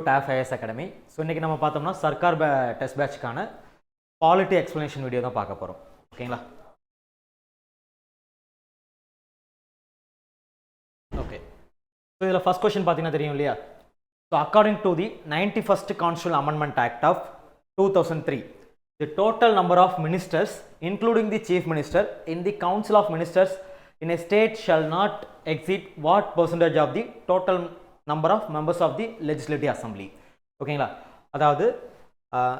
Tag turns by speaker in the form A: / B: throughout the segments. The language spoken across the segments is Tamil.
A: To TAF IAS academy. So இன்றைக்கி நம்ம பார்த்தோம்னா சர்க்கார் டெஸ்ட் பேட்ச்க்கான பாலிட்டி எக்ஸ்ப்ளனேஷன் வீடியோ தான் பார்க்க போகிறோம். ஓகேங்களா? ஓகே. ஸோ இதில் ஃபஸ்ட் கொஸ்டின் பார்த்தீங்கன்னா தெரியும் இல்லையா? So according to the 91st Constitutional Amendment Act of 2003, the total number of ministers, including the chief minister, in the Council of Ministers in a state shall not exceed what percentage of the total number of members of the legislative assembly. ஓகேங்களா? அதாவது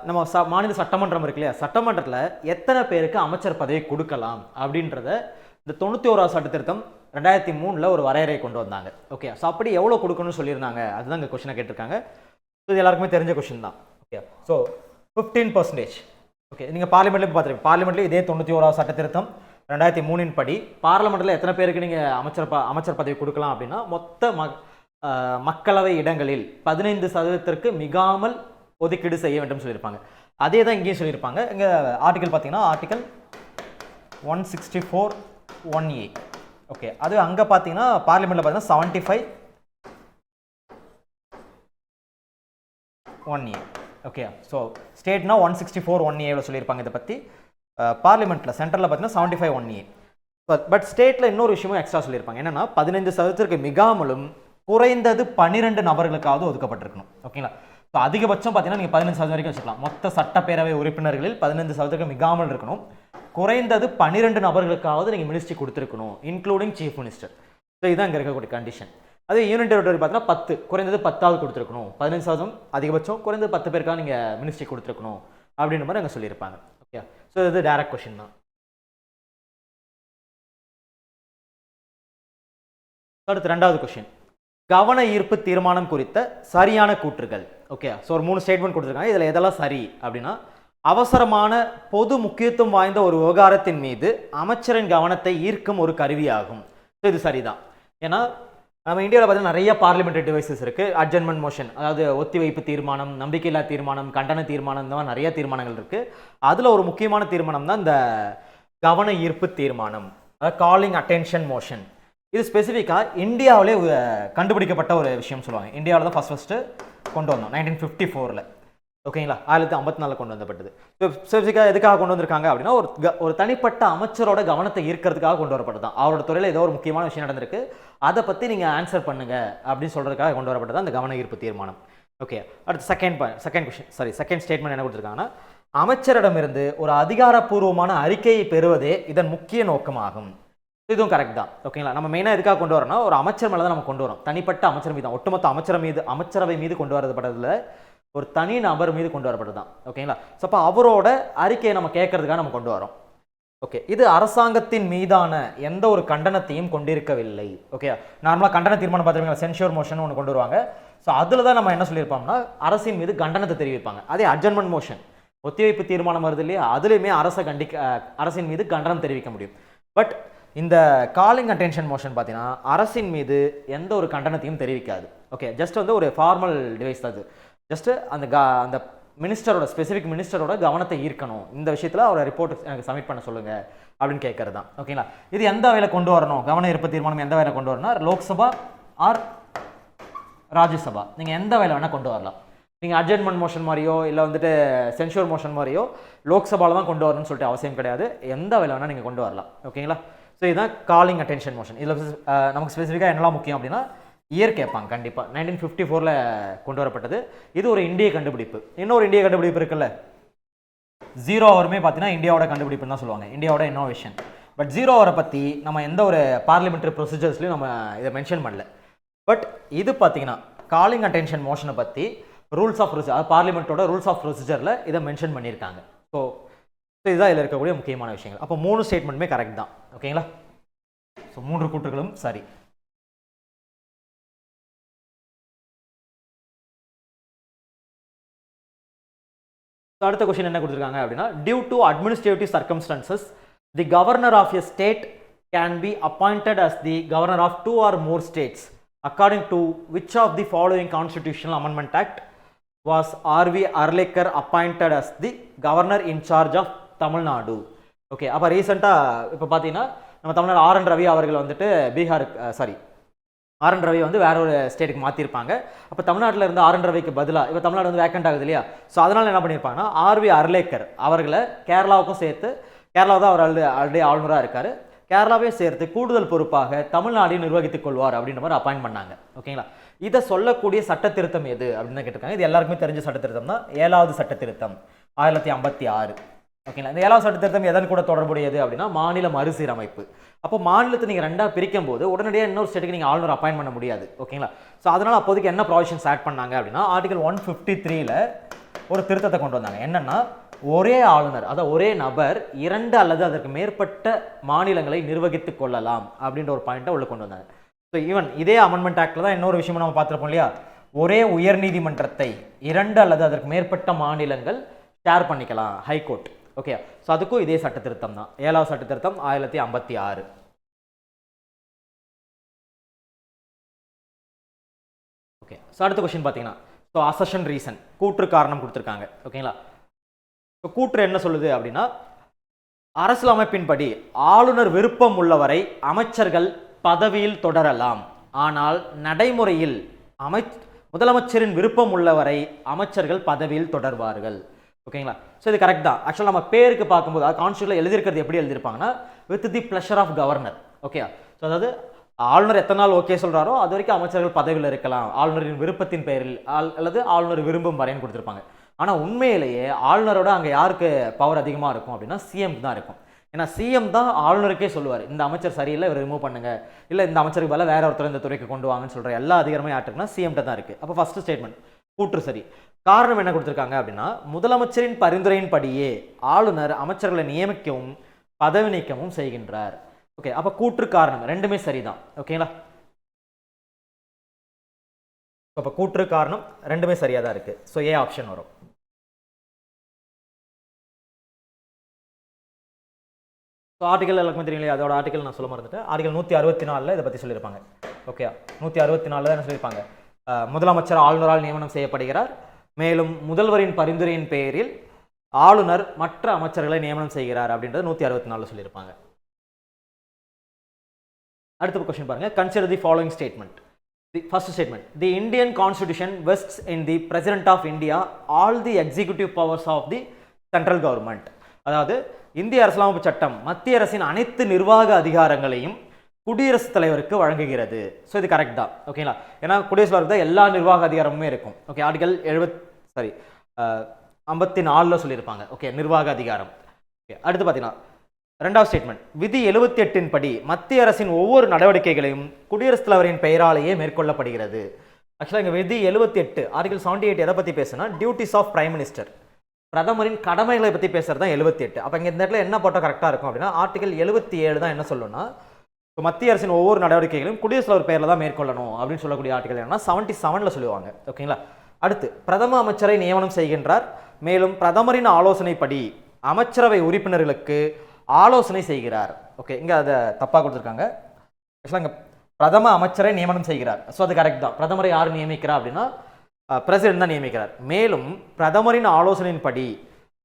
A: நம்ம மாநில சட்டமன்றம் இருக்கு இல்லையா, சட்டமன்றத்தில் எத்தனை பேருக்கு அமைச்சர் பதவி கொடுக்கலாம் அப்படின்றத இந்த 91வது சட்ட திருத்தம் 2003 ஒரு வரையறை கொண்டு வந்தாங்க. ஓகே. ஸோ அப்படி எவ்வளோ கொடுக்கணும்னு சொல்லியிருந்தாங்க, அதுதான் இந்த கொஸ்டினை கேட்டிருக்காங்க. ஸோ இது எல்லாருக்குமே தெரிஞ்ச கொஸ்டின் தான். ஓகே. ஸோ 15%. ஓகே. நீங்கள் பார்லிமெண்ட்லேயும் பார்த்துருக்கீங்க. பார்லிமெண்ட்லேயும் இதே 91வது சட்ட திருத்தம் 2003 படி பார்லிமெண்ட்டில் எத்தனை பேருக்கு நீங்கள் அமைச்சர் பதவி கொடுக்கலாம் அப்படின்னா, மொத்த மக்களவை இடங்களில் 15% மிகாமல் ஒதுக்கீடு செய்ய வேண்டும் சொல்லியிருப்பாங்க. அதே தான் இங்கேயும் சொல்லியிருப்பாங்க. இங்கே ஆர்டிக்கல் பார்த்தீங்கன்னா ஆர்டிக்கல் 164(1)(a). ஓகே. அது அங்கே பார்த்தீங்கன்னா பார்லிமெண்ட்டில் பார்த்தீங்கன்னா 75(1)(a). ஓகே. ஸோ ஸ்டேட்னா 164(1)(a) சொல்லியிருப்பாங்க. இதை பற்றி பார்லிமெண்ட்டில் சென்ட்ரலில் பார்த்தீங்கன்னா 75(1)(a). பட் ஸ்டேட்டில் இன்னொரு விஷயமும் எக்ஸ்ட்ரா சொல்லியிருப்பாங்க. என்னென்னா 15% மிகாமலும் குறைந்தது 12 நபர்களுக்காவது ஒதுக்கப்பட்டிருக்கணும். ஓகேங்களா? ஸோ அதிகபட்சம் பார்த்தீங்கன்னா நீங்கள் 15% வரைக்கும் வச்சுக்கலாம். மொத்த சட்டப்பேரவை உறுப்பினர்களில் 15% மிகாமல் இருக்கணும். குறைந்தது 12 நபர்களுக்காவது நீங்கள் மினிஸ்ட்ரி கொடுத்துருக்கணும், இன்க்ளூடிங் சீஃப் மினிஸ்டர். ஸோ இதுதான் இங்கே இருக்கக்கூடிய கண்டிஷன். அதே யூனியன் டெரிட்டரி பார்த்தீங்கன்னா 10, குறைந்தது 10வது கொடுத்துருக்கணும். 15% அதிகபட்சம், குறைந்தது 10 பேருக்காக நீங்கள் மினிஸ்ட்ரி கொடுத்துருக்கணும் அப்படின்ற மாதிரி அங்கே சொல்லியிருப்பாங்க. ஓகே. ஸோ இது டைரக்ட் கொஸ்டின் தான். அடுத்து ரெண்டாவது கொஸ்டின், கவன ஈர்ப்பு தீர்மானம் குறித்த சரியான கூற்றுகள். ஓகே. ஸோ ஒரு 3 ஸ்டேட்மெண்ட் கொடுத்துருக்காங்க. இதில் எதெல்லாம் சரி அப்படின்னா, அவசரமான பொது முக்கியத்துவம் வாய்ந்த ஒரு விவகாரத்தின் மீது அமைச்சரின் கவனத்தை ஈர்க்கும் ஒரு கருவியாகும். ஸோ இது சரிதான். ஏன்னா நம்ம இந்தியாவில் பார்த்தீங்கன்னா நிறைய பார்லிமெண்டரி டிவைசஸ் இருக்குது. அட்ஜர்ன்மெண்ட் மோஷன், அதாவது ஒத்திவைப்பு தீர்மானம், நம்பிக்கையில்லா தீர்மானம், கண்டன தீர்மானம், இந்த மாதிரி நிறைய தீர்மானங்கள் இருக்குது. அதில் ஒரு முக்கியமான தீர்மானம் தான் இந்த கவன ஈர்ப்பு தீர்மானம், அதாவது காலிங் அட்டென்ஷன் மோஷன். இது ஸ்பெசிஃபிக்காக இந்தியாவிலே கண்டுபிடிக்கப்பட்ட ஒரு விஷயம் சொல்லுவாங்க. இந்தியாவில் தான் ஃபஸ்ட்டு கொண்டு வந்தோம் 1954. ஓகேங்களா? 1954 கொண்டு வந்தப்பட்டது. ஸ்பெசிஃபிக்காக எதுக்காக கொண்டு வந்திருக்காங்க அப்படின்னா, ஒரு தனிப்பட்ட அமைச்சரோட கவனத்தை ஈர்க்கிறதுக்காக கொண்டு வரப்பட்டது தான். அவரோட துறையில் ஏதோ ஒரு முக்கியமான விஷயம் நடந்திருக்கு, அதை பற்றி நீங்கள் ஆன்சர் பண்ணுங்க அப்படின்னு சொல்கிறதுக்காக கொண்டு வரப்பட்டது அந்த கவன ஈர்ப்பு தீர்மானம். ஓகே. அடுத்து செகண்ட் ஸ்டேட்மெண்ட் என்ன கொடுத்துருக்காங்கன்னா, அமைச்சரிடமிருந்து ஒரு அதிகாரப்பூர்வமான அறிக்கையை பெறுவதே இதன் முக்கிய நோக்கமாகும். இதுவும் கரெக்ட் தான். ஓகேங்களா? நம்ம மெயினாக எதுக்காக கொண்டு வரோம்னா, ஒரு அமைச்சர் மேலே தான் நம்ம கொண்டு வரோம். தனிப்பட்ட அமைச்சர் மீது, ஒட்டுமொத்த அமைச்சரவை மீது கொண்டு வரப்பட்டதில் ஒரு தனி நபர் மீது கொண்டு வரப்பட்டது தான். ஓகேங்களா? ஸோ அப்போ அவரோட அறிக்கையை நம்ம கேட்கறதுக்காக நம்ம கொண்டு வரோம். ஓகே. இது அரசாங்கத்தின் மீதான எந்த ஒரு கண்டனத்தையும் கொண்டிருக்கவில்லை. ஓகே. நார்மலாக கண்டன தீர்மானம் பார்த்துருக்கீங்களா, சென்ஷூர் மோஷன் ஒன்று கொண்டு வருவாங்க. ஸோ அதில் தான் நம்ம என்ன சொல்லியிருப்போம்னா, அரசின் மீது கண்டனத்தை தெரிவிப்பாங்க. அதே அட்ஜர்ன்மெண்ட் மோஷன், ஒத்திவைப்பு தீர்மானம் வருது இல்லையா, அதுலேயுமே அரசின் மீது கண்டனம் தெரிவிக்க முடியும். பட் இந்த காலிங் அட்டென்ஷன் மோஷன் பார்த்தீங்கன்னா அரசின் மீது எந்த ஒரு கண்டனத்தையும் தெரிவிக்காது. ஓகே. ஜஸ்ட் ஒரு ஃபார்மல் டிவைஸ் தான் அது. ஜஸ்ட்டு அந்த மினிஸ்டரோட ஸ்பெசிஃபிக் மினிஸ்டரோட கவனத்தை ஈர்க்கணும், இந்த விஷயத்தில் அவரை ரிப்போர்ட் எனக்கு சப்மிட் பண்ண சொல்லுங்கள் அப்படின்னு கேட்கறது தான். ஓகேங்களா? இது எந்த வகையில் கொண்டு வரணும், கவன ஈர்ப்பு தீர்மானம் எந்த வகையில் கொண்டு வரணும்னா, லோக்சபா ஆர் ராஜ்யசபா, நீங்கள் எந்த வகையில் வேணால் கொண்டு வரலாம். நீங்கள் அட்ஜர்ன்மெண்ட் மோஷன் மாதிரியோ இல்லை சென்ஷூர் மோஷன் மாதிரியோ லோக்சபாவில் தான் கொண்டு வரணும்னு சொல்லிட்டு அவசியம் கிடையாது. எந்த வகையில் வேணால் நீங்கள் கொண்டு வரலாம். ஓகேங்களா? ஸோ இதுதான் காலிங் அட்டென்ஷன் மோஷன். இதில் நமக்கு ஸ்பெசிஃபிக்காக என்னெல்லாம் முக்கியம் அப்படின்னா, இயர் கேட்பாங்க கண்டிப்பாக. 1954 கொண்டு வரப்பட்டது. இது ஒரு இந்திய கண்டுபிடிப்பு. இன்னொரு இந்திய கண்டுபிடிப்பு இருக்குல்ல, 0 ஹவருமே பார்த்தீங்கன்னா இந்தியாவோட கண்டுபிடிப்புன்னு தான் சொல்லுவாங்க, இந்தியாவோட இன்னோவேஷன். பட் 0 ஹவரை பற்றி நம்ம எந்த ஒரு பார்லிமெண்ட்ரி ப்ரொசீஜர்ஸ்லையும் நம்ம இதை மென்ஷன் பண்ணல. பட் இது பார்த்தீங்கன்னா காலிங் அட்டென்ஷன் மோஷனை பற்றி ரூல்ஸ் ஆஃப் ப்ரொசீஜர், அதாவது பார்லிமெண்ட்டோட ரூல்ஸ் ஆஃப் ப்ரொசீஜரில் இதை மென்ஷன் பண்ணியிருக்காங்க. ஸோ இதுதான் இதில் இருக்கக்கூடிய முக்கியமான விஷயங்கள். அப்போ 3 ஸ்டேட்மெண்ட்டுமே கரெக்ட் தான். ஓகேங்களா? ஸோ 3 கூற்றுகளும் சரி. அடுத்த கொஸ்டின் என்ன கொடுத்துருக்காங்க அப்படின்னா, due to administrative circumstances the governor of a state can be appointed as the governor of 2 or more states according to which of the following constitutional amendment act was RV Arlekar appointed as the governor in charge of Tamil Nadu. Okay. அப்போ ரீசெண்டாக இப்போ பார்த்தீங்கன்னா நம்ம தமிழ்நாடு RN ரவி அவர்கள் பீகார் ஆர்.என். ரவி வந்து வேற ஒரு ஸ்டேட்டுக்கு மாற்றிருப்பாங்க. அப்போ தமிழ்நாட்டில் இருந்து ஆர்.என். ரவிக்கு பதிலாக இப்போ தமிழ்நாடு வந்து வேக்கண்ட் ஆகுது இல்லையா, ஸோ அதனால் என்ன பண்ணியிருப்பாங்கன்னா ஆர்.வி. அர்லேக்கர் அவர்களை கேரளாவுக்கும் சேர்த்து, கேரளா தான் அவர் ஆல்ரெடி ஆளுநராக இருக்கார், கேரளாவே சேர்த்து கூடுதல் பொறுப்பாக தமிழ்நாடையும் நிர்வகித்துக் கொள்வார் அப்படின்ற மாதிரி அப்பாயின்ட் பண்ணாங்க. ஓகேங்களா, இதை சொல்லக்கூடிய சட்ட திருத்தம் எது அப்படின்னு கேட்டிருக்காங்க. இது எல்லாருக்குமே தெரிஞ்ச சட்ட திருத்தம் தான் 7வது சட்ட திருத்தம் 1956. ஓகேங்களா, இந்த 7வது சட்ட திருத்தம் எதன் கூட தொடர்புடையது அப்படின்னா மாநில மறுசீரமைப்பு. அப்போ மாநிலத்தை நீங்கள் ரெண்டாக பிரிக்கும் போது உடனடியாக இன்னொரு ஸ்டேட்டுக்கு நீங்கள் ஆளுநர் அப்பாயின்ட் பண்ண முடியாது. ஓகேங்களா, ஸோ அதனால் அப்போதைக்கு என்ன ப்ரொவிஷன்ஸ் ஆட் பண்ணாங்க அப்படின்னா ஆர்டிகல் 153ல் ஒரு திருத்தத்தை கொண்டு வந்தாங்க. என்னன்னா ஒரே ஆளுநர், அதாவது ஒரே நபர் 2 அல்லது அதற்கு மேற்பட்ட மாநிலங்களை நிர்வகித்துக் கொள்ளலாம் அப்படின்ற ஒரு பாயிண்ட்டை உள்ள கொண்டு வந்தாங்க. ஸோ ஈவன் இதே அமெண்ட்மெண்ட் ஆக்டில் தான் இன்னொரு விஷயமும் நம்ம பார்த்துருப்போம் இல்லையா, ஒரே உயர்நீதிமன்றத்தை 2 அல்லது அதற்கு மேற்பட்ட மாநிலங்கள் ஷேர் பண்ணிக்கலாம், ஹைகோர்ட். ஓகே, ஸோ அதுக்கும் இதே சட்ட திருத்தம் தான் 7வது சட்ட திருத்தம் 1956. ஓகே, ஸோ அடுத்த கொஸ்டின் பார்த்தீங்கன்னா ஸோ அசஷன் ரீசன், கூற்று காரணம் கொடுத்துருக்காங்க. ஓகேங்களா, ஸோ கூற்று என்ன சொல்லுது அப்படின்னா அரசியலமைப்பின்படி ஆளுநர் விருப்பம் உள்ளவரை அமைச்சர்கள் பதவியில் தொடரலாம், ஆனால் நடைமுறையில் முதலமைச்சரின் விருப்பம் உள்ளவரை அமைச்சர்கள் பதவியில் தொடர்வார்கள். ஓகேங்களா, ஸோ இது கரெக்ட் தான். ஆக்சுவலாக நம்ம பேருக்கு பார்க்கும்போது கான்ஸ்டியூஷனில் எழுதியிருக்கிறது எப்படி எழுதியிருப்பாங்கன்னா with the pleasure of governor. Okay, so அதாவது ஆளுநர் எத்தனை நாள் ஓகே சொல்கிறாரோ அது வரைக்கும் அமைச்சர்கள் பதவியில் இருக்கலாம் ஆளுநரின் விருப்பத்தின் பெயரில் அல்லது ஆளுநர் விரும்பும் வரைன்னு கொடுத்துருப்பாங்க. ஆனால் உண்மையிலேயே ஆளுநரோட அங்கே யாருக்கு பவர் அதிகமாக இருக்கும் அப்படின்னா சிஎம் தான் இருக்கும். ஏன்னா சிஎம் தான் ஆளுநருக்கே சொல்லுவார் இந்த அமைச்சர் சரியில்லை இவர் ரிமூவ் பண்ணுங்க, இல்லை இந்த அமைச்சருக்கு பதிலாக வேற ஒருத்தர் இந்த துறைக்கு கொண்டு வாங்கன்னு சொல்கிற எல்லா அதிகாரமே யாருக்குன்னா சிஎம்கிட்ட தான் இருக்குது. அப்போ ஃபர்ஸ்ட் ஸ்டேட்மெண்ட் கூற்று சரி. காரணம் என்ன கொடுத்துருக்காங்க அப்படின்னா முதலமைச்சரின் பரிந்துரையின்படியே ஆளுநர் அமைச்சர்களை நியமிக்கவும் பதவி நீக்கமும் செய்கின்றார். ஓகே, அப்போ கூற்று காரணம் ரெண்டுமே சரிதான். ஓகேங்களா, அப்போ கூற்று காரணம் ரெண்டுமே சரியாக தான் இருக்குது. ஸோ ஏ ஆப்ஷன் வரும். ஸோ ஆர்டிகல் எல்லாருக்குமே தெரியலையா, அதோட ஆர்டிகல் நான் சொல்ல மறந்துட்டேன். ஆர்டிகல் 164 இதை பற்றி சொல்லியிருப்பாங்க. ஓகே, 164 தான் என்ன சொல்லியிருப்பாங்க, முதலமைச்சர் ஆளுநரால் நியமனம் செய்யப்படுகிறார், மேலும் முதல்வரின் பரிந்துரையின் பெயரில் ஆளுநர் மற்ற அமைச்சர்களை நியமனம் செய்கிறார் அப்படின்றது 164 சொல்லியிருப்பாங்க. அடுத்த கொஸ்டின் பாருங்க, consider the following statement. The first statement, the Indian constitution vests in the president of India all the executive powers of the central government. அதாவது இந்திய அரசியலமைப்பு சட்டம் மத்திய அரசின் அனைத்து நிர்வாக அதிகாரங்களையும் குடியரசுத் தலைவருக்கு வழங்குகிறது. ஸோ இது கரெக்ட் தான். ஓகேங்களா, ஏன்னா குடியரசுத் தலைவருக்கு தான் எல்லா நிர்வாக அதிகாரமுமே இருக்கும். ஓகே, ஆர்டிகல் 54 சொல்லியிருப்பாங்க. ஓகே, நிர்வாக அதிகாரம். ஓகே, அடுத்து பார்த்தீங்கன்னா ரெண்டாவது ஸ்டேட்மெண்ட், விதி 78 படி மத்திய அரசின் ஒவ்வொரு நடவடிக்கைகளையும் குடியரசுத் தலைவரின் பெயராலேயே மேற்கொள்ளப்படுகிறது. ஆக்சுவலாக இங்கே விதி 78 ஆர்டிகல் 78 எதை பற்றி பேசுனா டியூட்டிஸ் ஆஃப் பிரைம் மினிஸ்டர், பிரதமரின் கடமைகளை பற்றி பேசுறது தான் 78. அப்போ இங்கே இந்த இடத்துல என்ன போட்டால் கரெக்டாக இருக்கும் அப்படின்னா ஆர்டிகல் 77 தான் என்ன சொல்லணும்னா மத்திய அரசின் ஒவ்வொரு நடவடிக்கைகளையும் குடியரசுத் தலைவர் பெயரில் தான் மேற்கொள்ளணும் அப்படின்னு சொல்லக்கூடிய ஆர்டிகல் என்னன்னா 77 சொல்லுவாங்க. ஓகேங்களா, அடுத்து பிரதம அமைச்சரை நியமனம் செய்கின்றார், மேலும் பிரதமரின் ஆலோசனைப்படி அமைச்சரவை உறுப்பினர்களுக்கு ஆலோசனை செய்கிறார். ஓகே, இங்கே அதை தப்பாக கொடுத்துருக்காங்க. ஆக்சுவலாக இங்கே பிரதம அமைச்சரை நியமனம் செய்கிறார். ஸோ அது கரெக்ட் தான். பிரதமரை யார் நியமிக்கிறா அப்படின்னா பிரசிடென்ட் தான் நியமிக்கிறார். மேலும் பிரதமரின் ஆலோசனையின்படி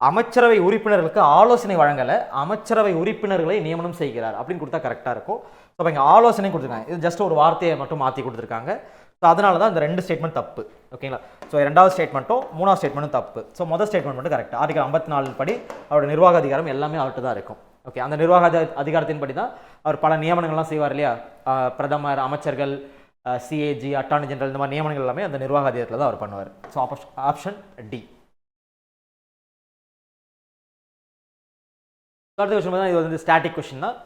A: அமைச்சரவை உறுப்பினர்களுக்கு ஆலோசனை வழங்கலை, அமைச்சரவை உறுப்பினர்களை நியமனம் செய்கிறார் அப்படின்னு கொடுத்தா கரெக்டாக இருக்கும். ஸோ இப்போ இங்கே ஆலோசனை கொடுத்துருக்காங்க, இது ஜஸ்ட் ஒரு வார்த்தையை மட்டும் மாற்றி கொடுத்துருக்காங்க. ஸோ அதனால தான் இந்த ரெண்டு ஸ்டேட்மெண்ட் தப்பு. ஓகேங்களா, ஸோ ரெண்டாவது ஸ்டேட்மெண்ட்டும் மூணாவது ஸ்டேட்மெண்ட்டும் தப்பு. ஸோ முதல் ஸ்டேட்மெண்ட் மட்டும் கரெக்ட். ஆர்டிகல் 54 படி அவரோட நிர்வாக அதிகாரம் எல்லாமே அவர்கிட்ட தான் இருக்கும். ஓகே, அந்த நிர்வாக அதிகாரத்தின் படி தான் அவர் பல நியமனங்கள்லாம் செய்வார் இல்லையா, பிரதமர், அமைச்சர்கள், சிஏஜி, அட்டார்னி ஜெனரல், இந்த மாதிரி நியமனங்கள் எல்லாமே அந்த நிர்வாக அதிகாரத்தில் தான் அவர் பண்ணுவார். So option D. அடுத்த கொஸ்டின் தான், இது வந்து ஸ்டாட்டிக் கொஸ்டின் தான்.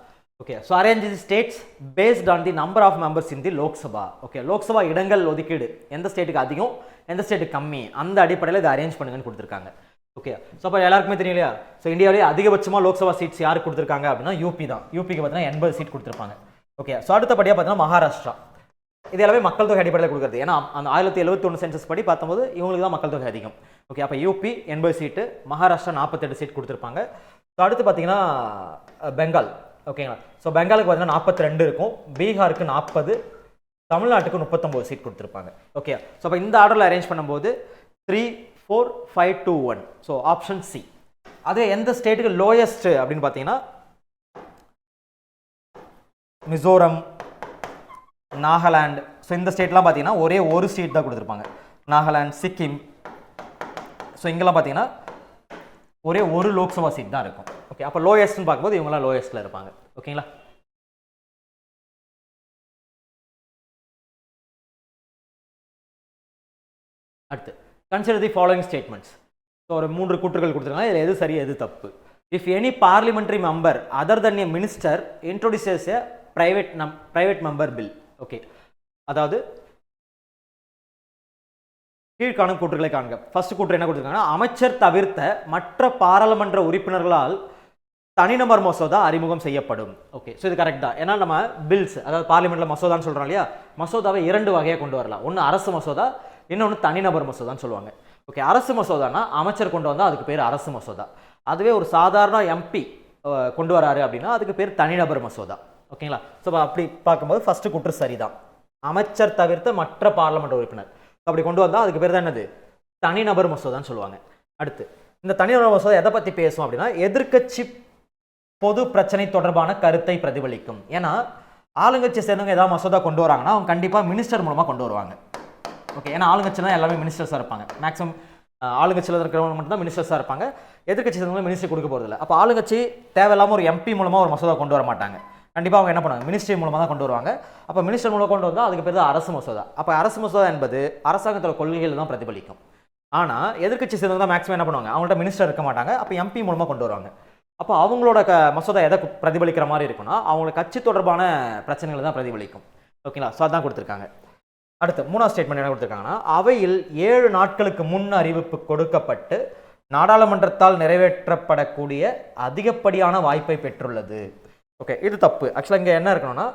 A: Okay, so arrange the states based on the number of members in the Lok Sabha. Okay, Lok Sabha இடங்கள் ஒதுக்கீடு எந்த ஸ்டேட்டுக்கு அதிகம் எந்த ஸ்டேட்டுக்கு கம்மி அந்த அடிப்படையில் இதை அரேஞ்ச் பண்ணுங்கன்னு கொடுத்துருக்காங்க. ஓகே, ஸோ அப்போ எல்லாருக்குமே தெரியும் இல்லையா, ஸோ இந்தியாவிலேயே அதிகபட்சமாக லோக்சபா சீட்ஸ் யாருக்கு கொடுத்துருக்காங்க அப்படின்னா யூபி தான். யூபிக்கு பார்த்தீங்கன்னா 80 சீட் கொடுத்துருப்பாங்க. ஓகே, ஸோ அடுத்தபடியாக பார்த்தீங்கன்னா மகாராஷ்டிரா. இது எல்லாமே மக்கள் தொகை அடிப்படையில் கொடுக்குறது. ஏன்னா அந்த 1971 சென்சஸ் படி பார்க்கும்போது இவங்களுக்கு தான் மக்கள் தொகை அதிகம். ஓகே, அப்போ யூபி 80 சீட்டு, மகாராஷ்டிரா 48 சீட் கொடுத்துருப்பாங்க. ஸோ அடுத்து பார்த்தீங்கன்னா பெங்கால். ஓகேங்களா, ஸோ பெங்காலுக்கு பார்த்தீங்கன்னா 42 இருக்கும், பீகாருக்கு 40, தமிழ்நாட்டுக்கு 39 சீட் கொடுத்துருப்பாங்க. ஓகே, ஸோ அப்போ இந்த ஆர்டரில் அரேஞ்ச் பண்ணும்போது 3, 4, 5, 2, 1. So option C. அதே எந்த ஸ்டேட்டுக்கு லோயஸ்ட் அப்படின்னு பார்த்தீங்கன்னா மிசோரம், நாகாலாந்து, ஸோ இந்த ஸ்டேட்லாம் பார்த்தீங்கன்னா ஒரே ஒரு சீட் தான் கொடுத்துருப்பாங்க. நாகாலாந்து, சிக்கிம். ஸோ இங்கெல்லாம் பார்த்தீங்கன்னா ஒரே ஒரு லோக்சபா சீட் தான் இருக்கும். ஓகே, அப்போ லோயஸ்ட்னு பார்க்கும்போது இவங்கெல்லாம் லோயஸ்ட்டில் இருப்பாங்க. ஓகேங்களா? அடுத்து consider the following statements. So ஒரு 3 கூற்றுகள் கொடுத்துருக்காங்க. இதில் எது சரி எது தப்பு. If any parliamentary member other than a minister introduces a private member bill. Okay, அதாவது கீழ்காணும் கூற்றுகளை காண்க. ஃபர்ஸ்ட் கூற்று என்ன கொடுத்துருக்காங்கன்னா, அமைச்சர் தவிர்த்த மற்ற பாராளுமன்ற உறுப்பினர்களால் தனிநபர் மசோதா அறிமுகம் செய்யப்படும். ஓகே, ஸோ இது கரெக்ட் தான். ஏன்னா நம்ம பில்ஸ், அதாவது பார்லிமெண்ட்ல மசோதான்னு சொல்றோம் இல்லையா, மசோதாவை 2 வகையாக கொண்டு வரலாம். ஒன்று அரசு மசோதா, இன்னொன்று தனிநபர் மசோதான்னு சொல்லுவாங்க. ஓகே, அரசு மசோதானா அமைச்சர் கொண்டு வந்தால் அதுக்கு பேர் அரசு மசோதா. அதுவே ஒரு சாதாரண எம்பி கொண்டு வராரு அப்படின்னா அதுக்கு பேர் தனிநபர் மசோதா. ஓகேங்களா? ஸோ அப்படி பார்க்கும்போது ஃபர்ஸ்ட் கூற்று சரிதான். அமைச்சர் தவிர்த்த மற்ற பார்லிமெண்ட் உறுப்பினர் அப்படி கொண்டு வந்தால் அதுக்கு பேர் தான் என்னது, தனிநபர் மசோதான்னு சொல்லுவாங்க. அடுத்து இந்த தனிநபர் மசோதா எதை பற்றி பேசும் அப்படின்னா, எதிர்க்கட்சி பொது பிரச்சனை தொடர்பான கருத்தை பிரதிபலிக்கும். ஏன்னா ஆளுங்கட்சி சேர்ந்தவங்க ஏதாவது மசோதா கொண்டு வராங்கன்னா அவங்க கண்டிப்பாக மினிஸ்டர் மூலமாக கொண்டு வருவாங்க. ஓகே, ஏன்னா ஆளுங்கட்சியில் எல்லாமே மினிஸ்டர்ஸாக இருப்பாங்க. மேக்ஸிமம் ஆளுங்கட்சியில் இருக்கிறவங்க மட்டும் தான் மினிஸ்டர்ஸாக இருப்பாங்க. எதிர்க்கட்சி சேர்ந்தவங்க மினிஸ்டர் கொடுக்க போகிறதில்ல. அப்போ ஆளுங்கட்சி தேவையில்லாமல் ஒரு எம்பி மூலமாக ஒரு மசோதா கொண்டு வர மாட்டாங்க. கண்டிப்பாக அவங்க என்ன பண்ணுவாங்க, மினிஸ்ட்ரி மூலமாக தான் கொண்டு வருவாங்க. அப்போ மினிஸ்டர் மூலம் கொண்டு வந்தால் அதுக்கு பேர் தான் அரசு மசோதா. அப்போ அரசு மசோதா என்பது அரசாங்கத்தோட கொள்கைகள் தான் பிரதிபலிக்கும். ஆனால் எதிர்க்கட்சி சேர்ந்தவங்க தான் மேக்ஸிமம் என்ன பண்ணுவாங்க, அவங்கள்ட்ட மினிஸ்டர் இருக்க மாட்டாங்க. அப்போ எம்பி மூலமாக கொண்டு வருவாங்க. அப்போ அவங்களோட மசோதா எதை பிரதிபலிக்கிற மாதிரி இருக்குன்னா, அவங்களோட கட்சி தொடர்பான பிரச்சனைகளை தான் பிரதிபலிக்கும். ஓகேங்களா? ஸோ அதான் கொடுத்துருக்காங்க. அடுத்து 3ஆவது ஸ்டேட்மெண்ட் என்ன கொடுத்துருக்காங்கன்னா, அவையில் 7 நாட்களுக்கு முன் அறிவிப்பு கொடுக்கப்பட்டு நாடாளுமன்றத்தால் நிறைவேற்றப்படக்கூடிய அதிகப்படியான வாய்ப்பை பெற்றுள்ளது. ஓகே, இது தப்பு. ஆக்சுவலாக இங்கே என்ன இருக்கணும்னா,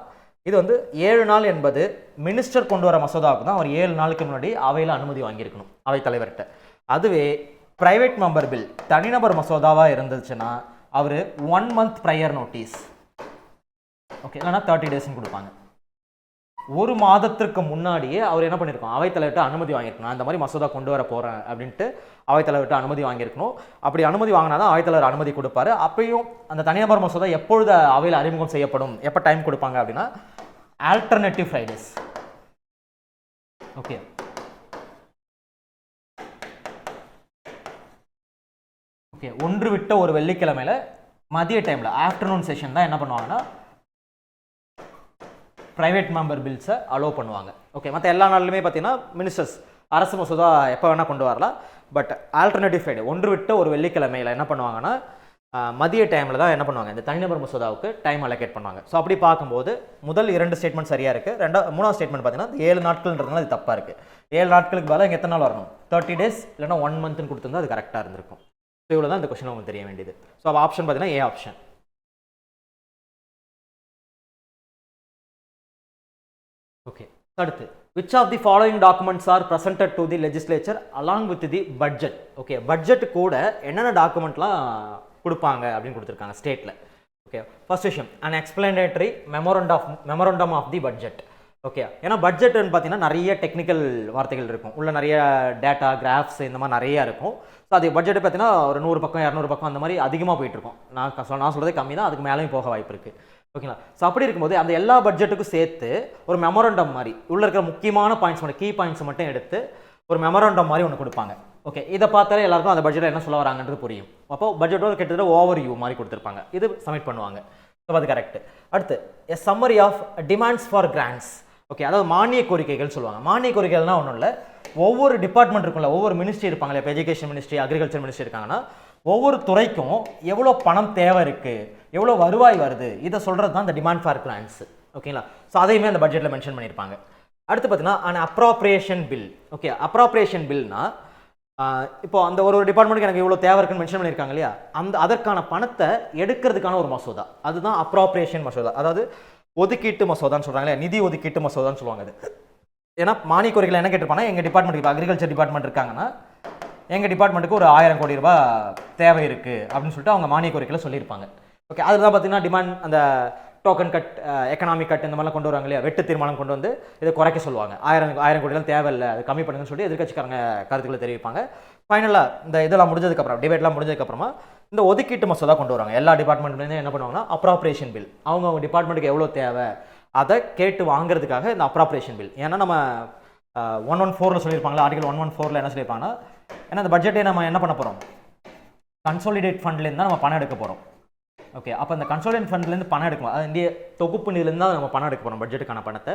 A: இது வந்து 7 நாள் என்பது மினிஸ்டர் கொண்டு வர மசோதாவுக்கு தான் அவர் 7 நாளுக்கு முன்னாடி அவையில் அனுமதி வாங்கியிருக்கணும், அவை தலைவர்கிட்ட. அதுவே பிரைவேட் மெம்பர் பில் தனிநபர் மசோதாவாக இருந்துச்சுன்னா அவர் 1 month ப்ரையர் நோட்டீஸ், ஓகே, இல்லைனா 30 days கொடுப்பாங்க. 1 மாதத்திற்கு முன்னாடியே அவர் என்ன பண்ணியிருக்கோம், அவைத்தலைவர்கிட்ட அனுமதி வாங்கியிருக்கணும். அந்த மாதிரி மசோதா கொண்டு வர போகிறேன் அப்படின்ட்டு அவைத்தலைவர்கிட்ட அனுமதி வாங்கியிருக்கணும். அப்படி அனுமதி வாங்கினா தான் அவைத்தலைவர் அனுமதி கொடுப்பாரு. அப்பயும் அந்த தனிநபர் மசோதா எப்பொழுது அவையில் அறிமுகம் செய்யப்படும், எப்போ டைம் கொடுப்பாங்க அப்படின்னா ஆல்டர்னேட்டிவ் ஃப்ரைடேஸ். ஓகே, ஓகே, ஒன்று விட்ட ஒரு வெள்ளிக்கிழமையில மதிய டைமில் ஆஃப்டர்நூன் செஷன் தான் என்ன பண்ணுவாங்கன்னா பிரைவேட் மெம்பர் பில்ஸை அலோவ் பண்ணுவாங்க. ஓகே, மற்ற எல்லா நாளிலுமே பார்த்தீங்கன்னா மினிஸ்டர்ஸ் அரசு மசோதா எப்போ வேணால் கொண்டு வரலாம். பட் ஆல்டர்னேட்டிவ் ஃப்ரைடே ஒன்று விட்ட ஒரு வெள்ளிக்கிழமையில் என்ன பண்ணுவாங்கன்னா மதிய டைமில் தான் என்ன பண்ணுவாங்க, இந்த தனிநபர் மசோதாவுக்கு டைம் அலோகேட் பண்ணுவாங்க. ஸோ அப்படி பார்க்கும்போது முதல் 2 ஸ்டேட்மெண்ட் சரியாக இருக்குது. 3ஆவது ஸ்டேட்மெண்ட் பார்த்தீங்கன்னா 7 நாட்கள்ன்றதுனால அது தப்பாக இருக்குது. 7 நாட்களுக்கு பதிலாக இங்கே எத்தனை நாள் வரணும், 30 days இல்லைனா 1 monthன்னு கொடுத்துருந்தா அது கரெக்டாக இருந்திருக்கும். ஸோ இவ்வளோ தான் இந்த கொஸ்டின் உங்களுக்கு தெரிய வேண்டியது. ஸோ அப்போ ஆப்ஷன் பார்த்தீங்கன்னா ஏ ஆப்ஷன். ஓகே, அடுத்து which of the following documents are presented to the legislature along with the budget. Okay, budget கூட என்னென்ன டாக்குமெண்ட்லாம் கொடுப்பாங்க அப்படின்னு கொடுத்துருக்காங்க ஸ்டேட்டில். ஓகே, ஃபர்ஸ்ட் விஷயம் an explanatory memorandum of the budget. Okay, ஏன்னா பட்ஜெட்னு பார்த்தீங்கன்னா நிறைய டெக்னிக்கல் வார்த்தைகள் இருக்கும், உள்ள நிறைய டேட்டா கிராஃப்ஸ் இந்த மாதிரி நிறையா இருக்கும். ஸோ அது பட்ஜெட் பார்த்தீங்கன்னா ஒரு 100 பக்கம் 200 பக்கம் அந்த மாதிரி அதிகமாக போயிட்டுருக்கும். நான் சொல்கிறதே கம்மி தான், அதுக்கு மேலேயும் போக வாய்ப்பு இருக்குது. ஓகேங்களா? ஸோ அப்படி இருக்கும்போது அந்த எல்லா பட்ஜெட்டுக்கும் சேர்த்து ஒரு மெமோரண்டம் மாதிரி உள்ள இருக்கிற முக்கியமான பாயிண்ட்ஸ் மட்டும், கீ பாயிண்ட்ஸ் மட்டும் எடுத்து ஒரு மெமோரண்டம் மாதிரி ஒன்று கொடுப்பாங்க. ஓகே, இதை பார்த்தாலே எல்லாருக்கும் அந்த பட்ஜெட்டில் என்ன சொல்ல வராங்கன்றது புரியும். அப்போ பட்ஜெட்டோட கிட்டத்தட்ட ஓவர் வியூ மாதிரி கொடுத்துருப்பாங்க. இது சப்மிட் பண்ணுவாங்க. ஸோ அது கரெக்ட். அடுத்து a summary of demands for grants. Okay, அதாவது மானிய கோரிக்கைகள் சொல்லுவாங்க. மானிய கோரிக்கைகள்னா ஒன்றும் இல்லை, ஒவ்வொரு டிபார்ட்மெண்ட் இருக்கும்ல, ஒவ்வொரு மினிஸ்ட்ரி இருப்பாங்களே, இப்போ எஜுகேஷன் மினிஸ்ட்ரி, அக்ரிகல்ச்சர் மினிஸ்ட்ரி இருக்காங்கன்னா ஒவ்வொரு துறைக்கும் எவ்வளோ பணம் தேவை இருக்குது, எவ்வளோ வருவாய் வருது, இதை சொல்கிறது தான் இந்த டிமாண்ட் ஃபார் கிராண்ட்ஸ். ஓகேங்களா? ஸோ அதையுமே அந்த பட்ஜெட்டில் மென்ஷன் பண்ணியிருப்பாங்க. அடுத்து பார்த்தீங்கன்னா an appropriation bill. Okay, appropriation பில்னா இப்போ அந்த ஒரு டிபார்ட்மெண்ட்டுக்கு எனக்கு இவ்வளோ தேவை இருக்குன்னு மென்ஷன் பண்ணியிருக்காங்க இல்லையா, அதற்கான பணத்தை எடுக்கிறதுக்கான ஒரு மசோதா, அதுதான் அப்ராப்ரியேஷன் மசோதா. அதாவது ஒதுக்கீட்டு மசோதான்னு சொல்கிறாங்க இல்லையா, நிதி ஒதுக்கீட்டு மசோதான்னு சொல்லுவாங்க. அது ஏன்னா மானிய கோரிக்கையில் என்ன கேட்டிருப்பாங்கன்னா, எங்கள் டிபார்ட்மெண்ட்டுக்கு இப்போ அக்ரிகல்ச்சர் டிபார்ட்மெண்ட் இருக்காங்கன்னா எங்கள் டிபார்ட்மெண்ட்டுக்கு ஒரு 1000 கோடி ரூபாய் தேவை இருக்குது அப்படின்னு சொல்லிட்டு அவங்க மானிய கோரிக்கையில் சொல்லியிருப்பாங்க. ஓகே, அதில் தான் பார்த்தீங்கன்னா டிமாண்ட் அந்த டோக்கன் கட், எக்கனாமிக் கட் இந்த மாதிரிலாம் கொண்டு வராங்க இல்லையா, வெட்டு தீர்மானம் கொண்டு வந்து இதை குறைக்க சொல்லுவாங்க. 1000 கோடிலாம் தேவையில்லை, அது கம்மி பண்ணுங்கன்னு சொல்லி எதிர்க்கட்சிக்காரங்க கருத்துக்களை தெரிவிப்பாங்க. ஃபைனலாக இந்த இதெல்லாம் முடிஞ்சதுக்கப்புறம், டிபேட்லாம் முடிஞ்சதுக்கப்புறமா இந்த ஒதுக்கீட்டு மசோதா கொண்டு வராங்க. எல்லா டிபார்ட்மெண்ட்லேருந்து என்ன பண்ணுவாங்கன்னா அப்ராப்ரியேஷன் பில், அவங்க டிபார்ட்மெண்ட்டுக்கு எவ்வளோ தேவை அதை கேட்டு வாங்குறதுக்காக இந்த அப்ராப்ரேஷன் பில். ஏன்னா நம்ம 114ல் சொல்லியிருப்பாங்களா, ஆர்டிகல் 114ல் என்ன சொல்லியிருப்பாங்கன்னா, ஏன்னா இந்த பட்ஜெட்டை நம்ம என்ன பண்ண போகிறோம், கன்சாலிடேட் ஃபண்ட்லேருந்து தான் நம்ம பணம் எடுக்க போகிறோம். ஓகே, அப்போ அந்த கன்சாலிடேட் ஃபண்ட்லேருந்து பணம் எடுக்கணும், அது இந்திய தொகுப்பு நிதியிலேருந்து தான் நம்ம பணம் எடுக்க போகிறோம் பட்ஜெட்டுக்கான பணத்தை.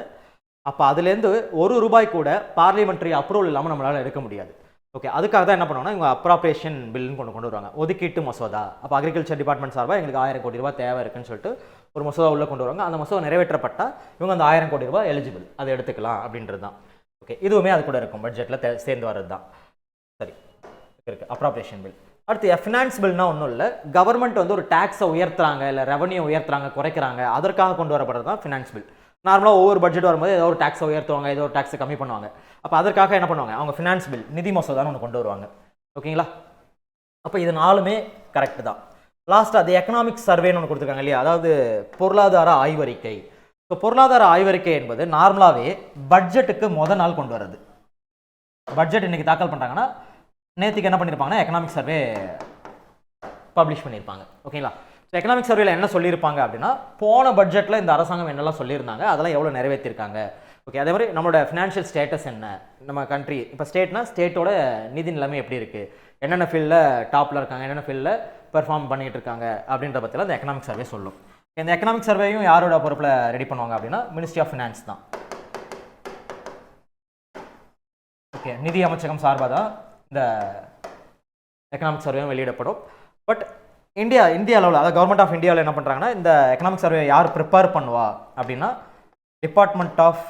A: அப்போ அதுலேருந்து ₹1 கூட பார்லிமெண்ட்ரி அப்ரூவல் இல்லாமல் நம்மளால் எடுக்க முடியாது. ஓகே, அதுக்காக தான் என்ன பண்ணுவாங்கன்னா இவங்க அப்ராப்ரேஷன் பில்னு கொண்டு வருவாங்க, ஒதுக்கீட்டு மசோதா. அப்போ அக்ரிகல்ச்சர் டிபார்ட்மெண்ட் சார்பாக எங்களுக்கு ₹1000 கோடி தேவை இருக்குன்னு சொல்லிட்டு ஒரு மசோதா உள்ளே கொண்டு வருவாங்க. அந்த மசோதா நிறைவேற்றப்பட்டால் இவங்க அந்த ₹1000 கோடி எலிஜிபிள், அதை எடுத்துக்கலாம் அப்படின்றது தான். ஓகே, இதுவுமே அது கூட இருக்கும், பட்ஜெட்டில் சேர்ந்து வர்றது தான். சரி, இருக்குது அப்ராப்ரேஷன் பில். அடுத்து ஃபினான்ஸ் பில்னா ஒன்றும் இல்லை, கவர்மெண்ட் வந்து ஒரு டேக்ஸை உயர்த்துறாங்க, இல்லை ரெவன்யூ உயர்த்துறாங்க, குறைக்கிறாங்க, அதற்காக கொண்டு வரப்படுறது தான் ஃபினான்ஸ் பில். நார்மலாக ஒவ்வொரு பட்ஜெட் வரும்போது ஏதோ ஒரு டேக்ஸை உயர்த்துவாங்க, ஏதோ ஒரு டேக்ஸை கம்மி பண்ணுவாங்க. அப்போ அதற்காக என்ன பண்ணுவாங்க, அவங்க ஃபினான்ஸ் பில், நிதி மசோதான்னு ஒன்று கொண்டு வருவாங்க. ஓகேங்களா, அப்போ இது 4மே கரெக்டு தான். லாஸ்ட் அது எக்கனாமிக் சர்வேன்னு ஒன்று கொடுத்துருக்காங்க இல்லையா, அதாவது பொருளாதார ஆய்வறிக்கை. ஸோ பொருளாதார ஆய்வறிக்கை என்பது நார்மலாகவே பட்ஜெட்டுக்கு முதல் நாள் கொண்டு வர்றது. பட்ஜெட் இன்னைக்கு தாக்கல் பண்ணுறாங்கன்னா நேற்றுக்கு என்ன பண்ணியிருப்பாங்கன்னா எக்கனாமிக் சர்வே பப்ளிஷ் பண்ணியிருப்பாங்க. ஓகேங்களா, ஸோ எக்கனாமிக் சர்வேல என்ன சொல்லியிருப்பாங்க அப்படின்னா, போன பட்ஜெட்டில் இந்த அரசாங்கம் என்னெல்லாம் சொல்லியிருந்தாங்க, அதெல்லாம் எவ்வளோ நிறைவேற்றிருக்காங்க. ஓகே, அதே மாதிரி நம்மளோட ஃபினான்ஷியல் ஸ்டேட்டஸ் என்ன, நம்ம கண்ட்ரி இப்போ ஸ்டேட்னா ஸ்டேட்டோட நிதி நிலைமை எப்படி இருக்குது, என்னென்ன ஃபீல்டில் டாப்பில் இருக்காங்க, என்னென்ன ஃபீல்டில் பெர்ஃபார்ம் பண்ணிகிட்டு இருக்காங்க அப்படின்ற பற்றிலாம் இந்த எக்கனாமிக் சர்வே சொல்லும். இந்த எக்கனாமிக் சர்வேயும் யாரோட பொறுப்பில் ரெடி பண்ணுவாங்க அப்படின்னா மினிஸ்ட்ரி ஆஃப் ஃபினான்ஸ் தான். ஓகே, நிதி அமைச்சகம் சார்பாக தான் இந்த எக்கனாமிக் சர்வேயும் வெளியிடப்படும். பட் இந்தியா அளவில், அதாவது கவர்மெண்ட் ஆஃப் இந்தியாவில் என்ன பண்ணுறாங்கன்னா, இந்த எக்கனாமிக் சர்வே யார் ப்ரிப்பேர் பண்ணுவா அப்படின்னா டிபார்ட்மெண்ட் ஆஃப்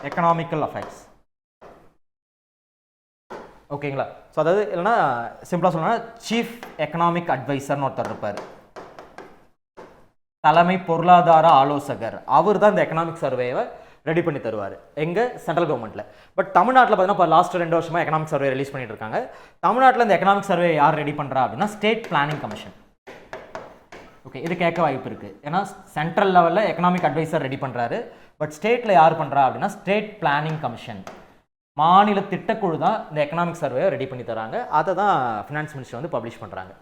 A: எக்கனாமிக்கல் அஃபேர்ஸ். ஓகேங்களா, ஸோ அதாவது இல்லைன்னா சிம்பிளாக சொல்லணும்னா சீஃப் எக்கனாமிக் அட்வைசர்னு ஒருத்தர் இருப்பார், தலைமை பொருளாதார ஆலோசகர். அவர் தான் இந்த எக்கனாமிக் சர்வேவை ரெடி பண்ணி தருவார் எங்கள் சென்ட்ரல் கவர்மெண்ட்டில். பட் தமிழ்நாட்டில் பார்த்தீங்கன்னா இப்போ லாஸ்ட் 2 வருஷமாக எக்கனாமிக் சர்வே ரிலீஸ் பண்ணிட்டு இருக்காங்க. தமிழ்நாட்டில் இந்த எக்கனாமிக் சர்வே யார் ரெடி பண்ணுறா அப்படின்னா ஸ்டேட் பிளானிங் கமிஷன். ஓகே, இது கேட்க வாய்ப்பு இருக்குது, ஏன்னா சென்ட்ரல் லெவலில் எக்கனாமிக் அட்வைசர் ரெடி பண்ணுறாரு, பட் ஸ்டேட்டில் யார் பண்ணுறா அப்படின்னா ஸ்டேட் பிளானிங் கமிஷன், மாநில திட்டக்குழு தான் இந்த எக்கனாமிக் சர்வேயை ரெடி பண்ணி தராங்க. அதை தான் ஃபினான்ஸ் மினிஸ்டர் வந்து பப்ளிஷ் பண்ணுறாங்க.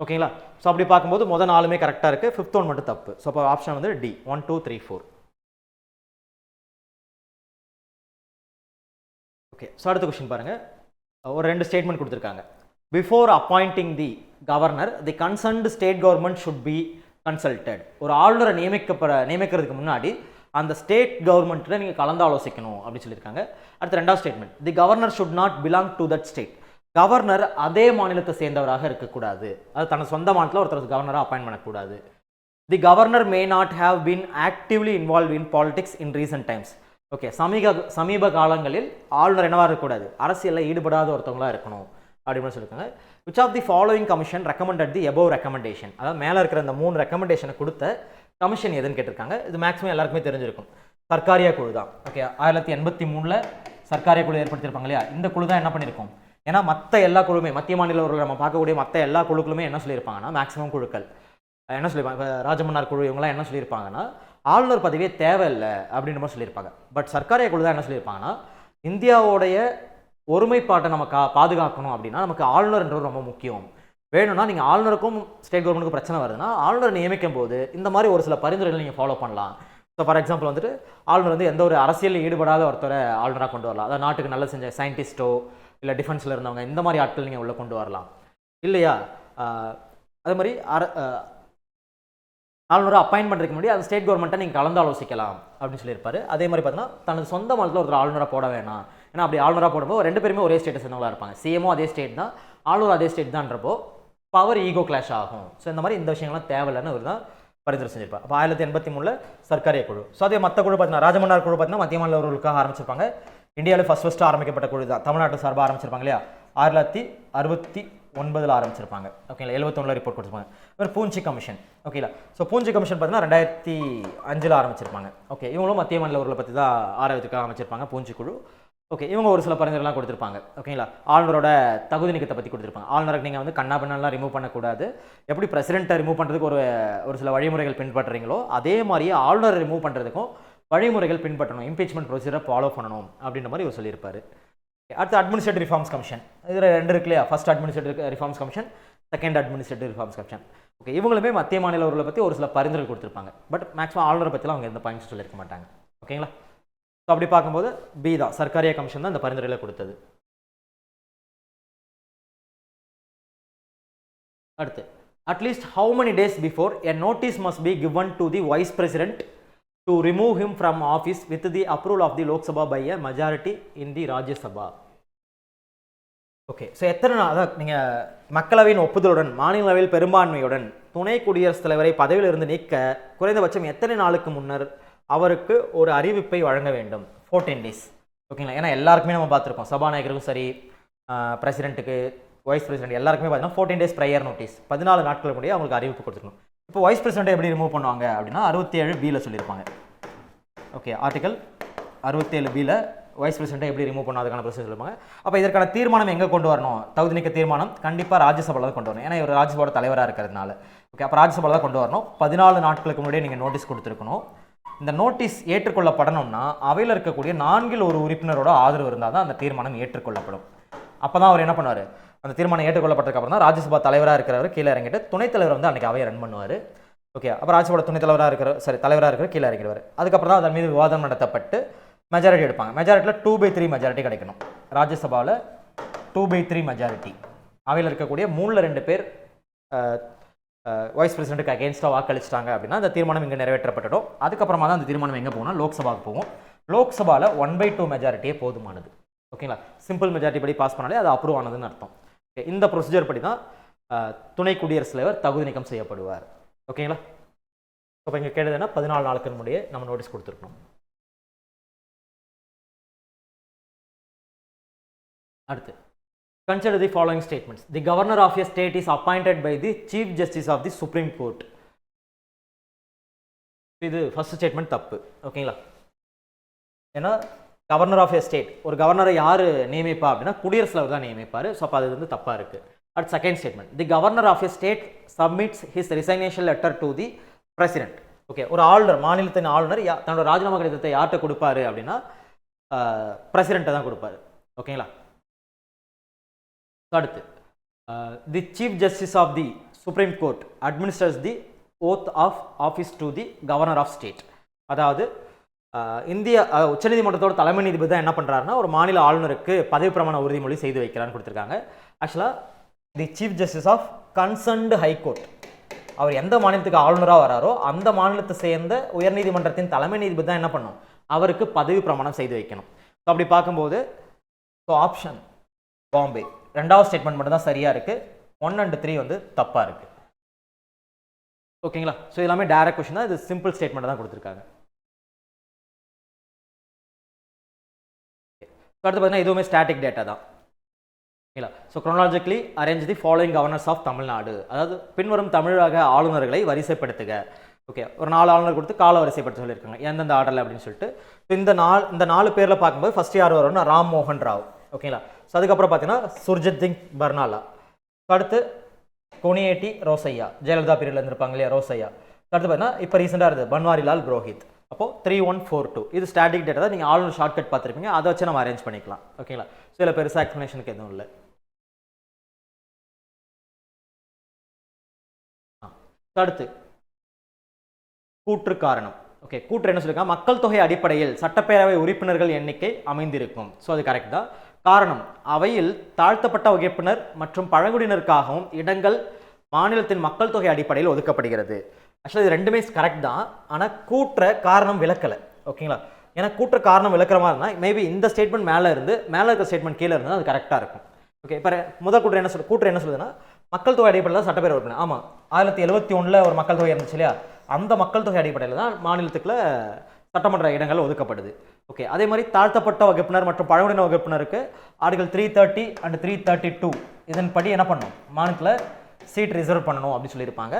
A: ஓகேங்களா, ஸோ அப்படி பார்க்கும்போது முதல் 4மே கரெக்டாக இருக்குது, 5th ஒன் மட்டும் தப்பு. ஸோ அப்போ ஆப்ஷன் வந்து டி, 1 2 3 4. ஓகே, ஸோ அடுத்த கொஸ்டின் பாருங்கள், ஒரு 2 ஸ்டேட்மெண்ட் கொடுத்துருக்காங்க. Before appointing the governor the concerned state government should be consulted. ஒரு ஆளுநரை நியமிக்கிறதுக்கு முன்னாடி அந்த ஸ்டேட் கவர்மெண்ட்டில் நீங்கள் கலந்து ஆலோசிக்கணும் அப்படின்னு சொல்லியிருக்காங்க. அடுத்த 2வது statement, the governor should not belong to that state. Governor அதே மாநிலத்தை சேர்ந்தவராக இருக்கக்கூடாது, அது தனது சொந்த மாநிலத்தில் ஒருத்தர் கவர்னராக அப்பாயின்ட் பண்ணக்கூடாது. தி governor may not have been actively involve in politics in recent times. Okay, சமீப காலங்களில் ஆளுநர் என்னவாக இருக்கக்கூடாது, அரசியலில் ஈடுபடாத ஒருத்தவங்களாக இருக்கணும் அப்படின்னு சொல்லியிருக்காங்க. Which of the following commission recommended the above recommendation. அதாவது மேலே இருக்கிற இந்த 3 ரெக்கமெண்டேஷனை கொடுத்த கமிஷன் எதுன்னு கேட்டிருக்காங்க. இது மேக்ஸிமம் எல்லாருக்குமே தெரிஞ்சிருக்கும், சர்க்காரிய குழு தான். ஓகே, 1983 சர்க்காரிய குழு ஏற்படுத்தியிருப்பாங்க இல்லையா, இந்த குழு தான் என்ன பண்ணியிருக்கோம், ஏன்னா மற்ற எல்லா குழுமே, மத்திய மாநில நம்ம பார்க்கக்கூடிய மற்ற எல்லா குழுக்களுமே என்ன சொல்லியிருப்பாங்கன்னா, மேக்ஸிமம் குழுக்கள் என்ன சொல்லியிருப்பாங்க, இப்போ ராஜமன்னார் குழு இவங்களாம் என்ன சொல்லியிருப்பாங்கன்னா ஆளுநர் பதவியே தேவையில்லை அப்படின்ற மாதிரி சொல்லியிருப்பாங்க. பட் சர்க்காரிய குழு தான் என்ன சொல்லியிருப்பாங்கன்னா, இந்தியாவுடைய ஒருமைப்பாட்டை நம்ம பாதுகாக்கணும் அப்படின்னா நமக்கு ஆளுநர்ன்றது ரொம்ப முக்கியம். வேணும்னா நீங்கள் ஆளுநருக்கும் ஸ்டேட் கவர்மெண்ட்டுக்கும் பிரச்சனை வருதுன்னா ஆளுநர் நியமிக்கும் போது இந்த மாதிரி ஒரு சில பரிந்துரைகளை நீங்கள் ஃபாலோ பண்ணலாம். ஸோ ஃபார் எக்ஸாம்பிள் வந்துட்டு ஆளுநர் வந்து எந்த ஒரு அரசியலில் ஈடுபடாத ஒருத்தரை ஆளுநராக கொண்டு வரலாம், அதாவது நாட்டுக்கு நல்ல செஞ்ச சயின்டிஸ்ட்டோ இல்லை டிஃபென்ஸில் இருந்தவங்க, இந்த மாதிரி ஆட்கள் நீங்கள் உள்ளே கொண்டு வரலாம் இல்லையா. அதே மாதிரி ஆளுநரை அப்பாயின்ட் பண்ணுறதுக்கு முன்னாடி அது ஸ்டேட் கவர்மெண்ட்டை நீங்கள் கலந்து ஆலோசிக்கலாம் அப்படின்னு சொல்லியிருப்பாரு. அதே மாதிரி பார்த்தீங்கன்னா தனது சொந்த மாநிலத்தில் ஒருத்தர் ஆளுநராக போட வேணாம், ஏன்னா அப்படி ஆளுநராக போடும்போது 2 பேருமே ஒரே ஸ்டேட்டஸ் இருந்தவங்களா இருப்பாங்க, சிஎம்ஓ அதே ஸ்டேட் தான், ஆளுநர் அதே ஸ்டேட் தான்றப்போ பவர் ஈகோ கிளாஷ் ஆகும். ஸோ இந்த மாதிரி இந்த விஷயங்கள்லாம் தேவையில்லைன்னு அவர் தான் பரிந்துரை செஞ்சிருப்பார். அப்போ 1983 சர்க்காரிய குழு. ஸோ அதே மற்ற குழு பார்த்தீங்கன்னா ராஜமன்னார் குழு பார்த்தீங்கன்னா மத்திய மாநில உறவுகளுக்காக ஆரம்பிச்சிருப்பாங்க. இந்தியாவில் ஃபர்ஸ்ட் ஆரம்பிக்கப்பட்ட குழு தான், தமிழ்நாட்டு சார்பாக ஆரம்பிச்சிருப்பாங்க இல்லையா, 1969 ஆரம்பிச்சிருப்பாங்க. ஓகேங்களா, 71 ரிப்போர்ட் கொடுத்துருப்பாங்க. அப்புறம் பூஞ்சி கமிஷன். ஓகேங்களா, ஸோ பூஞ்சி கமிஷன் பார்த்தீங்கன்னா 2005 ஆரம்பிச்சிருப்பாங்க. ஓகே, இவங்களும் மத்திய மாநில உறவுகளை பற்றி தான் ஆராய்ச்சிக்காக அமைச்சிருப்பாங்க பூஞ்சி குழு. ஓகே, இவங்க ஒரு சில பரிந்துரைலாம் கொடுத்துருப்பாங்க. ஓகேங்களா, ஆளுநரோட தகுதி நீக்கத்தை பற்றி கொடுத்துருப்பாங்க. ஆளுநருக்கு நீங்கள் வந்து கண்ணா பின்னாலாம் ரிமூவ் பண்ணக்கூடாது, எப்படி பிரசிடென்ட்டை ரிமூவ் பண்ணுறதுக்கு ஒரு சில வழிமுறைகள் பின்பற்றுறீங்களோ அதே மாதிரியே ஆளுநரை ரிமூவ் பண்ணுறதுக்கும் வழிமுறைகள் பின்பற்றணும், இம்பீச்மெண்ட் ப்ரொசீஜரை ஃபாலோ பண்ணணும் அப்படின்ற மாதிரி இவர் சொல்லியிருப்பார். அடுத்து அட்மினிஸ்ட்ரேட்டிவ் ரிஃபார்ம்ஸ் கமிஷன். இதில் 2 இருக்கு இல்லையா, first administrative reforms commission, second administrative reforms commission. Okay, இவங்களுமே மத்திய மாநில உறவுகளை பற்றி ஒரு சில பரிந்துரை கொடுத்துருப்பாங்க. பட் மேக்ஸிமம் ஆளுநரை பற்றிலாம் அவங்க எந்த பாயிண்ட்ஸ் சொல்லியிருக்க மாட்டாங்க. ஓகேங்களா? ஸோ அப்படி பார்க்கும்போது பி தான், சர்க்காரியா கமிஷன் தான் இந்த பரிந்துரையில் கொடுத்தது. அடுத்து, at least how many days before a notice must be given to the vice president to remove him from office with the approval of the Lok Sabha by a majority in the Rajya Sabha. Okay, so எத்தனை நாள், அதான் நீங்கள் மக்களவையின் ஒப்புதலுடன் மாநிலங்களவையில் பெரும்பான்மையுடன் துணை குடியரசுத் தலைவரை பதவியில் இருந்து நீக்க குறைந்தபட்சம் எத்தனை நாளுக்கு முன்னர் அவருக்கு ஒரு அறிவிப்பை வழங்க வேண்டும்? 14 days. ஓகேங்களா? ஏன்னா எல்லாருக்குமே நம்ம பார்த்துருக்கோம், சபாநாயகருக்கும் சரி, பிரசிடென்ட்டுக்கு, வைஸ் பிரசிடென்ட் எல்லாருக்குமே பார்த்தீங்கன்னா 14 days ப்ரையர் நோட்டீஸ், 14 நாட்களுக்கு முன்னாடியே அவங்களுக்கு அறிவிப்பு கொடுத்துருக்கணும். இப்போ வைஸ் பிரசிடென்ட்டை எப்படி ரிமூவ் பண்ணுவாங்க அப்படின்னா 67B சொல்லியிருப்பாங்க. ஓகே, ஆர்டிகல் 67B வைஸ் பிரசிடென்ட்டை எப்படி ரிமூவ் பண்ணாதுக்கான ப்ரொசீஜர் சொல்லுவாங்க. அப்போ இதற்கான தீர்மானம் எங்கே கொண்டு வரணும்? தகுதி நீக்க தீர்மானம் கண்டிப்பாக ராஜ்யசபாவில் தான் கொண்டு வரணும். ஏன்னா இவர் ராஜ்யசபாவோட தலைவராக இருக்கிறதுனால. ஓகே, அப்போ ராஜ்யசபாவில் தான் கொண்டு வரணும். 14 நாட்களுக்கு முன்னாடியே நீங்கள் நோட்டீஸ் கொடுத்துருக்கணும். இந்த நோட்டீஸ் ஏற்றுக்கொள்ளப்படணும்னா அவையில் இருக்கக்கூடிய 4 ஒரு உறுப்பினரோட ஆதரவு இருந்தால் தான் அந்த தீர்மானம் ஏற்றுக்கொள்ளப்படும். அப்போ தான் அவர் என்ன பண்ணுவார்? அந்த தீர்மானம் ஏற்றுக்கொள்ளப்பட்டதுக்கு அப்புறம் தான் ராஜ்யசபா தலைவராக இருக்கிறவர் கீழே இறங்கிட்டு துணைத் தலைவர் வந்து அன்றைக்கி அவையை ரன் பண்ணுவார். ஓகே, அப்போ ராஜ்யசபா துணைத் தலைவராக இருக்கிற கீழே இறங்கிடுவார். அதுக்கப்புறம் தான் அதன் மீது விவாதம் நடத்தப்பட்டு மெஜாரிட்டி எடுப்பாங்க. மெஜாரிட்டியில் 2/3 மெஜாரிட்டி கிடைக்கணும். ராஜ்யசபாவில் 2/3 மெஜாரிட்டி. அவையில் இருக்கக்கூடிய 3/2 பேர் வைஸ் பிரசிடென்ட்டுக்கு அகேன்ஸ்டாக வாக்களிச்சிட்டாங்க அப்படின்னா அந்த தீர்மானம் இங்கே நிறைவேற்றப்பட்டுடும். அதுக்கப்புறமா தான் அந்த தீர்மானம் எங்கே போகணும்? லோக்சபாவுக்கு போகும். லோக்சபாவில் 1/2 மெஜாரிட்டியே போதுமானது. ஓகேங்களா? சிம்பிள் மெஜாரிட்டி படி பாஸ் பண்ணாலே அது அப்ரூவ் ஆனதுன்னு அர்த்தம். இந்த ப்ரொசீஜர் படி தான் துணை குடியரசுத் தலைவர் தகுதி நீக்கம் செய்யப்படுவார். ஓகேங்களா? இப்போ இங்கே கேட்டதுன்னா 14 நாளுக்கு முன்னாடியே நம்ம நோட்டீஸ் கொடுத்துருக்கணும். அடுத்து, consider the following statements. The governor of a state is appointed by the chief justice of the supreme court. இது ஃபர்ஸ்ட் ஸ்டேட்மெண்ட் தப்பு. ஓகேங்களா? ஏன்னா கவர்னர் ஆஃப் ஏ ஸ்டேட், ஒரு கவர்னரை யார் நியமிப்பா அப்படின்னா குடியரசுத் தலைவர் தான் நியமிப்பார். ஸோ அப்போ அது வந்து தப்பாக இருக்குது. அடுத்து second statement, the governor of a state submits his resignation letter to the president. Okay, ஒரு ஆளுநர், மாநிலத்தின் ஆளுநர் தன்னோட ராஜினாமா கடிதத்தை யார்கிட்ட கொடுப்பாரு அப்படின்னா பிரசிடென்ட்டை தான் கொடுப்பாரு. ஓகேங்களா? அடுத்து, the chief justice of the supreme court administers the oath of office to the governor of state. அதாவது இந்திய உச்சநீதிமன்றத்தோட தலைமை நீதிபதி தான் என்ன பண்ணுறாருன்னா ஒரு மாநில ஆளுநருக்கு பதவி பிரமாண உறுதிமொழி செய்து வைக்கிறான்னு கொடுத்துருக்காங்க. ஆக்சுவலாக the chief justice of concerned high court, அவர் எந்த மாநிலத்துக்கு ஆளுநராக வராரோ அந்த மாநிலத்தை சேர்ந்த உயர்நீதிமன்றத்தின் தலைமை நீதிபதி தான் என்ன பண்ணும்? அவருக்கு பதவி பிரமாணம் செய்து வைக்கணும். ஸோ அப்படி பார்க்கும்போது ஆப்ஷன் பாம்பே, ரெண்டாவது ஸ்டேட்மெண்ட் மட்டும் தான் சரியாக இருக்குது. 1 and 3 வந்து தப்பாக இருக்குது. ஓகேங்களா? ஸோ எல்லாமே டைரக்ட் கொஸ்டின் தான், இது சிம்பிள் ஸ்டேட்மெண்ட் தான் கொடுத்துருக்காங்க. அடுத்து பார்த்தீங்கன்னா இதுவுமே ஸ்டாட்டிக் டேட்டா தான். ஓகேங்களா? So chronologically arrange the following governors of Tamil Nadu, அதாவது பின்வரும் தமிழக ஆளுநர்களை வரிசைப்படுத்துக. ஓகே, ஒரு 4 ஆளுநர் கொடுத்து கால வரிசைப்படுத்த சொல்லியிருக்காங்க எந்தெந்த ஆர்டரில் அப்படின்னு சொல்லிட்டு. இந்த 4 பேரில் பார்க்கும்போது ஃபர்ஸ்ட் யார் வரும்னா ராம் மோகன் ராவ். ஓகேங்களா? ஸோ அதுக்கப்புறம் பார்த்தீங்கன்னா சுர்ஜித் சிங் பர்னாலா. அடுத்து கொனியேட்டி ரோசையா, ஜெயலலிதா பீரியட்ல இருந்திருப்பாங்க இல்லையா ரோசையா. அடுத்து பார்த்தீங்கன்னா இப்போ ரீசெண்டாக இருக்குது பன்வாரிலால் புரோஹித். அப்போது 3142 இது ஸ்டாட்டிக் டேட்டா தான். நீங்கள் ஆளுநர் ஷார்ட்கட் பார்த்துருப்பீங்க, அதை வச்சு நம்ம அரேஞ்ச் பண்ணிக்கலாம். ஓகேங்களா? ஸோ இதில் பெருசாக எக்ஸ்ப்ளனேஷனுக்கு எதுவும் இல்லை. அடுத்து கூற்று காரணம். ஓகே, கூற்று என்ன சொல்லியிருக்காங்க? மக்கள் தொகை அடிப்படையில் சட்டப்பேரவை உறுப்பினர்கள் எண்ணிக்கை அமைந்திருக்கும். ஸோ அது கரெக்ட் தான். காரணம், அவையில் தாழ்த்தப்பட்ட வகுப்பினர் மற்றும் பழங்குடியினருக்காகவும் இடங்கள் மாநிலத்தின் மக்கள் தொகை அடிப்படையில் ஒதுக்கப்படுகிறது. ஆக்சுவலாக இது ரெண்டுமே கரெக்ட் தான், ஆனால் கூற்ற காரணம் விளக்கலை. ஓகேங்களா? ஏன்னா கூற்ற காரணம் விளக்குற மாதிரி இருந்தால் மேபி இந்த ஸ்டேட்மெண்ட் மேலே இருக்க ஸ்டேட்மெண்ட் கீழே இருந்தால் அது கரெக்டாக இருக்கும். ஓகே, இப்போ முதல் கூற்று என்ன சொல்லுதுன்னா மக்கள் தொகை அடிப்படையில் தான் சட்டப்பேரவை உறுப்பினர். ஆமாம், 1971 ஒரு மக்கள் தொகை இருந்துச்சு இல்லையா, அந்த மக்கள் தொகை அடிப்படையில் தான் மாநிலத்துக்குள்ள சட்டமன்ற இடங்கள் ஒதுக்கப்படுது. ஓகே, அதே மாதிரி தாழ்த்தப்பட்ட வகுப்பினர் மற்றும் பழங்குடியின வகுப்பினருக்கு ஆர்டிகல் 330 and 332 இதன்படி என்ன பண்ணணும்? மாநிலத்தில் சீட் ரிசர்வ் பண்ணணும் அப்படின்னு சொல்லியிருப்பாங்க.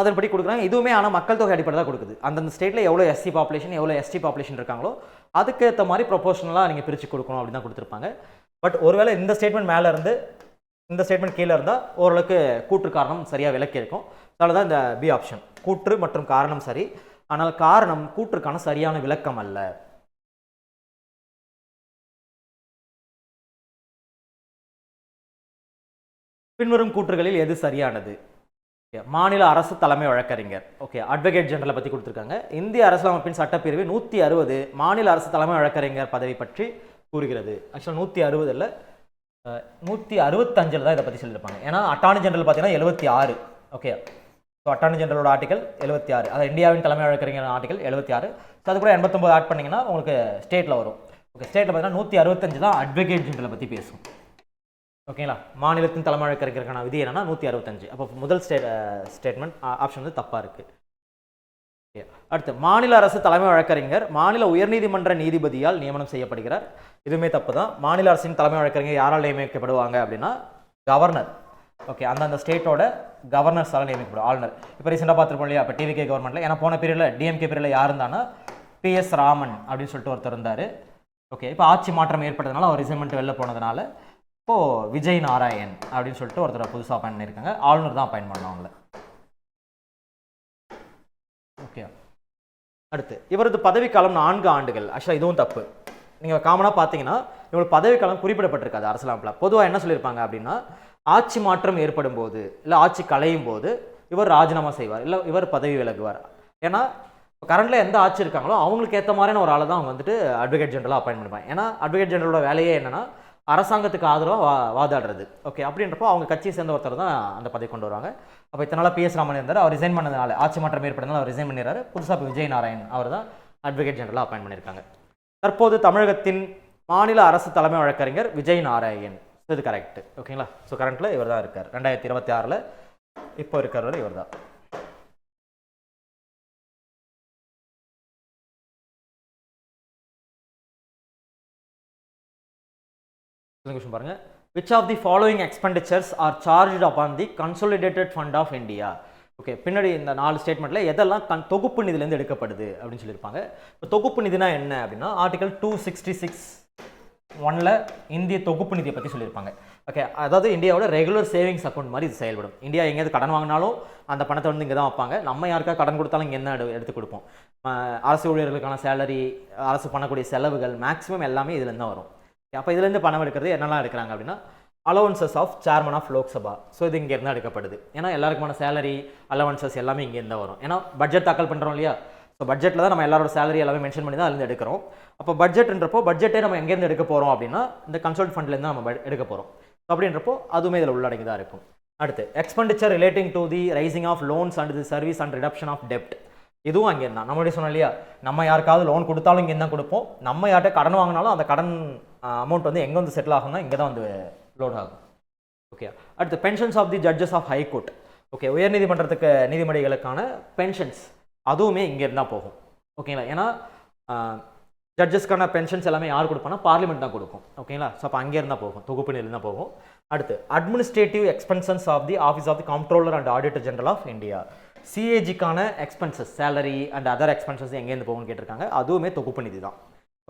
A: அதன்படி கொடுக்குறாங்க. இதுவுமே ஆனால் மக்கள் தொகை அடிப்படை தான் கொடுக்குது. அந்தந்த ஸ்டேட்டில் எவ்வளோ எஸ்சி பாப்புலேஷன் எவ்வளோ எஸ்டி பாப்புலேஷன் இருக்காங்களோ அதுக்கேற்ற மாதிரி ப்ரொபோஷனலாக நீங்கள் பிரித்து கொடுக்கணும் அப்படின்னு தான் கொடுத்துருப்பாங்க. பட் ஒருவேளை இந்த ஸ்டேட்மெண்ட் மேலே இருந்து இந்த ஸ்டேட்மெண்ட் கீழே இருந்தால் ஓரளவுக்கு கூற்று காரணம் சரியாக விளக்கி இருக்கும். அதனால தான் இந்த பி ஆப்ஷன், கூற்று மற்றும் காரணம் சரி, ஆனால் காரணம் கூற்றுக்கான சரியான விளக்கம் அல்ல. பின்வரும் கூற்றுகளில் எது சரியானது? மாநில அரசு தலைமை வழக்கறிஞர். ஓகே, அட்வொகேட் ஜெனரலை பற்றி கொடுத்துருக்காங்க. இந்திய அரசியலமைப்பின் சட்டப்பிரிவு 160 மாநில அரசு தலைமை வழக்கறிஞர் பதவி பற்றி கூறுகிறது. ஆக்சுவலாக 160 இல்லை, 165 தான் இதை பற்றி சொல்லியிருப்பாங்க. ஏன்னா அட்டார்னி ஜெனரல் பார்த்தீங்கன்னா 76. ஓகே, ஸோ அட்டார்னி ஜெனரலோட ஆர்டிகல் 76, அதாவது இந்தியாவின் தலைமை வழக்கறிஞர் ஆர்டிகல் 76. ஸோ அது கூட 89 ஆட் பண்ணிங்கன்னா உங்களுக்கு ஸ்டேட்டில் வரும். ஓகே, ஸ்டேட்டில் பார்த்தீங்கன்னா 165 தான் அட்வொகேட் ஜெனரலை பற்றி பேசும். ஓகேங்களா, மாநிலத்தின் தலைமை வழக்கறிஞருக்கான விதி என்னன்னா 165. அப்போ முதல் ஸ்டேட்மெண்ட் ஆப்ஷன் வந்து தப்பாக இருக்குது. அடுத்து, மாநில அரசு தலைமை வழக்கறிஞர் மாநில உயர்நீதிமன்ற நீதிபதியால் நியமனம் செய்யப்படுகிறார். இதுவுமே தப்பு தான். மாநில அரசின் தலைமை வழக்கறிஞர் யாரால் நியமிக்கப்படுவாங்க அப்படின்னா கவர்னர். ஓகே, அந்தந்த ஸ்டேட்டோட கவர்னர்ஸால் நியமிக்கப்படும். ஆளுநர். இப்போ ரீசெண்டாக பார்த்துருப்போம் இல்லையா, இப்போ டிவிகே கவர்மெண்ட்டில், ஏன்னா போன பீரியடில் டிஎம்கே பீரியடில் யார் இருந்தானா PS ராமன் அப்படின்னு சொல்லிட்டு ஒருத்தர் இருந்தார். ஓகே, இப்போ ஆட்சி மாற்றம் ஏற்பட்டதுனால அவர் ரிசைன்மெண்ட் வெளில போனதுனால இப்போது விஜய் நாராயண் அப்படின்னு சொல்லிட்டு ஒருத்தரை புதுசாக அப்பாயின் பண்ணியிருக்காங்க. ஆளுநர் தான் அப்பாயின் பண்ண அவங்கள. ஓகே, அடுத்து, இவரது பதவிக்காலம் 4 ஆண்டுகள். ஆக்சுவலாக இதுவும் தப்பு. நீங்கள் காமனாக பார்த்தீங்கன்னா இவரோட பதவிக்காலம் குறிப்பிடப்பட்டிருக்காது அரசியலமைப்பில். பொதுவாக என்ன சொல்லியிருப்பாங்க அப்படின்னா, ஆட்சி மாற்றம் ஏற்படும் போது இல்லை ஆட்சி கலையும் போது இவர் ராஜினாமா செய்வார், இல்லை இவர் பதவி விலகுவார். ஏன்னா கரண்டில் எந்த ஆட்சி இருக்காங்களோ அவங்களுக்கு ஏற்ற மாதிரியான ஒரு ஆளை தான் அவங்க வந்துட்டு அட்வொகேட் ஜெனரலாக அப்பாயின் பண்ணிப்பாங்க. ஏன்னா அட்வொகேட் ஜெனரலோட வேலையே என்னன்னா அரசாங்கத்துக்கு ஆதரவாக வாதாடுறது. ஓகே, அப்படின்றப்போ அவங்க கட்சியை சேர்ந்த ஒருத்தர் தான் அந்த பதவி கொண்டு வருவாங்க. அப்போ இத்தனை நாளாக PS ராமன் இருந்தார், அவர் ரிசைன் பண்ணதுனால, ஆட்சி மாற்றம் ஏற்பட்டதுனால அவர் ரிசைன் பண்ணிடுறாரு. புதுசாக இப்போ விஜய் நாராயண் அவர் தான் அட்வொகேட் ஜெனரலாக அப்பாயின் பண்ணியிருக்காங்க. தற்போது தமிழகத்தின் மாநில அரசு தலைமை வழக்கறிஞர் விஜய் நாராயண். இது கரெக்ட். ஓகேங்களா, ஸோ கரண்ட்டில் இவர் தான் இருக்கார். 2026 இப்போ இருக்கிறவர் இவர் தான். கொஸ்டின் பாருங்க. Which of the following expenditures are charged upon the consolidated fund of India? Okay, பின்னாடி இந்த 4 ஸ்டேட்மெண்ட்டில் எதெல்லாம் தொகுப்பு நிதியிலேருந்து எடுக்கப்படுது அப்படின்னு சொல்லியிருப்பாங்க. இப்போ தொகுப்பு நிதினா என்ன அப்படின்னா ஆர்டிகல் 266(1) இந்திய தொகுப்பு நிதியை பற்றி சொல்லியிருப்பாங்க. ஓகே, அதாவது இந்தியாவோட ரெகுலர் சேவிங்ஸ் அக்கௌண்ட் மாதிரி இது செயல்படும். இந்தியா எங்கேயாவது கடன் வாங்கினாலும் அந்த பணத்தை வந்து இங்கே தான் வைப்பாங்க. நம்ம யாருக்கா கடன் கொடுத்தாலும் இங்கே என்ன எடுத்து கொடுப்போம். அரசு ஊழியர்களுக்கான சேலரி, அரசு பண்ணக்கூடிய செலவுகள் மேக்ஸிமம் எல்லாமே இதுலேருந்து தான் வரும். அப்போ இதுலேருந்து பணம் எடுக்கிறது என்னெல்லாம் எடுக்கிறாங்க அப்படின்னா allowances of chairman of Lok Sabha. So இது இங்கேருந்து எடுக்கப்படுது. ஏன்னா எல்லாருக்குமான சேலரி அலவன்சஸ் எல்லாமே இங்கேருந்து வரும். ஏன்னா பட்ஜெட் தாக்கல் பண்ணுறோம் இல்லையா, ஸோ பட்ஜெட்டில் தான் நம்ம எல்லாரோட சேலரி எல்லாமே மென்ஷன் பண்ணி தான் அதுலேருந்து எடுக்கிறோம். அப்போ பட்ஜெட்ன்றப்போ பட்ஜெட்டே நம்ம எங்கேருந்து எடுக்க போகிறோம் அப்படின்னா இந்த கன்சல்ட் ஃபண்ட்லேருந்து நம்ம எடுக்க போகிறோம். ஸோ அப்படின்றப்போ அதுவுமே இதில் உள்ளடங்கி தான் இருக்கும். அடுத்து, expenditure relating to the raising of loans and the service and reduction of டெப்ட். இதுவும் அங்கே இருந்தால் நம்மளுடைய சொன்னோம் இல்லையா, நம்ம யாருக்காவது லோன் கொடுத்தாலும் இங்கே தான் கொடுப்போம். நம்ம யார்கிட்ட கடன் வாங்கினாலும் அந்த கடன் அமௌண்ட் வந்து எங்கே வந்து செட்டில் ஆகும்னா இங்கே தான் வந்து லோட் ஆகும். ஓகே, அடுத்து, pensions of the judges of high court. Okay, உயர்நீதிமன்றத்துக்கு நீதிமன்றங்களுக்கான பென்ஷன்ஸ் அதுவுமே இங்கே இருந்தால் போகும். ஓகேங்களா, ஏன்னா ஜட்ஜஸ்க்கான பென்ஷன்ஸ் எல்லாமே யார் கொடுப்பாங்கன்னா பார்லிமெண்ட் தான் கொடுக்கும். ஓகேங்களா, ஸோ அப்போ அங்கே இருந்தால் போகும், தொகுப்பு நிலையில் தான் போகும். அடுத்து, administrative expenses of the office of the comptroller and auditor general of India. CAGக்கான expenses, salary and other expenses எங்கேருந்து போகும்னு கேட்டிருக்காங்க. அதுவுமே தொகுப்பு நிதி தான்.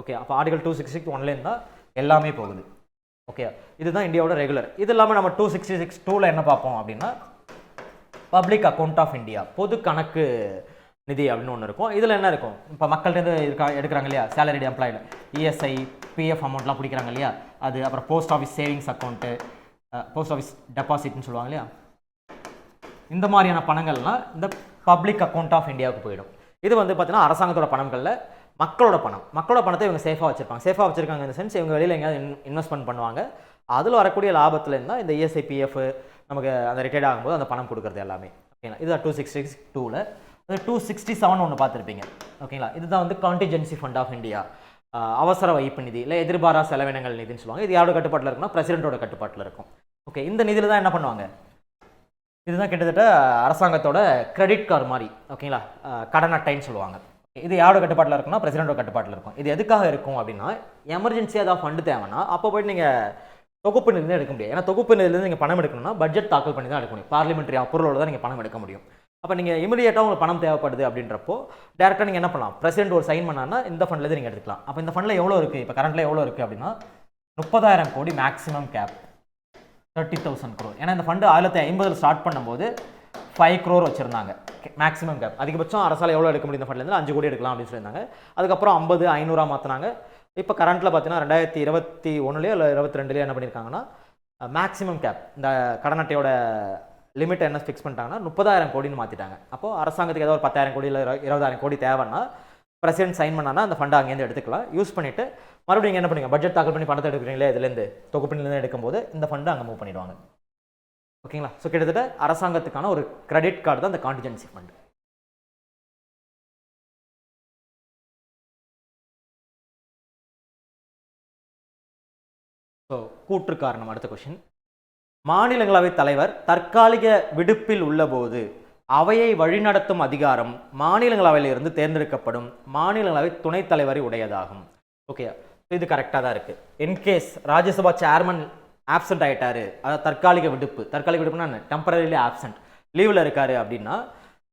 A: ஓகே, அப்போ ஆர்டிகல் 266(1) தான் எல்லாமே போகுது. ஓகே, இதுதான் இந்தியாவோட ரெகுலர். இது இல்லாமல் நம்ம 266(2) என்ன பார்ப்போம் அப்படின்னா பப்ளிக் அக்கௌண்ட் ஆஃப் இந்தியா, பொது கணக்கு நிதி அப்படின்னு ஒன்று இருக்கும். இதில் என்ன இருக்கும், இப்போ மக்கள்கிட்ட எடுக்கிறாங்க இல்லையா, சேலரிடு எம்ப்ளாய்டு, ESI PF அமௌண்ட்லாம் பிடிக்கிறாங்க இல்லையா, அது அப்புறம் post office savings account, post office டெபாசிட்னு சொல்லுவாங்க இல்லையா, இந்த மாதிரியான பணங்கள்லாம் இந்த பப்ளிக் அக்கௌண்ட் ஆஃப் இந்தியாவுக்கு போயிடும். இது வந்து பார்த்தீங்கன்னா அரசாங்கத்தோட பணங்களில் மக்களோட பணத்தை இவங்க சேஃபாக வச்சுருக்காங்க. இந்த சென்ஸ் இவங்க வெளியில் எங்கேயாவது இன்வெஸ்ட்மெண்ட் பண்ணுவாங்க. அதில் வரக்கூடிய லாபத்தில் இருந்தால் இந்த ESI PF நமக்கு அந்த ரிட்டையர்ட் ஆகும்போது அந்த பணம் கொடுக்குறது எல்லாமே. ஓகேங்களா, இதுதான் 266(2)ல். 267 ஒன்று பார்த்துருப்பீங்க. ஓகேங்களா, இதுதான் வந்து கான்டிஜென்சி ஃபண்ட் ஆஃப் இந்தியா, அவசர வைப்பு நிதி இல்லை எதிர்பாரா செலவினங்கள் நிதின்னு சொல்லுவாங்க. இது யாரோட கட்டுப்பாட்டில் இருக்குன்னா பிரசிடென்ட்டோட கட்டுப்பாட்டில் இருக்கும். ஓகே, இந்த நிதியில் தான் என்ன பண்ணுவாங்க, இதுதான் கிட்டத்தட்ட அரசாங்கத்தோட கிரெடிட் கார்டு மாதிரி. ஓகேங்களா, கடன் அட்டைன்னு சொல்லுவாங்க. இது யாரோட கட்டுப்பாட்டில் இருக்குன்னா பிரசிடென்ட்டோட கட்டுப்பாட்டில் இருக்கும். இது எதுக்காக இருக்கும் அப்படின்னா எமர்ஜென்சியாக ஏதாவது ஃபண்டு தேவைன்னா அப்போ போய்ட்டு நீங்கள் தொகுப்பு நிதியிலேருந்து எடுக்க முடியும். ஏன்னா தொகுப்பு நிதியிலேருந்து நீங்கள் பணம் எடுக்கணும்னா பட்ஜெட் தாக்கல் பண்ணி தான் எடுக்க முடியும். பார்லிமெண்ட்ரி அப்ரூவலோட தான் நீங்கள் பணம் எடுக்க முடியும். அப்போ நீங்கள் இமீடியட்டாக உங்களுக்கு பணம் தேவைப்படுது அப்படின்றப்போ டேரெக்டாக நீங்கள் என்ன பண்ணலாம், பிரசிடென்ட் ஒரு சைன் பண்ணான்னா இந்த ஃபண்ட்லேருந்து நீங்கள் எடுத்துக்கலாம். அப்போ இந்த ஃபண்டில் எவ்வளோ இருக்குது, இப்போ கரண்ட்டில் எவ்வளோ இருக்குது அப்படின்னா 30,000 கோடி மேக்ஸிமம் கேப் 30,000 crore. ஏன்னா இந்த ஃபண்டு 1950 ஸ்டார்ட் பண்ணும்போது 5 crore வச்சுருந்தாங்க மேக்ஸிமம் கேப். அதிகபட்சம் அரசால் எவ்வளோ எடுக்க முடியும் இந்த ஃபண்ட்லேருந்து 5 கோடி எடுக்கலாம் அப்படின்னு சொல்லியிருந்தாங்க. அதுக்கப்புறம் 50 500 மாற்றினாங்க. இப்போ கரண்ட்டில் பார்த்தீங்கன்னா 2021 இல்லை 22 என்ன பண்ணியிருக்காங்கன்னா மேக்ஸிமம் கேப் இந்த கடன் அட்டையோட லிமிட் என்ன ஃபிக்ஸ் பண்ணிட்டாங்கன்னா 30,000 கோடின்னு மாற்றிட்டாங்க. அப்போது அரசாங்கத்துக்கு ஏதோ ஒரு 10,000 கோடி இல்லை 20,000 கோடி தேவைன்னா பிரசிடென்ட் சைன் பண்ணானா அந்த ஃபண்டை அங்கேருந்து எடுத்துக்கலாம். யூஸ் பண்ணிவிட்டு மறுபடியும் நீங்கள் என்ன பண்ணுங்க, பட்ஜெட் தாக்கல் பண்ணி பணத்தை எடுக்கிறீங்களே, இதுலேருந்து தொகுப்பிலேருந்து எடுக்கும்போது இந்த ஃபண்டை அங்கே மூவ் பண்ணிடுவாங்க. ஓகேங்களா? ஸோ கிட்டத்தட்ட அரசாங்கத்துக்கான ஒரு கிரெடிட் கார்டு தான் அந்த கான்டிஜென்சி ஃபண்ட். ஸோ கூற்று காரணம் அடுத்த கொஸ்டின். மாநிலங்களவை தலைவர் தற்காலிக விடுப்பில் உள்ளபோது அவையை வழிநடத்தும் அதிகாரம் மாநிலங்களவையிலிருந்து தேர்ந்தெடுக்கப்படும் மாநிலங்களவை துணைத் தலைவரை உடையதாகும். ஓகே, இது கரெக்டாக தான் இருக்குது. இன்கேஸ் ராஜ்யசபா சேர்மன் ஆப்சண்ட் ஆகிட்டாரு, அதாவது தற்காலிக விடுப்புனா டெம்பரரிலி ஆப்சண்ட், லீவில் இருக்காரு அப்படின்னா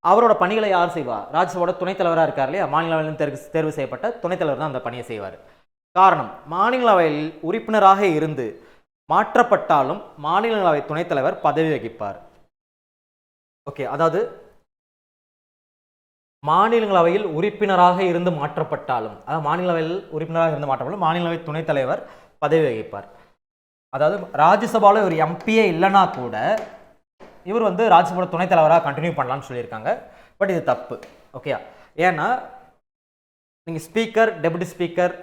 A: அவரோட பணிகளை யார் செய்வா? ராஜ்யசபாவோட துணைத் தலைவராக இருக்கார் இல்லையா, மாநிலங்களவையில் தேர்வு செய்யப்பட்ட துணைத் தலைவர் தான் அந்த பணியை செய்வார். காரணம், மாநிலங்களவையில் உறுப்பினராக இருந்து மாற்றப்பட்டாலும் மாநிலங்களவை துணைத் தலைவர் பதவி வகிப்பார். ஓகே, அதாவது மாநிலங்களவையில் உறுப்பினராக இருந்து மாற்றப்பட்டாலும், அதாவது மாநிலங்களவையில் உறுப்பினராக இருந்து மாற்றப்பட்டாலும் மாநிலங்களவை துணைத் தலைவர் பதவி வகிப்பார். அதாவது ராஜ்யசபாவில் ஒரு எம்பியே இல்லைனா கூட இவர் வந்து ராஜ்யசபா துணைத் தலைவராக கண்டினியூ பண்ணலாம்னு சொல்லியிருக்காங்க. பட் இது தப்பு. ஓகே, ஏன்னா நீங்கள் ஸ்பீக்கர், டெபுட்டி ஸ்பீக்கர்,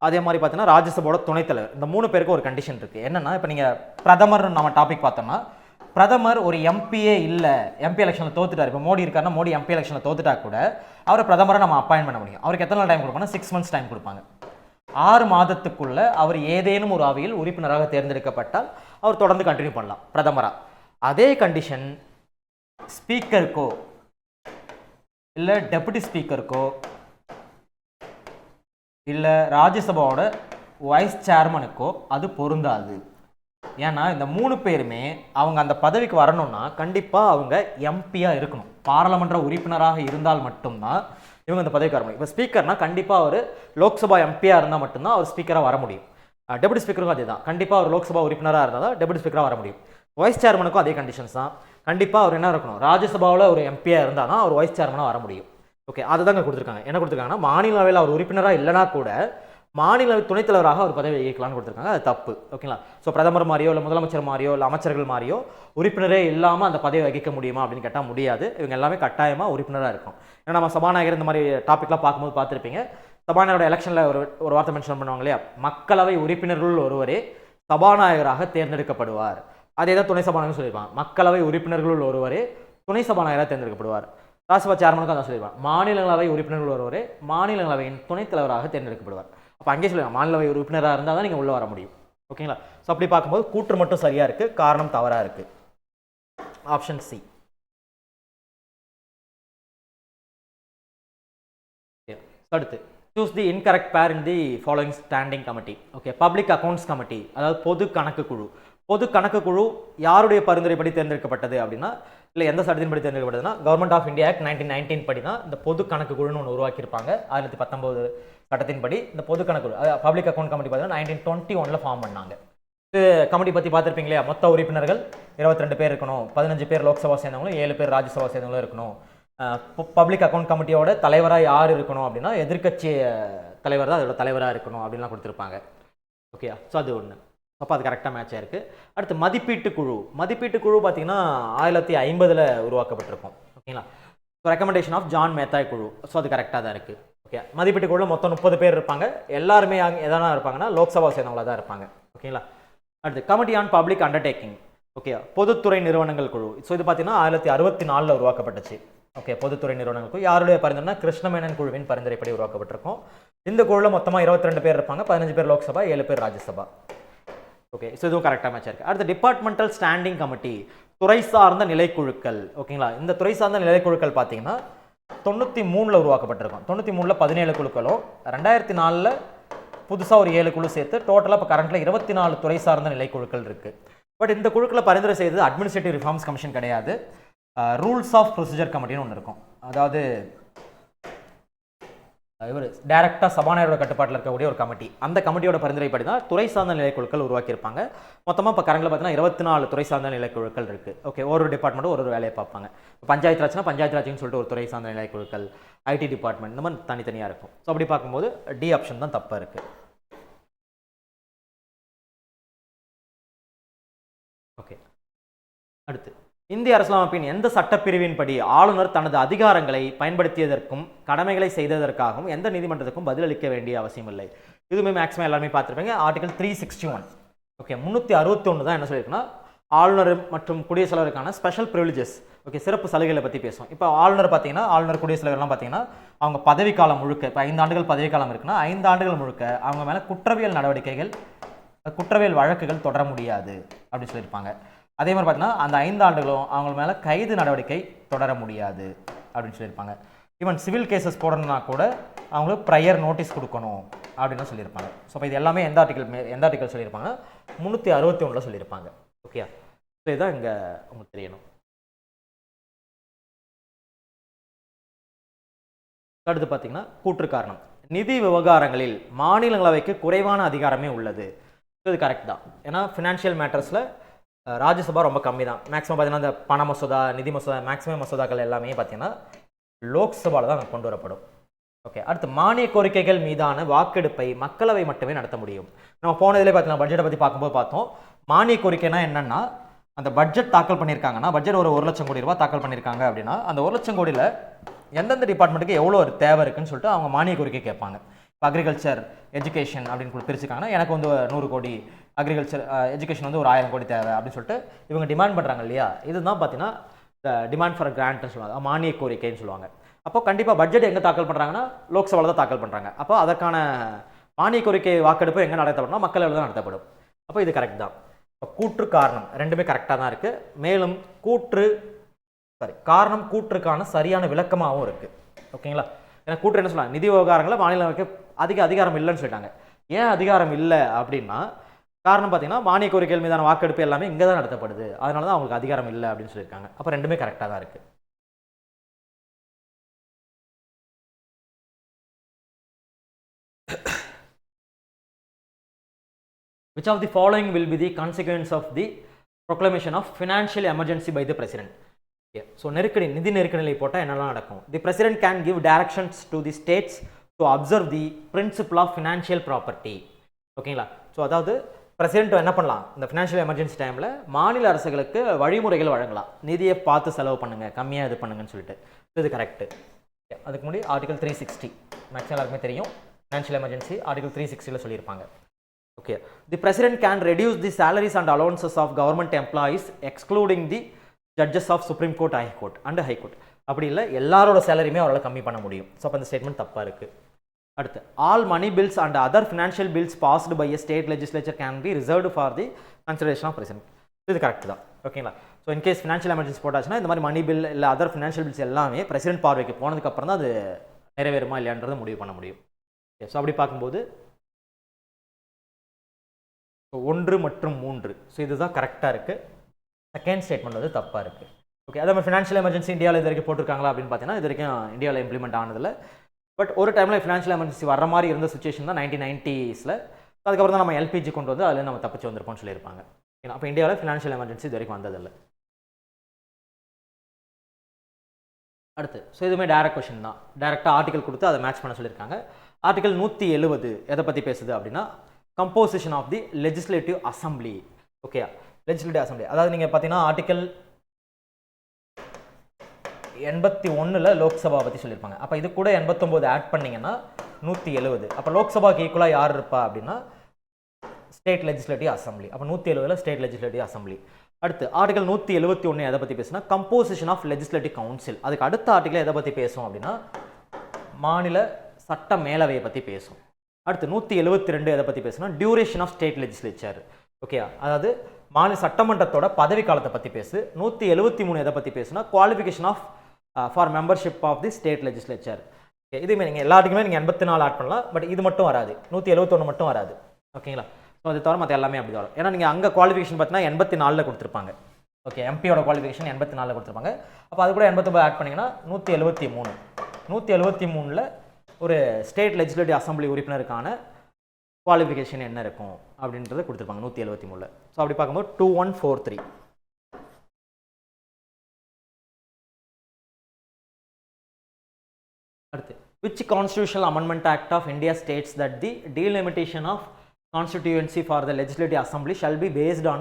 A: அதே மாதிரி பார்த்தீங்கன்னா ராஜ்யசபாவோட துணைத் தலைவர், இந்த 3 பேருக்கு ஒரு கண்டிஷன் இருக்குது. என்னென்னா, இப்போ நீங்கள் பிரதமர் நம்ம டாபிக் பார்த்தோம்னா, பிரதமர் ஒரு எம்பியே இல்லை, எம்பி எலெக்ஷனில் தோத்துட்டார். இப்போ மோடி இருக்காருன்னா மோடி எம்பி எலெக்ஷனில் தோத்துட்டா கூட அவரை பிரதமரை நம்ம அப்பாயின் பண்ண முடியும். அவருக்கு எத்தனை நாள் டைம் கொடுப்பாங்கன்னா 6 months டைம் கொடுப்பாங்க. 6 மாதத்துக்குள்ள அவர் ஏதேனும் ஒரு அவையில் உறுப்பினராக தேர்ந்தெடுக்கப்பட்டால் அவர் தொடர்ந்து கண்டினியூ பண்ணலாம் பிரதமராக. அதே கண்டிஷன் ஸ்பீக்கருக்கோ இல்லை டெபுட்டி ஸ்பீக்கருக்கோ இல்லை ராஜ்யசபாவோட வைஸ் சேர்மனுக்கோ அது பொருந்தாது. ஏன்னா இந்த 3 பேருமே அவங்க அந்த பதவிக்கு வரணும்னா கண்டிப்பாக அவங்க எம்பியாக இருக்கணும், பாராளுமன்ற உறுப்பினராக இருந்தால் மட்டும்தான் இவங்க அந்த பதவிக்கு வர முடியும். இப்போ ஸ்பீக்கர்னா கண்டிப்பாக அவர் லோக்சபா எம்பியாக இருந்தால் மட்டும்தான் அவர் ஸ்பீக்கராக வர முடியும். டெபுட்டி ஸ்பீக்கருக்கும் அதே தான், கண்டிப்பாக அவர் லோக்சபா உறுப்பினராக இருந்தால் தான் டெபுட்டி ஸ்பீக்கராக வர முடியும். வைஸ் சேர்மனுக்கும் அதே கண்டிஷன்ஸ் தான், கண்டிப்பாக அவர் என்ன இருக்கணும், ராஜ்யசபாவில் ஒரு எம்பியாக இருந்தால் தான் அவர் வைஸ் சேர்மனாக வர முடியும். ஓகே, அதை தாங்க கொடுத்துருக்காங்க. என்ன கொடுத்துருக்காங்கன்னா, மாநிலங்களவையில் அவர் உறுப்பினராக இல்லைனா கூட மாநிலங்களவை துணைத் தலைவராக ஒரு பதவி வகிக்கலாம்னு கொடுத்துருக்காங்க. அது தப்பு. ஓகேங்களா? ஸோ பிரதமர் மாதிரியோ இல்லை முதலமைச்சர் மாதிரியோ இல்லை அமைச்சர்கள் மாதிரியோ உறுப்பினரே இல்லாமல் அந்த பதவி வகிக்க முடியுமா அப்படின்னு கேட்டால் முடியாது. இவங்க எல்லாமே கட்டாயமாக உறுப்பினராக இருக்கும். ஏன்னா நம்ம சபாநாயகர் இந்த மாதிரி டாப்பிக்லாம் பார்க்கும்போது பார்த்துருப்பீங்க. சபாநாயகரோட எலெக்ஷனில் ஒரு வார்த்தை மென்ஷன் பண்ணுவாங்க இல்லையா, மக்களவை உறுப்பினர்கள் ஒருவரே சபாநாயகராக தேர்ந்தெடுக்கப்படுவார். அதே தான் துணை சபாநாயகர் சொல்லியிருப்பாங்க, மக்களவை உறுப்பினர்கள் ஒருவரே துணை சபாநாயகராக தேர்ந்தெடுக்கப்படுவார். ராஜ்யசபா சேர்மனுக்கு அதான் சொல்லியிருப்பாங்க, மாநிலங்களவை உறுப்பினர்கள் ஒருவரே மாநிலங்களவையின் துணைத் தலைவராக தேர்ந்தெடுக்கப்படுவார். அப்போ அங்கே சொல்லுவாங்க, மாநிலவை உறுப்பினராக இருந்தால் தான் நீங்கள் உள்ளே வர முடியும். ஓகேங்களா? ஸோ அப்படி பார்க்கும்போது கூற்று மட்டும் சரியாக இருக்குது, காரணம் தவறாக இருக்குது. Option C. அடுத்து, choose the incorrect pair in the following standing committee. Okay, public accounts committee, அதாவது பொது கணக்கு குழு. பொது கணக்கு குழு யாருடைய பரிந்துரைப்படி தேர்ந்தெடுக்கப்பட்டது அப்படின்னா, இல்லை எந்த சட்டத்தின் படி தேர்ந்தெடுக்கப்பட்டதுன்னா கவர்மெண்ட் ஆஃப் இந்தியா ஆக்ட் 1919 படி தான் இந்த பொது கணக்கு குழுன்னு ஒன்று உருவாக்கியிருப்பாங்க. 1919 சட்டத்தின்படி இந்த பொது கணக்கு குழு, பப்ளிக் அக்கௌண்ட் கமிட்டி பார்த்தீங்கன்னா 1921 ஃபார்ம் பண்ணாங்க. இது கமிட்டி பற்றி பார்த்துருப்பீங்க இல்லையா, மொத்த உறுப்பினர்கள் 22 பேர் இருக்கணும், 15 பேர் லோக்சபா சேர்ந்தவங்களும் 7 பேர் ராஜ்யசபா சேர்ந்தவங்களும் இருக்கணும். பப்ளிக் அக்கௌண்ட் கமிட்டியோட தலைவராக யார் இருக்கணும் அப்படின்னா எதிர்க்கட்சி தலைவர் தான் அதோட தலைவராக இருக்கணும் அப்படின்லாம் கொடுத்துருப்பாங்க. ஓகே, ஸோ அது ஒன்று. அப்போ அது கரெக்டாக மேட்ச் ஆயிருக்கு. அடுத்து மதிப்பீட்டு குழு. மதிப்பீட்டு குழு பார்த்தீங்கன்னா 1950 உருவாக்கப்பட்டிருக்கும். ஓகேங்களா? ஸோ ரெக்கமெண்டேஷன் ஆஃப் ஜான் மேத்தாய் குழு. ஸோ அது கரெக்டாக தான் இருக்குது. ஓகே, மதிப்பீட்டு குழு மொத்தம் 30 பேர் இருப்பாங்க. எல்லாருமே எதனா இருப்பாங்கன்னா லோக்சபா சேர்ந்தவங்களா தான் இருப்பாங்க. ஓகேங்களா? அடுத்து committee on public undertaking. Okay, பொதுத்துறை நிறுவனங்கள் குழு. ஸோ இது பார்த்தீங்கன்னா 1964 உருவாக்கப்பட்டுச்சு. ஓகே, பொதுத்துறை நிறுவனங்கள் குழு யாருடைய பரிந்துரைனா கிருஷ்ணமேனன் குழுவின் பரிந்துரைப்படி உருவாக்கப்பட்டிருக்கும். இந்த குழுவில் மொத்தமாக 22 பேர் இருப்பாங்க, 15 பேர் லோக்சபா, 7 பேர் ராஜ்யசபா. ஓகே, ஸோ இதுவும் கரெக்டாக மேட்ச் இருக்குது. அடுத்து டிபார்ட்மெண்டல் ஸ்டாண்டிங் கமிட்டி, துறை சார்ந்த நிலைக்குழுக்கள். ஓகேங்களா? இந்த துறை சார்ந்த நிலைக்குழுக்கள் பார்த்தீங்கன்னா 93 உருவாக்கப்பட்டிருக்கும். 93 17 குழுக்களும் 2004 புதுசாக ஒரு 7 குழு சேர்த்து டோட்டலாக இப்போ கரண்ட்டில் 24 துறை சார்ந்த நிலைக்குழுக்கள் இருக்குது. பட் இந்த குழுக்களை பரிந்துரை செய்தது அட்மினிஸ்ட்ரேட்டிவ் ரிஃபார்ம்ஸ் கமிஷன் கிடையாது, ரூல்ஸ் ஆஃப் ப்ரொசீஜர் கமிட்டின்னு ஒன்று இருக்கும். அதாவது இவர் டைரக்டாக சபாநாயகரோட கட்டுப்பாட்டில் இருக்கக்கூடிய ஒரு கமிட்டி. அந்த கமிட்டியோட பரிந்துரைப்படி தான் துறை சார்ந்த நிலைக்குழுக்கள் உருவாக்கியிருப்பாங்க. மொத்தமாக இப்போ கரண்டில் பார்த்தீங்கன்னா 24 துறை சார்ந்த நிலைக்குழுக்கள் இருக்குது. ஓகே, ஒரு டிபார்ட்மெண்ட்டும் ஒரு வேலையை பார்ப்பாங்க. பஞ்சாயத்து ராஜ்னா பஞ்சாயத்து ராஜ்னு சொல்லிட்டு ஒரு துறை சார்ந்த நிலைக்குழுக்கள், ஐடி டிபார்ட்மெண்ட், இந்த மாதிரி தனித்தனியாக இருக்கும். ஸோ அப்படி பார்க்கும்போது டி ஆப்ஷன் தான் தப்பாக இருக்குது. அடுத்து, இந்திய அரசியலமைப்பின் எந்த சட்டப்பிரிவின்படி ஆளுநர் தனது அதிகாரங்களை பயன்படுத்தியதற்கும் கடமைகளை செய்ததற்காகவும் எந்த நீதிமன்றத்துக்கும் பதிலளிக்க வேண்டிய அவசியம் இல்லை? இதுவுமே மேக்ஸிமம் எல்லாருமே பார்த்துருப்பீங்க. ஆர்டிகல் 361. ஓகே, 361 தான் என்ன சொல்லியிருக்குன்னா, ஆளுநர் மற்றும் குடியரசுத் தலைவருக்கான ஸ்பெஷல் ப்ரிவிலேஜஸ், ஓகே, சிறப்பு சலுகைகளை பற்றி பேசும். இப்போ ஆளுநர் பார்த்தீங்கன்னா, ஆளுநர் குடியரசுத் தலைவர்லாம் பார்த்தீங்கன்னா, அவங்க பதவிக்காலம் முழுக்க, இப்போ 5 ஆண்டுகள் பதவிக்காலம் இருக்குன்னா 5 ஆண்டுகள் முழுக்க அவங்க மேலே குற்றவியல் நடவடிக்கைகள், குற்றவியல் வழக்குகள் தொடர முடியாது அப்படின்னு சொல்லியிருப்பாங்க. அதே மாதிரி பார்த்தீங்கன்னா, அந்த 5 ஆண்டுகளும் அவங்க மேலே கைது நடவடிக்கை தொடர முடியாது அப்படின்னு சொல்லியிருப்பாங்க. ஈவன் சிவில் கேசஸ் போடணும்னா கூட அவங்களுக்கு ப்ரையர் நோட்டீஸ் கொடுக்கணும் அப்படின்னு சொல்லியிருப்பாங்க. ஸோ இப்போ இது எல்லாமே எந்த ஆர்டிகல் சொல்லியிருப்பாங்க? 361 சொல்லியிருப்பாங்க. ஓகே, ஸோ இதுதான் இங்கே உங்களுக்கு தெரியணும். அடுத்து பார்த்தீங்கன்னா, கூற்று காரணம். நிதி விவகாரங்களில் மாநிலங்களவைக்கு குறைவான அதிகாரமே உள்ளது. இது கரெக்ட் தான். ஏன்னா ஃபினான்ஷியல் மேட்டர்ஸில் ராஜ்யசபா ரொம்ப கம்மி தான். மேக்ஸிமம் பார்த்தீங்கன்னா இந்த பண மசோதா, நிதி மசோதா, மேக்ஸிமம் மசோதாக்கள் எல்லாமே பார்த்தீங்கன்னா லோக்சபாவில் தான் கொண்டு வரப்படும். ஓகே, அடுத்து, மானிய கோரிக்கைகள் மீதான வாக்கெடுப்பை மக்களவை மட்டுமே நடத்த முடியும். நம்ம போனதிலே பார்த்தீங்கன்னா பட்ஜெட்டை பற்றி பார்க்கும்போது பார்த்தோம். மானிய கோரிக்கைனா என்னன்னா, அந்த பட்ஜெட் தாக்கல் பண்ணியிருக்காங்கன்னா, பட்ஜெட் ஒரு 1 லட்சம் கோடி ரூபாய் தாக்கல் பண்ணியிருக்காங்க அப்படின்னா, அந்த 1 லட்சம் கோடியில் எந்தெந்த டிபார்ட்மெண்ட்டுக்கு எவ்வளோ ஒரு தேவை இருக்குன்னு சொல்லிட்டு அவங்க மானிய கோரிக்கை கேட்பாங்க. இப்போ அக்ரிகல்ச்சர், எஜுகேஷன் அப்படின்னு பிரிச்சுக்காங்கன்னா, எனக்கு வந்து 100 கோடி, அக்ரிகல்ச்சர் எஜுகேஷன் வந்து ஒரு 1000 கோடி தேவை அப்படின்னு சொல்லிட்டு இவங்க டிமாண்ட் பண்ணுறாங்க இல்லையா? இதுதான் பார்த்தீங்கன்னா டிமாண்ட் ஃபார் கிராண்ட்னு சொல்லுவாங்க, மானிய கோரிக்கைன்னு சொல்லுவாங்க. அப்போ கண்டிப்பாக பட்ஜெட் எங்கே தாக்கல் பண்ணுறாங்கன்னா லோக்சபாவில் தான் தாக்கல் பண்ணுறாங்க. அப்போ அதற்கான மானிய கோரிக்கை வாக்கெடுப்பு எங்கே நடத்தப்படும்னா மக்களவையில் தான் நடத்தப்படும். அப்போ இது கரெக்ட் தான். இப்போ கூற்று காரணம் ரெண்டுமே கரெக்டாக தான் இருக்குது. மேலும் காரணம் கூற்றுக்கான சரியான விளக்கமாகவும் இருக்குது. ஓகேங்களா? ஏன்னா கூற்று என்ன சொல்லலாம், நிதி விவகாரங்களில் மாநிலங்களுக்கு அதிக அதிகாரம் இல்லைன்னு சொல்லிட்டாங்க. ஏன் அதிகாரம் இல்லை அப்படின்னா, காரணம் பார்த்தீங்கன்னா மானிய கோரிக்கைகள் மீதான வாக்கெடுப்பு எல்லாமே இங்கே தான் நடத்தப்படுது, அதனால தான் அவங்களுக்கு அதிகாரம் இல்லை அப்படின்னு சொல்லியிருக்காங்க. அப்போ ரெண்டுமே கரெக்டாக தான் இருக்குது. Which of the following will be the consequence of the proclamation of financial emergency by the president? So நிதி நெருக்கடி போட்டால் என்னெல்லாம் நடக்கும்? The president can give directions to the states to observe the principle of financial property. ஓகேங்களா? ஸோ அதாவது பிரசிடென்ட் என்ன பண்ணலாம், இந்த ஃபினான்ஷியல் எமர்ஜென்சி டைமில் மாநில அரசுகளுக்கு வழிமுறைகள் வழங்கலாம், நிதியை பார்த்து செலவு பண்ணுங்கள், கம்மியாக இது பண்ணுங்கன்னு சொல்லிட்டு. இது கரெக்டு. அதுக்கு முன்னாடி ஆர்டிகல் 360 மேக்ஸிமம் எல்லாருக்குமே தெரியும். ஃபினான்ஷியல் எமர்ஜென்சி ஆர்டிகல் 360 சொல்லியிருப்பாங்க. Okay, the president can reduce the salaries and allowances of government employees excluding the judges of Supreme Court, High Court and High Court. அப்படி இல்லை, எல்லாரோட சேலரியுமே அவரால் கம்மி பண்ண முடியும். ஸோ அப்போ அந்த ஸ்டேட்மெண்ட் தப்பாக இருக்குது. அடுத்து, all money bills and other financial bills passed by a state legislature can be reserved for the consideration of president. இது கரெக்ட் தான். ஓகேங்களா? ஸோ இன்கேஸ் ஃபினான்ஷியல் எமர்ஜென்சி போட்டாச்சுன்னா இந்த மாதிரி மணி பில் இல்லை அதர் ஃபினான்ஷியல் பில்ஸ் எல்லாமே பிரசிடென்ட் பார்வைக்கு போனதுக்கப்புறம் தான் அது நிறைவேறுமா இல்லையான்றதை முடிவு பண்ண முடியும். ஸோ அப்படி பார்க்கும்போது 1 மற்றும் 3, ஸோ இதுதான் கரெக்டாக இருக்குது. செகண்ட் ஸ்டேட்மெண்ட் வந்து தப்பாக இருக்குது. ஓகே, அதே மாதிரி ஃபினான்ஷியல் எமர்ஜென்சி இந்தியாவில் இது வரைக்கும் போட்டிருக்காங்களா அப்படின்னு பார்த்தீங்கன்னா இது வரைக்கும் இந்தியாவில் இம்ப்ளிமெண்ட் ஆனதில்லை. பட் ஒரு டைமில் ஃபினான்ஷியல் எமர்ஜென்சி வர மாதிரி இருந்த சுச்சுவேஷன் தான் 1990s. அதுக்கப்புறம் தான் நம்ம எல்பிஜி கொண்டு வந்து அதில் நம்ம தப்பிச்சு வந்திருப்போம்னு சொல்லியிருப்பாங்க. ஏன்னா அப்போ இந்தியாவில் ஃபினான்ஷியல் எமர்ஜென்சி இது வரைக்கும் வந்ததில்லை. அடுத்து, ஸோ இதுவுமே டைரக்ட் கொஷின் தான். டைரெக்டாக ஆர்டிகல் கொடுத்து அதை மேட்ச் பண்ண சொல்லியிருக்காங்க. ஆர்டிகல் 170 எதை பற்றி பேசுது அப்படின்னா, composition of the legislative assembly. Okay, legislative assembly அதாவது நீங்கள் பார்த்தீங்கன்னா ஆர்டிகல் 81 லோக்சபா பற்றி சொல்லியிருப்பாங்க. அப்போ இது கூட 89 ஆட் பண்ணிங்கன்னா 170. அப்போ லோக்சபாக்கு ஈக்குவலாக யார் இருப்பா அப்படின்னா ஸ்டேட் லெஜிஸ்லேட்டிவ் அசம்பிளி. அப்போ 170 ஸ்டேட் லெஜிஸ்லேட்டிவ் அசம்பிளி. அடுத்து ஆர்டிகல் 171 எதை பற்றி பேசுனா, கம்போசிஷன் ஆஃப் லெஜிஸ்லேட்டிவ் கவுன்சில். அதுக்கு அடுத்த ஆர்டிகல் எதை பற்றி பேசும் அப்படின்னா மாநில சட்ட மேலவையை பற்றி பேசும். அடுத்து 172 எதை பற்றி பேசுனா, duration of state legislature. Okay, அதாவது மாநில சட்டமன்றத்தோட பதவி காலத்தை பற்றி பேசு. 173 எதை பற்றி பேசுனா, qualification of for membership of the state legislature. இதுவுமே நீங்கள் எல்லாத்துக்குமே நீங்கள் 84 ஆட் பண்ணலாம். பட் இது மட்டும் வராது, 171 மட்டும் வராது. ஓகேங்களா? ஸோ அது தவிர மற்ற எல்லாமே அப்படி வரும். ஏன்னா நீங்கள் அங்கே குவாலிஃபிகேஷன் பார்த்தீங்கன்னா 84 கொடுத்துருப்பாங்க. ஓகே, எம்பியோட குவாலிஃபிகேஷன் 84 கொடுத்துருப்பாங்க. அப்போ அது கூட 89 ஆட் பண்ணிங்கன்னா 173. 173ல் ஒரு ஸ்டேட் லெஜிஸ்லேட்டிவ் அசம்பிளி உறுப்பினருக்கான குவாலிஃபிகேஷன் என்ன இருக்கும் அப்படின்றத கொடுத்துருப்பாங்க 173. ஸோ அப்படி பார்க்கும்போது 2143. அடுத்து, which constitutional amendment act of India states that the delimitation of constituency for the legislative assembly shall be based on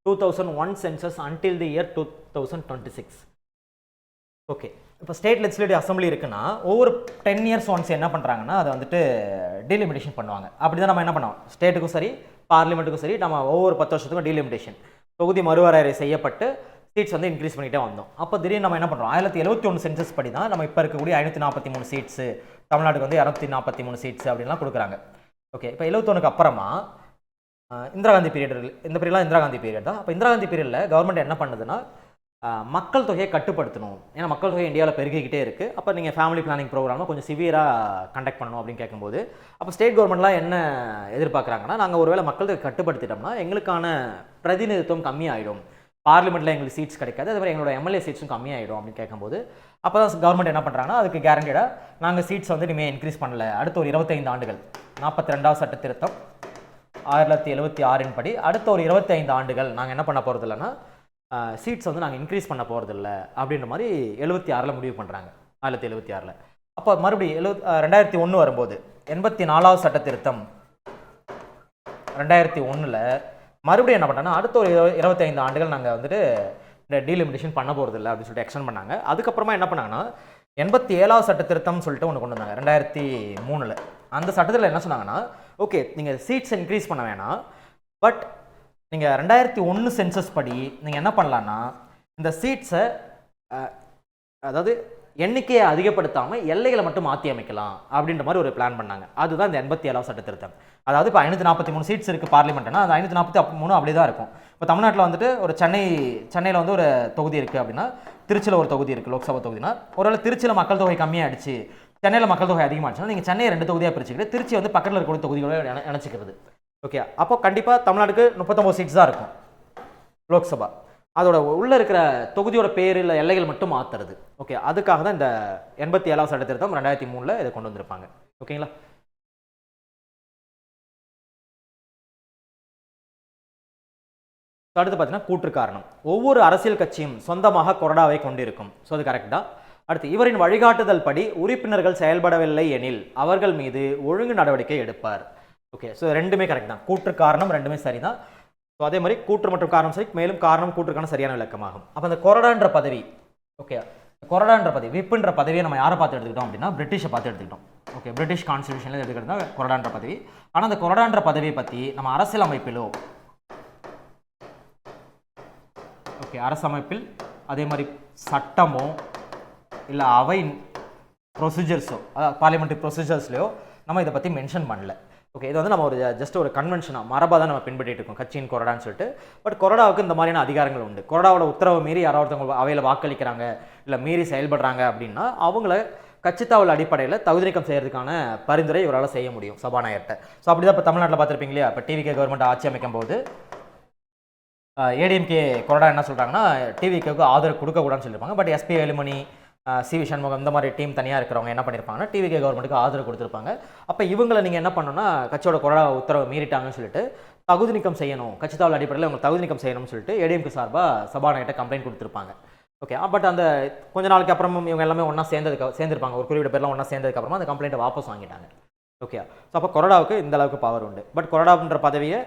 A: 2001 census until the year 2026. Okay, இப்போ ஸ்டேட் லெஜிஸ்லேட்டிவ் அசம்பிளி இருக்குன்னா ஒவ்வொரு 10 இயர்ஸ் ஒன்ஸ் என்ன பண்ணுறாங்கன்னா அதை வந்துட்டு டீலிமிட்டேஷன் பண்ணுவாங்க. அப்படி தான் நம்ம என்ன பண்ணோம், ஸ்டேட்டுக்கும் சரி பார்லிமெண்ட்டுக்கும் சரி நம்ம ஒவ்வொரு 10 வருஷத்துக்கும் டீலிமிட்டேஷன் தொகுதி மறுவரையறை செய்யப்பட்டு சீட்ஸ் வந்து இன்க்ரீஸ் பண்ணிகிட்டே வந்தோம். அப்போ திடீர்னு நம்ம என்ன பண்ணுறோம், 1971 சென்சஸ் படி தான் நம்ம இப்போ இருக்கக்கூடிய 543 சீட்ஸு, தமிழ்நாட்டுக்கு வந்து 243 சீட்ஸ் அப்படின்லாம் கொடுக்குறாங்க. ஓகே, இப்போ 71க்கு அப்புறமா இந்திரா காந்தி பீரியட், இந்த பீரியட்லாம் இந்திரா காந்தி பீரியட் தான். அப்போ இந்திரா காந்தி பீரியடில் கவர்மெண்ட் என்ன பண்ணுதுன்னா மக்கள் தொகையை கட்டுப்படுத்தணும். ஏன்னா மக்கள் தொகை இந்தியாவில் பெருகிக்கிட்டே இருக்குது. அப்போ நீங்கள் ஃபேமிலி பிளானிங் ப்ரோக்ராமை கொஞ்சம் சிவியராக கண்டக்ட் பண்ணணும் அப்படின்னு கேட்கும்போது அப்போ ஸ்டேட் கவர்மெண்ட்லாம் என்ன எதிர்பார்க்குறாங்கன்னா, நாங்கள் ஒருவேளை மக்கள் தொகை கட்டுப்படுத்திட்டோம்னா எங்களுக்கான பிரதிநிதித்துவம் கம்மியாயிடும், பார்லிமெண்ட்டில் எங்களுக்கு சீட்ஸ் கிடைக்காது, அதே மாதிரி எங்களோட எம்எல்ஏ சீட்ஸும் கம்மியாயிடும் அப்படின்னு கேட்கும்போது அப்போ தான் கவர்மெண்ட் என்ன பண்ணுறாங்கன்னா அதுக்கு கேரண்டடாக நாங்கள் சீட்ஸ் வந்து இனிமேல் இன்க்ரீஸ் பண்ணல, அடுத்த ஒரு 25 ஆண்டுகள் 42வது சட்ட திருத்தம் 1976 படி அடுத்த ஒரு 25 ஆண்டுகள் நாங்கள் என்ன பண்ண போகிறது இல்லைன்னா சீட்ஸ் வந்து நாங்கள் இன்க்ரீஸ் பண்ண போகிறதில்ல அப்படின்ற மாதிரி 76 முடிவு பண்ணுறாங்க, 1976. அப்போ மறுபடியும் 2001 வரும்போது 84வது சட்ட திருத்தம் 2001 மறுபடியும் என்ன பண்ணாங்கன்னா அடுத்த ஒரு 25 ஆண்டுகள் நாங்கள் வந்துட்டு இந்த டீலிமிட்டேஷன் பண்ண போகிறதில்ல அப்படின்னு சொல்லிட்டு எக்ஸ்டெண்ட் பண்ணாங்க. அதுக்கப்புறமா என்ன பண்ணாங்கன்னா 87வது சட்ட திருத்தம்னு சொல்லிட்டு ஒன்று கொண்டு வந்தாங்க 2003. அந்த சட்டத்தில் என்ன சொன்னாங்கன்னா, ஓகே நீங்கள் சீட்ஸ் இன்க்ரீஸ் பண்ண வேணாம், பட் நீங்கள் 2001 சென்சஸ் படி நீங்கள் என்ன பண்ணலான்னா இந்த சீட்ஸை அதாவது எண்ணிக்கையை அதிகப்படுத்தாமல் எல்லைகளை மட்டும் மாற்றி அமைக்கலாம் அப்படின்ற மாதிரி ஒரு பிளான் பண்ணாங்க. அதுதான் இந்த 87வது சட்ட திருத்தம். அதாவது இப்போ 543 சீட்ஸ் இருக்குது பார்லிமெண்ட்னா அது 543 அப்படியே தான் இருக்கும். இப்போ தமிழ்நாட்டில் வந்துட்டு ஒரு சென்னையில் வந்து ஒரு தொகுதி இருக்குது அப்படின்னா திருச்சியில் ஒரு தொகுதி இருக்குது லோக்சபா தொகுதினா, ஒருவேளை திருச்சியில் மக்கள் தொகை கம்மியாகிடுச்சு சென்னையில் மக்கள் தொகை அதிகமாகிடுச்சுன்னா நீங்கள் சென்னையை 2 தொகுதியாக பிரிச்சுக்கிட்டு திருச்சி வந்து பக்கத்தில் இருக்கக்கூடிய தொகுதிகளோட இணைச்சிக்கிறது. ஓகே, அப்போ கண்டிப்பாக தமிழ்நாட்டுக்கு 39 சீட்ஸ் தான் இருக்கும் லோக்சபா, அதோட உள்ளே இருக்கிற தொகுதியோட பேர் இல்லை எல்லைகள் மட்டும் மாற்றுறது. ஓகே, அதுக்காக தான் இந்த 87வது சட்ட திருத்தம் 2003 இதை கொண்டு வந்திருப்பாங்க. ஓகேங்களா. அடுத்து பார்த்தீங்கன்னா கூற்று காரணம். ஒவ்வொரு அரசியல் கட்சியும் சொந்தமாக கொறடாவை கொண்டிருக்கும். ஸோ அது கரெக்ட் தான். அடுத்து இவரின் வழிகாட்டுதல் படி உறுப்பினர்கள் செயல்படவில்லை எனில் அவர்கள் மீது ஒழுங்கு நடவடிக்கை எடுப்பார். ஓகே, ஸோ ரெண்டுமே கரெக்ட் தான், கூற்று காரணம் ரெண்டுமே சரி தான். ஸோ அதே மாதிரி கூற்று மற்றும் காரணம் சரி, மேலும் காரணம் கூற்றுக்கான சரியான விளக்கமாகும். அப்போ அந்த கொறடான்ற பதவி, ஓகே கொறடான்ற பதவி விப்புன்ற பதவியை நம்ம யாரை பார்த்து எடுத்துக்கிட்டோம் அப்படின்னா பிரிட்டிஷை பார்த்து எடுத்துக்கிட்டோம். ஓகே, பிரிட்டிஷ் கான்ஸ்டியூஷனில் எடுத்துக்கிட்டு தான் கொறடான்ற பதவி. ஆனால் அந்த கொறடான்ற பதவியை பற்றி நம்ம அரசியல் அமைப்பிலோ ஓகே அரசமைப்பில் அதே மாதிரி சட்டமோ இல்லை அவை ப்ரொசீஜர்ஸோ அதாவது பார்லிமெண்ட்ரி ப்ரொசீஜர்ஸ்லையோ நம்ம இதை பற்றி மென்ஷன் பண்ணல. ஓகே, இது வந்து நம்ம ஒரு ஜஸ்ட் ஒரு கன்வென்ஷனாக மரபாக தான் நம்ம பின்பற்றிட்டு இருக்கோம் கட்சியின் கொறடான்னு சொல்லிட்டு. பட் கொறடாவுக்கு இந்த மாதிரியான அதிகாரங்கள் உண்டு. கொறடாவோட உத்தரவை மீறி யாராவது அவையில் வாக்களிக்கிறாங்க இல்லை மீறி செயல்படுறாங்க அப்படின்னா அவங்கள கட்சித்தாவல் அடிப்படையில் தகுதி நீக்கம் செய்யறதுக்கான பரிந்துரை இவரால் செய்ய முடியும் சபாநாயகர்கிட்ட. ஸோ அப்படி தான் இப்போ தமிழ்நாட்டில் பார்த்துருப்பீங்க இல்லையா, இப்போ டிவிகே கவர்மெண்ட் ஆட்சி அமைக்கும் போது ஏடிஎம்கே கொறடா என்ன சொல்கிறாங்கன்னா டிவிகேவுக்கு ஆதரவு கொடுக்கக்கூடாதுன்னு சொல்லியிருப்பாங்க. But SP Velumani CV Shanmugam இந்த மாதிரி டீம் தனியாக இருக்கிறவங்க என்ன பண்ணியிருப்பாங்கன்னா டிவிகே கவர்மெண்ட்டுக்கு ஆதரவு கொடுத்துருப்பாங்க. அப்போ இவங்களை நீங்கள் என்ன பண்ணணும்னா கட்சியோட கொறடா உத்தரவை மீறிட்டாங்கன்னு சொல்லிட்டு தகுதி நீக்கம் செய்யணும், கட்சித்தாவல் அடிப்படையில் அவங்க தகுதி நீக்கம் செய்யணும்னு சொல்லிட்டு ஏடிஎம்கே சார்பாக சபாநாயகர்கிட்ட கம்ப்ளைண்ட் கொடுத்துருப்பாங்க. ஓகே, பட் அந்த கொஞ்ச நாளைக்கு அப்புறமும் இவங்க எல்லாமே ஒன்றா சேர்ந்துருப்பாங்க, ஒரு குறிப்பிட்ட பேர்லாம் ஒன்றா சேர்ந்ததுக்கப்புறமா அந்த கம்ப்ளைண்ட்டை வாபஸ் வாங்கிட்டாங்க. ஓகே, ஸோ அப்போ கொறடாவுக்கு இந்த அளவுக்கு பவர் உண்டு. பட் கொறடான்ற பதவியை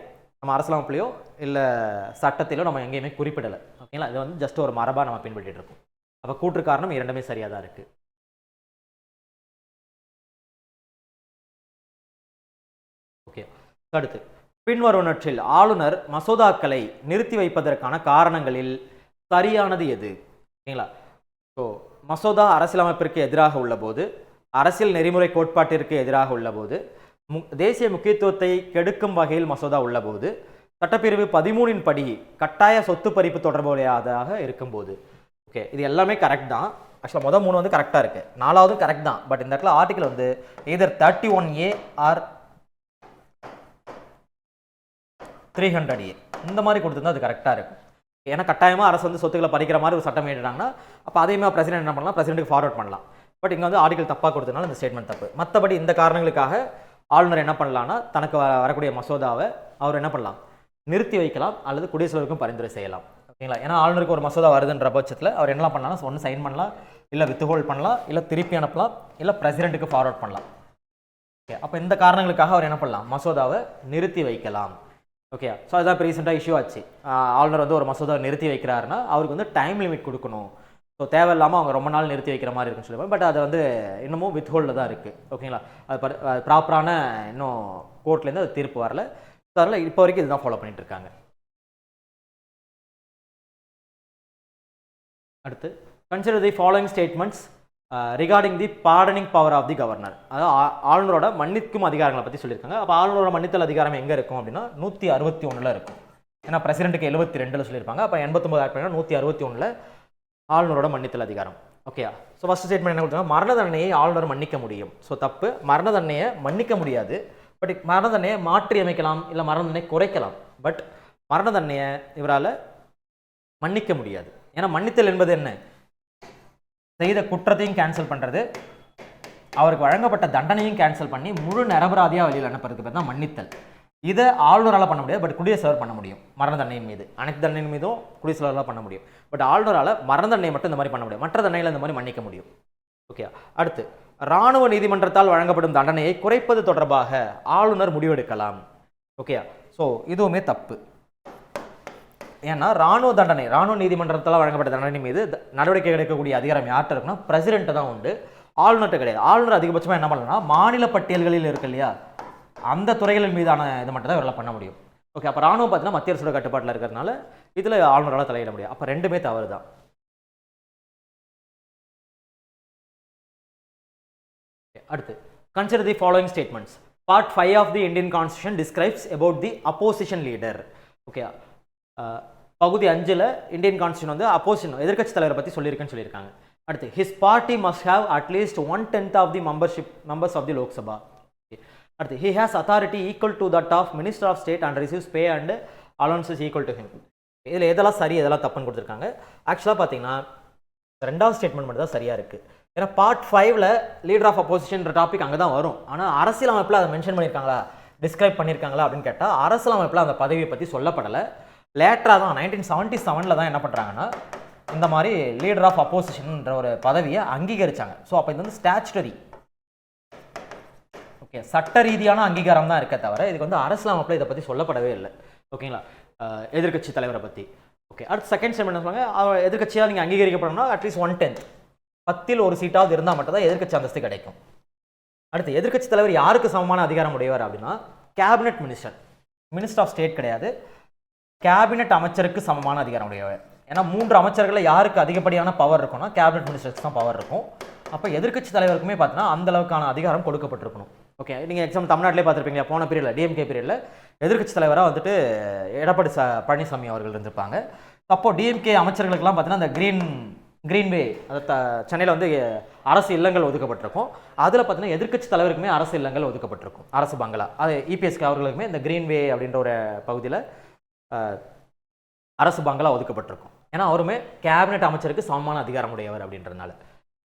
A: நம்ம அரசியலமைப்புலையோ இல்லை சட்டத்திலோ நம்ம எங்கேயுமே குறிப்பிடலை. ஓகேங்களா, இது வந்து ஜஸ்ட் ஒரு மரபாக நம்ம பின்பற்றிட்டு இருக்கோம். அப்போ கூற்று காரணம் இரண்டுமே சரியாக தான் இருக்குது. ஓகே, அடுத்து பின்வருவனற்றில் ஆளுநர் மசோதாக்களை நிறுத்தி வைப்பதற்கான காரணங்களில் சரியானது எது? ஓகேங்களா, ஸோ மசோதா அரசியலமைப்பிற்கு எதிராக உள்ள போது, அரசியல் நெறிமுறை கோட்பாட்டிற்கு எதிராக உள்ள போது, தேசிய முக்கியத்துவத்தை கெடுக்கும் வகையில் மசோதா உள்ளபோது, சட்டப்பிரிவு 13 படி கட்டாய சொத்து பறிப்பு தொடர்புடையதாக இருக்கும்போது. ஓகே, இது எல்லாமே கரெக்ட் தான். ஆக்சுவலாக மொதல் 3 வந்து கரெக்டாக இருக்குது, 4வது கரெக்ட் தான். பட் இந்த இடத்துல ஆர்டிகல் வந்து either 31A ஆர் 300A இந்த மாதிரி கொடுத்துருந்தா அது கரெக்டாக இருக்கும். ஏன்னா கட்டாயமாக அரசு வந்து சொத்துக்களை பறிக்கிற மாதிரி ஒரு சட்டம் ஏற்றிட்டாங்கன்னா அப்போ அதையுமே பிரசிடென்ட் என்ன பண்ணலாம், பிரசிடென்ட்டுக்கு ஃபார்வர்ட் பண்ணலாம். பட் இங்கே வந்து ஆர்டிகல் தப்பாக கொடுத்ததுனால இந்த ஸ்டேட்மெண்ட் தப்பு. மற்றபடி இந்த காரணங்களுக்காக ஆளுநர் என்ன பண்ணலான்னா தனக்கு வரக்கூடிய மசோதாவை அவர் என்ன பண்ணலாம், நிறுத்தி வைக்கலாம் அல்லது குடியரசுத் தலைவருக்கும் பரிந்துரை செய்யலாம். ஓகேங்களா, ஏன்னா ஆளுநருக்கு ஒரு மசோதா வருதுன்ற பட்சத்தில் அவர் என்ன பண்ணலாம், ஒன்று சைன் பண்ணலாம், இல்லை வித்ஹோல்ட் பண்ணலாம், இல்லை திருப்பி அனுப்பலாம், இல்லை பிரசிடென்ட்டுக்கு ஃபார்வர்ட் பண்ணலாம். ஓகே, அப்போ இந்த காரணங்களுக்காக அவர் என்ன பண்ணலாம், மசோதாவை நிறுத்தி வைக்கலாம். ஓகே. ஸோ அதான் இப்போ ரீசெண்டாக இஷ்யூ ஆச்சு. ஆளுநர் வந்து ஒரு மசோதா நிறுத்தி வைக்கிறாருன்னா அவருக்கு வந்து டைம் லிமிட் கொடுக்கணும். ஸோ தேவையில்லாமல் அவங்க ரொம்ப நாள் நிறுத்தி வைக்கிற மாதிரி இருக்குன்னு சொல்லுவாங்க. பட் அது வந்து இன்னமும் வித்ஹோல்டில் தான் இருக்குது. ஓகேங்களா, அது ப்ராப்பரான இன்னும் கோர்ட்லேருந்து அது தீர்ப்பு வரல. ஸோ அதனால் இப்போ வரைக்கும் இதுதான் ஃபாலோ பண்ணிட்டு இருக்காங்க. அடுத்து, consider the following statements regarding the pardoning power of the governor. அதாவது ஆளுநரோட மன்னிக்கும் அதிகாரங்களை பற்றி சொல்லியிருக்காங்க. அப்போ ஆளுநரோட மன்னித்தல் அதிகாரம் எங்கே இருக்கும் அப்படின்னா 161 இருக்கும். ஏன்னா பிரசிடென்ட்டுக்கு 72 சொல்லியிருப்பாங்க. அப்போ 89 ஆட் பண்ணால் 161 ஆளுநரோட மன்னித்தல் அதிகாரம். ஓகே. ஸோ ஃபர்ஸ்ட் ஸ்டேட்மெண்ட் என்ன கொடுத்தாங்க, மரண தண்டனையை ஆளுநர் மன்னிக்க முடியும். ஸோ தப்பு, மரண தண்டனையை மன்னிக்க முடியாது. பட் மரண தண்டனையை மாற்றி அமைக்கலாம், இல்லை மரண தண்டனை குறைக்கலாம். பட் மரண தண்டனையை இவரால் மன்னிக்க முடியாது. ஏன்னா மன்னித்தல் என்பது என்ன, செய்த குற்றத்தையும் கேன்சல் பண்ணுறது, அவருக்கு வழங்கப்பட்ட தண்டனையும் கேன்சல் பண்ணி முழு நிரபராதியாக வெளியில் அனுப்புறதுக்கு பேர் தான் மன்னித்தல். இதை ஆளுநரால் பண்ண முடியாது, பட் குடியரசுவர் பண்ண முடியும். மரண தண்டனையின் மீது, அனைத்து தண்டனையின் மீதும் குடியரசுவரால் பண்ண முடியும். பட் ஆளுநரால் மரண தண்டனை மட்டும் இந்த மாதிரி பண்ண முடியும், மற்ற தண்டனையில் இந்த மாதிரி மன்னிக்க முடியும். ஓகே. அடுத்து, இராணுவ நீதிமன்றத்தால் வழங்கப்படும் தண்டனையை குறைப்பது தொடர்பாக ஆளுநர் முடிவெடுக்கலாம். ஓகே. ஸோ இதுவுமே தப்பு. ஏன்னா ராணுவ நீதிமன்றத்தால் வழங்கப்பட்ட தண்டனை மீது நடவடிக்கை எடுக்கக்கூடிய அதிகாரம் யார்கிட்ட இருக்குன்னா பிரசிடென்ட் தான் உண்டு, ஆளுநர்கிட்ட கிடையாது. ஆளுநர் அதிகபட்சமாக என்ன பண்ணலாம், மாநில பட்டியல்களில் இருக்கு இல்லையா, அந்த துறைகளின் மீதான இது மட்டும் தான் இவரால் பண்ண முடியும். ஓகே. அப்போ ராணுவம் பார்த்தீங்கன்னா மத்திய அரசோட கட்டுப்பாட்டில் இருக்கிறதுனால இதில் ஆளுநரால் தலையிட முடியும். அப்போ ரெண்டுமே தவறு தான். அடுத்து, consider the following statements. Part 5 of the Indian constitution describes about the opposition leader. Okay. பகுதி 5ல் இந்தியன் கான்ஸ்டியூஷன் வந்து அப்போசிஷன் எதிர்க்கட்சி தலைவரை பற்றி சொல்லியிருக்காங்க. அடுத்து, his party must have at least 1/10 of the members of the Lok Sabha. அடுத்து, he has authority equal to that of minister of state and receives pay and allowances equal to him. இதில் எதெல்லாம் சரி எதெல்லாம் தப்புன்னு கொடுத்துருக்காங்க. ஆக்சுவலாக பார்த்தீங்கன்னா ரெண்டாவது ஸ்டேட்மெண்ட் மட்டும் தான் சரியாக இருக்குது. ஏன்னா பார்ட் 5ல் லீடர் ஆஃப் அப்போசிஷன்ற டாபிக் அங்கே தான் வரும். ஆனால் அரசியலமைப்பில் அதை மென்ஷன் பண்ணியிருக்காங்களா, டிஸ்கிரைப் பண்ணியிருக்காங்களா அப்படின்னு கேட்டால் அரசியலமைப்பில் அந்த பதவியை பற்றி சொல்லப்படலை. லேட்டராக தான் 1977 தான் என்ன பண்ணுறாங்கன்னா இந்த மாதிரி லீடர் ஆஃப் அப்போசிஷன்ன்ற ஒரு பதவியை அங்கீகரித்தாங்க. ஸோ அப்போ இது வந்து ஸ்டாச்சுட்டரி, ஓகே, சட்ட ரீதியான அங்கீகாரம் தான் இருக்க தவிர இதுக்கு வந்து அரசியலமைப்பில் இதை பற்றி சொல்லப்படவே இல்லை. ஓகேங்களா, எதிர்க்கட்சி தலைவரை பற்றி. ஓகே. அடுத்து செகண்ட் ஸ்டேட்மெண்ட் என்ன சொல்லுவாங்க, எதிர்க்கட்சியாக நீங்கள் அங்கீகரிக்கப்படணும்னா அட்லீஸ்ட் 1/10 10ல் ஒரு சீட்டாவது இருந்தால் மட்டும் தான் எதிர்க்கட்சி அந்தஸ்து கிடைக்கும். அடுத்து, எதிர்க்கட்சி தலைவர் யாருக்கு சமமான அதிகாரம் உடையவர் அப்படின்னா கேபினெட் மினிஸ்டர் ஆஃப் ஸ்டேட் கிடையாது, கேபினெட் அமைச்சருக்கு சமமான அதிகாரம் உடையவர். ஏன்னா 3 அமைச்சர்களில் யாருக்கு அதிகப்படியான பவர் இருக்கும்னா கேபினெட் மினிஸ்டருக்கு தான் பவர் இருக்கும். அப்போ எதிர்க்கட்சி தலைவருக்குமே பார்த்தீங்கன்னா அந்த அளவுக்கான அதிகாரம் கொடுக்கப்பட்டிருக்கணும். ஓகே. நீங்கள் எக்ஸாம்பிள் தமிழ்நாட்டிலே பார்த்துருப்பீங்க, போன பீரியடில் டிஎம்கே பீரியடில் எதிர்க்கட்சி தலைவராக வந்துட்டு எடப்பாடி பழனிசாமி அவர்கள் இருந்திருப்பாங்க. அப்போ டிஎம்கே அமைச்சர்களுக்கெல்லாம் பார்த்தீங்கன்னா அந்த கிரீன்வே, அதை சென்னையில் வந்து அரசு இல்லங்கள் ஒதுக்கப்பட்டிருக்கும். அதில் பார்த்தீங்கன்னா எதிர்க்கட்சி தலைவருக்குமே அரசு இல்லங்கள் ஒதுக்கப்பட்டிருக்கும், அரசு பங்களா. அது இபிஎஸ்கே அவர்களுக்குமே இந்த கிரீன்வே அப்படின்ற ஒரு பகுதியில் அரசு பங்களா ஒதுக்கப்பட்டிருக்கும். ஏன்னா அவருமே கேபினெட் அமைச்சருக்கு சமமான அதிகாரம் உடையவர் அப்படின்றதுனால.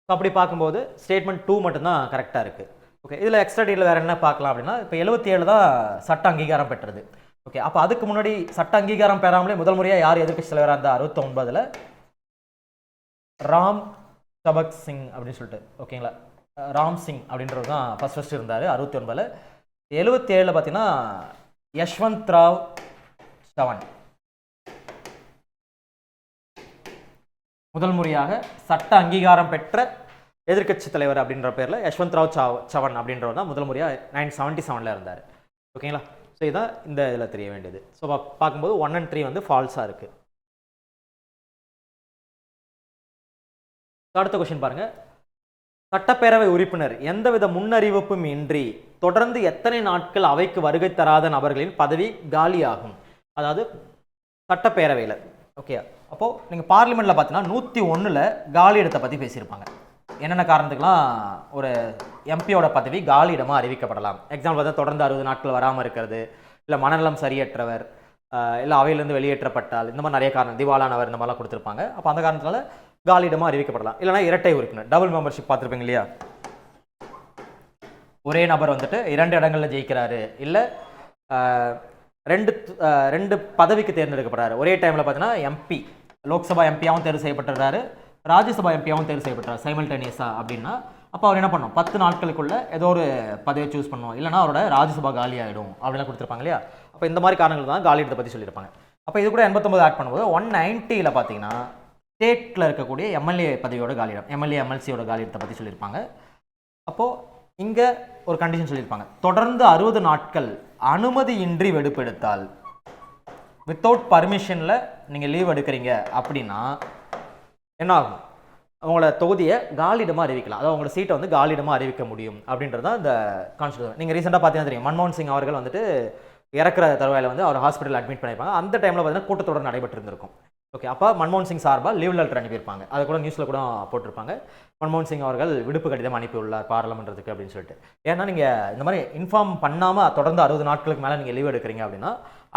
A: ஸோ அப்படி பார்க்கும்போது ஸ்டேட்மெண்ட் 2 மட்டும்தான் கரெக்டாக இருக்குது. ஓகே. இதில் எக்ஸ்ட்ரா டீட்டில் வேறு என்ன பார்க்கலாம் அப்படின்னா, இப்போ 77 தான் சட்ட அங்கீகாரம் பெற்றது. ஓகே. அப்போ அதுக்கு முன்னாடி சட்ட அங்கீகாரம் பெறாமலே முதல் முறையாக யார் எதிர்க்கட்சி தலைவராக இருந்தால் 69ல் ராம் சபக் சிங் அப்படின்னு சொல்லிட்டு, ஓகேங்களா, ராம் சிங் அப்படின்றது தான் ஃபர்ஸ்ட் இருந்தார் 69ல். 77ல் பார்த்தீங்கன்னா யஷ்வந்த் ராவ் சவன் முதல் முறையாக சட்ட அங்கீகாரம் பெற்ற எதிர்க்கட்சி தலைவர் அப்படின்ற பேரில் யஷ்வந்த் ராவ் சவன் அப்படின்றவர் தான் முதல் முறையாக 1977 இருந்தார். ஓகேங்களா. ஸோ இதுதான் இந்த இதில் தெரிய வேண்டியது. ஸோ பார்க்கும்போது 1 and 3 வந்து ஃபால்ஸாக இருக்குது. அடுத்த கொஸ்டின் பாருங்க, சட்டப்பேரவை உறுப்பினர் எந்தவித முன்னறிவிப்பும் இன்றி தொடர்ந்து எத்தனை நாட்கள் அவைக்கு வருகை தராத நபர்களின் பதவி காலியாகும். அதாவது சட்டப்பேரவையில், ஓகே, அப்போது நீங்கள் பார்லிமெண்ட்டில் பார்த்தீங்கன்னா 101ல் காலியிடத்தை பற்றி பேசியிருப்பாங்க. என்னென்ன காரணத்துக்கெலாம் ஒரு எம்பியோட பதவி காலியிடமாக அறிவிக்கப்படலாம். எக்ஸாம்பிள் பார்த்தா தொடர்ந்து 60 நாட்கள் வராமல் இருக்கிறது, இல்லை மனநலம் சரியற்றவர், இல்லை அவையிலேருந்து வெளியேற்றப்பட்டால், இந்த மாதிரி நிறைய காரணம், திவாலானவர், இந்த மாதிரிலாம் கொடுத்துருப்பாங்க. அப்போ அந்த காரணத்தினால காலியிடமாக அறிவிக்கப்படலாம். இல்லைனா இரட்டை உறுப்பினர், டபுள் மெம்பர்ஷிப் பார்த்துருப்பீங்க இல்லையா, ஒரே நபர் வந்துட்டு 2 இடங்களில் ஜெயிக்கிறாரு, இல்லை 2 பதவிக்கு தேர்ந்தெடுக்கப்படுறாரு ஒரே டைமில். பார்த்தீங்கன்னா எம்பி, லோக்சபா எம்பியாகவும் தேர்வு செய்யப்பட்டுறாரு, ராஜ்யசபா எம்பியாகவும் தேர்வு செய்யப்பட்டார் சைமல்டேனியஸாக அப்படின்னா, அப்போ அவர் என்ன பண்ணணும், 10 நாட்களுக்குள்ள ஏதோ ஒரு பதவியை சூஸ் பண்ணுவோம், இல்லைனா அவரோட ராஜ்யசபா காலி ஆகிடும் அப்படிலாம் கொடுத்துருப்பாங்க இல்லையா. அப்போ இந்த மாதிரி காரணங்கள் தான் காலியிடத்தை பற்றி சொல்லியிருப்பாங்க. அப்போ இது கூட 89 ஆட் பண்ணும்போது 190ல் பார்த்தீங்கன்னா ஸ்டேட்டில் இருக்கக்கூடிய எம்எல்ஏ பதவியோட காலியிடம், எம்எல்ஏ எம்எல்சியோட காலியிடத்தை பற்றி சொல்லியிருப்பாங்க. அப்போது இங்கே ஒரு கண்டிஷன் சொல்லியிருப்பாங்க, தொடர்ந்து 60 நாட்கள் அனுமதியின்றி வெடுப்பெடுத்தால், வித்தவுட் பர்மிஷனில் நீங்கள் லீவ் எடுக்கிறீங்க அப்படின்னா என்ன ஆகும், அவங்களோட தொகுதியை காலியிடமாக அறிவிக்கலாம், அதாவது அவங்களோட சீட்டை வந்து காலியிடமாக அறிவிக்க முடியும் அப்படின்றது தான் இந்த கான்ஸ்டியூஷன். நீங்கள் ரீசெண்டாக பார்த்தீங்கன்னா தெரியும், மன்மோகன் சிங் அவர்கள் வந்துட்டு இறக்குற தருவாயில் வந்து அவர் ஹாஸ்பிட்டல் அட்மிட் பண்ணியிருப்பாங்க. அந்த டைமில் பார்த்தீங்கன்னா கூட்டத்தொடர் நடைபெற்றிருந்திருக்கும். ஓகே, அப்போ மன்மோகன் சிங் சார்பாக லீவ் லெட்டர் அனுப்பியிருப்பாங்க. அதை கூட நியூஸில் கூட போட்டிருப்பாங்க, மன்மோகன் சிங் அவர்கள் விடுப்பு கடிதம் அனுப்பியுள்ளார் பார்லமெண்ட்டுக்கு அப்படின்னு சொல்லிட்டு. ஏன்னா நீங்கள் இந்த மாதிரி இன்ஃபார்ம் பண்ணாமல் தொடர்ந்து 60 நாட்களுக்கு மேலே நீங்கள் லீவ் எடுக்கிறீங்க அப்படின்னா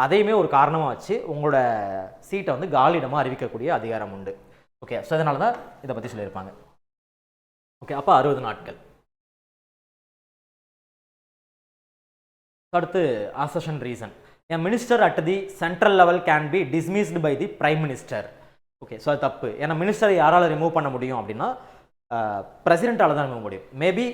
A: அதையுமே ஒரு காரணமாக வச்சு உங்களோட சீட்டை வந்து காலியிடமாக அறிவிக்கக்கூடிய அதிகாரம் உண்டு. ஓகே, ஸோ அதனால தான் இதை பற்றி சொல்லியிருப்பாங்க. ஓகே, அப்போ 60 நாட்கள். அடுத்து அசஷன் reason. A minister at the central level can be dismissed by the prime minister. Okay, so அது தப்பு. ஏன்னா மினிஸ்டரை யாரால் ரிமூவ் பண்ண முடியும் அப்படின்னா பிரசிடென்ட்டால் தான் ரிமூவ் முடியும். மேபி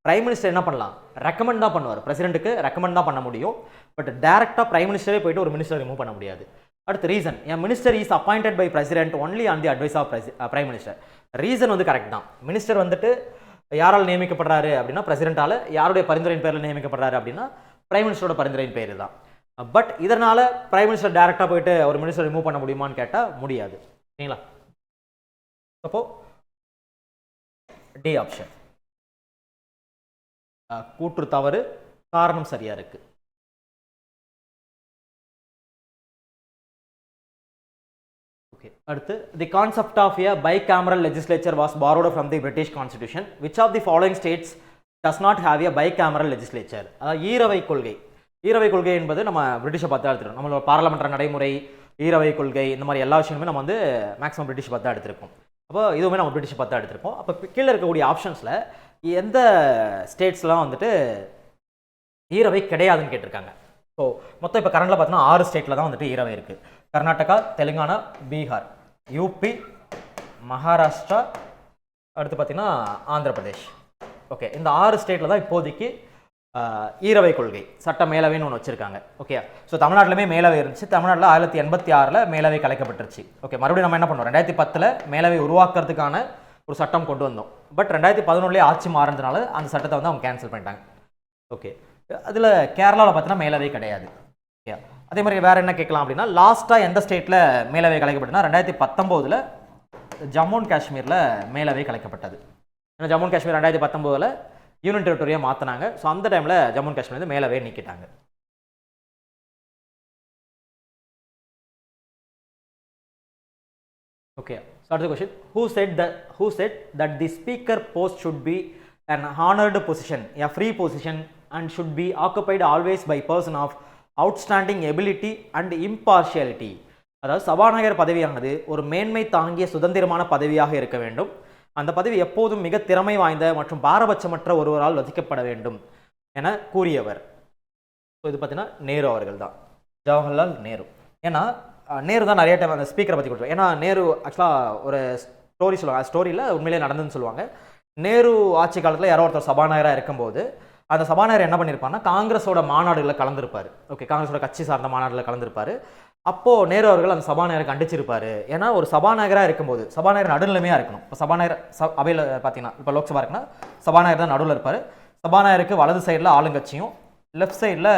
A: பிரைம் மினிஸ்டர் என்ன பண்ணலாம், ரெக்கமெண்ட் தான் பண்ணுவார், பிரசிடென்ட்டுக்கு ரெக்கமெண்ட் தான் பண்ண முடியும். பட் டேரெக்டாக பிரைம் மினிஸ்டரே போயிட்டு ஒரு மினிஸ்டர் ரிமூவ் பண்ண முடியாது. அடுத்து reason, a minister is appointed by president only on the advice of prime minister. Reason வந்து கரெக்ட் தான். மினிஸ்டர் வந்துட்டு யாரால் நியமிக்கப்படுறாரு அப்படின்னா பிரசிடென்ட்டால், யாருடைய பரிந்துரையின் பேரில் நியமிக்கப்படுறாரு அப்படின்னா பிரைம் மினிஸ்டரோட பரிந்துரையின் பேர் தான். பட் இதனால் பிரைம் மினிஸ்டர் டேரெக்டாக போயிட்டு ஒரு மினிஸ்டர் ரிமூவ் பண்ண முடியுமான்னு கேட்டால் முடியாது. சரிங்களா? அப்போ டி ஆப்ஷன் கூற்று தவறு, காரணம் சரியா இருக்கு. ஓகே, அடுத்து the concept of a bicameral legislature was borrowed from the British Constitution. Which of the following states does not have a bicameral legislature? அதாவது ஈரவை கொள்கை. ஈரவை கொள்கை என்பது நம்ம பிரிட்டிஷை பார்த்து எடுத்துருக்கோம். நம்மளோட பார்லமெண்ட்ரி நடைமுறை, ஈரவை கொள்கை, இந்த மாதிரி எல்லா விஷயங்களுமே நம்ம வந்து மேக்ஸிமம் பிரிட்டிஷ் பார்த்து எடுத்திருக்கோம். அப்போ இதுவுமே நம்ம பிரிட்டிஷ் பார்த்து எடுத்திருக்கோம். அப்போ கீழே இருக்கக்கூடிய ஆப்ஷன்ஸில் எந்த ஸ்டேட்ஸ்லாம் வந்துட்டு ஈரவை கிடையாதுன்னு கேட்டிருக்காங்க. ஸோ மொத்தம் இப்போ கரண்டில் பார்த்தீங்கன்னா 6 ஸ்டேட்டில் தான் வந்துட்டு ஈரவை இருக்குது. கர்நாடகா, தெலுங்கானா, பீகார், யூபி, மகாராஷ்டிரா, அடுத்து பார்த்தீங்கன்னா ஆந்திர பிரதேஷ். ஓகே, இந்த 6 ஸ்டேட்டில் தான் இப்போதைக்கு ஈரவை கொள்கை சட்ட மேலவைன்னு ஒன்று வச்சுருக்காங்க. ஓகே, ஸோ தமிழ்நாட்டிலுமே மேலவை இருந்துச்சு. தமிழ்நாட்டில் 1986 மேலவை கலைக்கப்பட்டுருச்சு. ஓகே, மறுபடியும் நம்ம என்ன பண்ணோம், 2010 மேலவை உருவாக்குறதுக்கான ஒரு சட்டம் கொண்டு வந்தோம். பட் 2011 ஆட்சி மாறினதுனால அந்த சட்டத்தை வந்து அவங்க கேன்சல் பண்ணிட்டாங்க. ஓகே, அதில் கேரளாவில் பார்த்தீங்கன்னா மேலவை கிடையாது. ஓகே, அதே மாதிரி வேறு என்ன கேட்கலாம் அப்படின்னா, லாஸ்ட்டாக எந்த ஸ்டேட்டில் மேலவை கலைக்கப்பட்டதுன்னா 2019 ஜம்மு அண்ட் காஷ்மீரில் மேலவை கலைக்கப்பட்டது. ஏன்னா ஜம்மு அண்ட் காஷ்மீர் 2019 யூனியன் டெரிட்டரியாக மாற்றினாங்க. ஸோ அந்த டைமில் ஜம்மு அண்ட் காஷ்மீர் வந்து மேலவே நீக்கிட்டாங்க. ஓகே, ஸோ அடுத்த question, who said that the speaker post should be an honored position, a free position, and should be occupied always by person of outstanding ability and impartiality. அதாவது சபாநாயகர் பதவியானது ஒரு மேன்மை தாங்கிய சுதந்திரமான பதவியாக இருக்க வேண்டும். அந்த பதவி எப்போதும் மிக திறமை வாய்ந்த மற்றும் பாரபட்சமற்ற ஒருவரால் வதிக்கப்பட வேண்டும் என கூறியவர். ஸோ இது பார்த்தீங்கன்னா நேரு அவர்கள் தான், ஜவஹர்லால் நேரு. ஏன்னா நேரு தான் நிறைய டைம் அந்த ஸ்பீக்கரை பற்றி கொடுத்துருவாங்க. ஏன்னா நேரு ஆக்சுவலாக ஒரு ஸ்டோரி சொல்லுவாங்க, ஸ்டோரியில் உண்மையிலே நடந்துன்னு சொல்லுவாங்க. நேரு ஆட்சி காலத்தில் யாரோ ஒருத்தர் சபாநாயகராக இருக்கும்போது அந்த சபாநாயகர் என்ன பண்ணியிருப்பாருன்னா காங்கிரஸோட மாநாடுகளில் கலந்துருப்பார். ஓகே, காங்கிரஸோட கட்சி சார்ந்த மாநாடுகளில் கலந்துருப்பார். அப்போது நேரு அவர்கள் அந்த சபாநாயகரை கண்டிச்சிருப்பார். ஏன்னா ஒரு சபாநாயகராக இருக்கும்போது சபாநாயகர் நடுநிலைமையாக இருக்கணும். இப்போ சபாநாயகர் அவையில் பார்த்தீங்கன்னா இப்போ லோக்சபா இருக்குன்னா சபாநாயகர் தான் நடுவில் இருப்பார். சபாநாயகருக்கு வலது சைடில் ஆளுங்கட்சியும் லெஃப்ட் சைடில்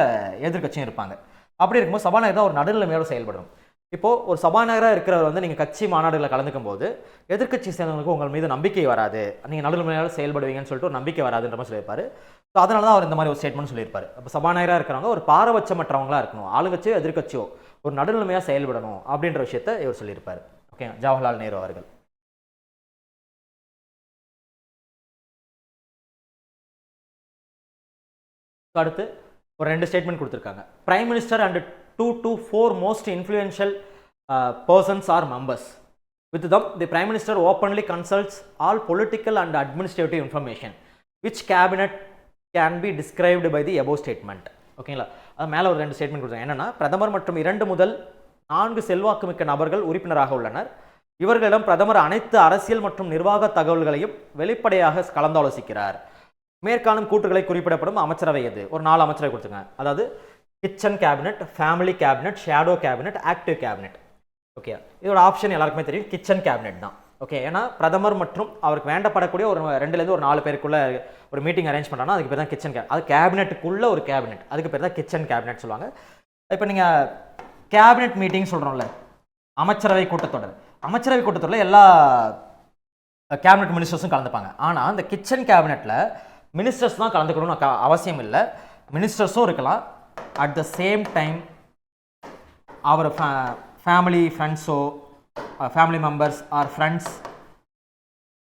A: எதிர்கட்சியும் இருப்பாங்க. அப்படி இருக்கும்போது சபாநாயகர் தான் ஒரு நடுநிலைமையோடு செயல்படும். இப்போது ஒரு சபாநாயகராக இருக்கிறவர் வந்து நீங்கள் கட்சி மாநாடுகளில் கலந்துக்கும் போது எதிர்கட்சி சேர்ந்தவங்களுக்கு உங்கள் மீது நம்பிக்கை வராது, நீங்கள் நடுநிலைமையாக செயல்படுவீங்கன்னு சொல்லிட்டு ஒரு நம்பிக்கை வராதுன்ற மாதிரி சொல்லியிருப்பார். ஸோ அதனால தான் அவர் இந்த மாதிரி ஒரு ஸ்டேட்மெண்ட் சொல்லியிருப்பார். அப்போ சபாநாயகராக இருக்கிறவங்க ஒரு பாரபட்சமற்றவங்களாக இருக்கணும், ஆளுங்கட்சியோ எதிர்கட்சியோ ஒரு நடுநிலைமையாக செயல்படணும் அப்படின்ற விஷயத்தை இவர் சொல்லியிருப்பார். ஓகே, ஜவஹர்லால் நேரு அவர்கள். அடுத்து ஒரு 2 ஸ்டேட்மெண்ட் கொடுத்துருக்காங்க. Prime minister and 2 to 4 most influential persons are members. With them, the Prime Minister openly consults all political and administrative information. Which cabinet can be described by the above statement? ஓகேங்களா, அது மேலே ஒரு 2 ஸ்டேட்மெண்ட் கொடுத்தாங்க. என்னென்னா, பிரதமர் மற்றும் 2 முதல் 4 செல்வாக்குமிக்க நபர்கள் உறுப்பினராக உள்ளனர். இவர்களிடம் பிரதமர் அனைத்து அரசியல் மற்றும் நிர்வாக தகவல்களையும் வெளிப்படையாக கலந்தாலோசிக்கிறார். மேற்காணும் கூற்றுகளை குறிப்பிடப்படும் அமைச்சரவை எது? ஒரு 4 அமைச்சரவை கொடுத்துருங்க. அதாவது kitchen cabinet, family cabinet, shadow cabinet, active cabinet. Okay, இதோட ஆப்ஷன் எல்லாருக்குமே தெரியும், கிச்சன் கேபினெட் தான். ஓகே, ஏன்னா பிரதமர் மற்றும் அவருக்கு வேண்டப்படக்கூடிய ஒரு 2லேருந்து ஒரு 4 பேருக்குள்ள ஒரு மீட்டிங் அரேஞ்ச் பண்ணுறாங்கன்னா அதுக்கு பேர் தான் கிச்சன் கேபினெட். அது கேபினெட்டுக்குள்ள ஒரு கேபினெட், அதுக்கு பேர் தான் கிச்சன் கேபினெட் சொல்லுவாங்க. இப்போ நீங்கள் கேபினெட் மீட்டிங் சொல்கிறோம்ல, அமைச்சரவை கூட்டத்தொடர், அமைச்சரவை கூட்டத்தொடரில் எல்லா கேபினெட் மினிஸ்டர்ஸும் கலந்துப்பாங்க. ஆனால் அந்த கிச்சன் கேபினெட்டில் மினிஸ்டர்ஸ் தான் கலந்துக்கணும்னு அவசியம் இல்லை, மினிஸ்டர்ஸும் இருக்கலாம். அட் த சேம் டைம் அவர் ஃபேமிலி ஃப்ரெண்ட்ஸோ, ஃபேமிலி மெம்பர்ஸ் ஆர் ஃப்ரெண்ட்ஸ்,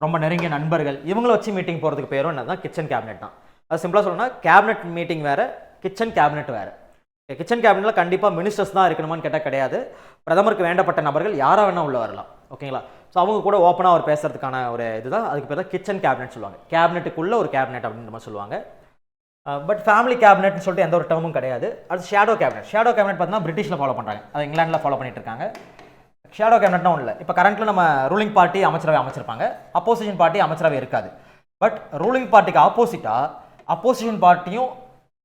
A: ரொம்ப நெருங்கிய நண்பர்கள், இவங்கள வச்சு மீட்டிங் போகிறதுக்கு பேரும் என்ன தான், கிச்சன் கேபினெட் தான். அது சிம்பிளாக சொல்லணும்னா கேபினெட் மீட்டிங் வேறு, கிச்சன் கேபினெட் வேறு. கிச்சன் கேபினெட்டில் கண்டிப்பாக மினிஸ்டர்ஸ் தான் இருக்கணுமான்னு கேட்டால் கிடையாது, பிரதமருக்கு வேண்டப்பட்ட நபர்கள் யாராக வேணால் உள்ள வரலாம். ஓகேங்களா? ஸோ அவங்க கூட ஓப்பனாக அவர் பேசுறதுக்கான ஒரு இதுதான், அதுக்கு பேர் தான் கிச்சன் கேபினெட் சொல்லுவாங்க. கேபினெட்டுக்குள்ளே ஒரு கேபினெட் அப்படின்ற மாதிரி சொல்லுவாங்க. பட் ஃபேமிலி கேபினெட்னு சொல்லிட்டு எந்த ஒரு டேர்மும் கிடையாது. அது ஷேடோ கேபினெட். ஷேடோ கேபினெட் பார்த்தீங்கன்னா பிரிட்டிஷில் ஃபாலோ பண்ணுறாங்க, அது இங்கிலாண்டில் ஃபாலோ பண்ணிட்டு இருக்காங்க. ஷேடோ கேபினெட்னா ஒன்றும் இல்லை. இப்போ கரண்ட்டில் நம்ம ரூலிங் பார்ட்டி அமைச்சரவை அமைச்சிருப்பாங்க, அப்போசிஷன் பார்ட்டி அமைச்சரவை இருக்காது. பட் ரூலிங் பார்ட்டிக்கு ஆப்போசிட்டாக அப்போசிஷன் பார்ட்டியும்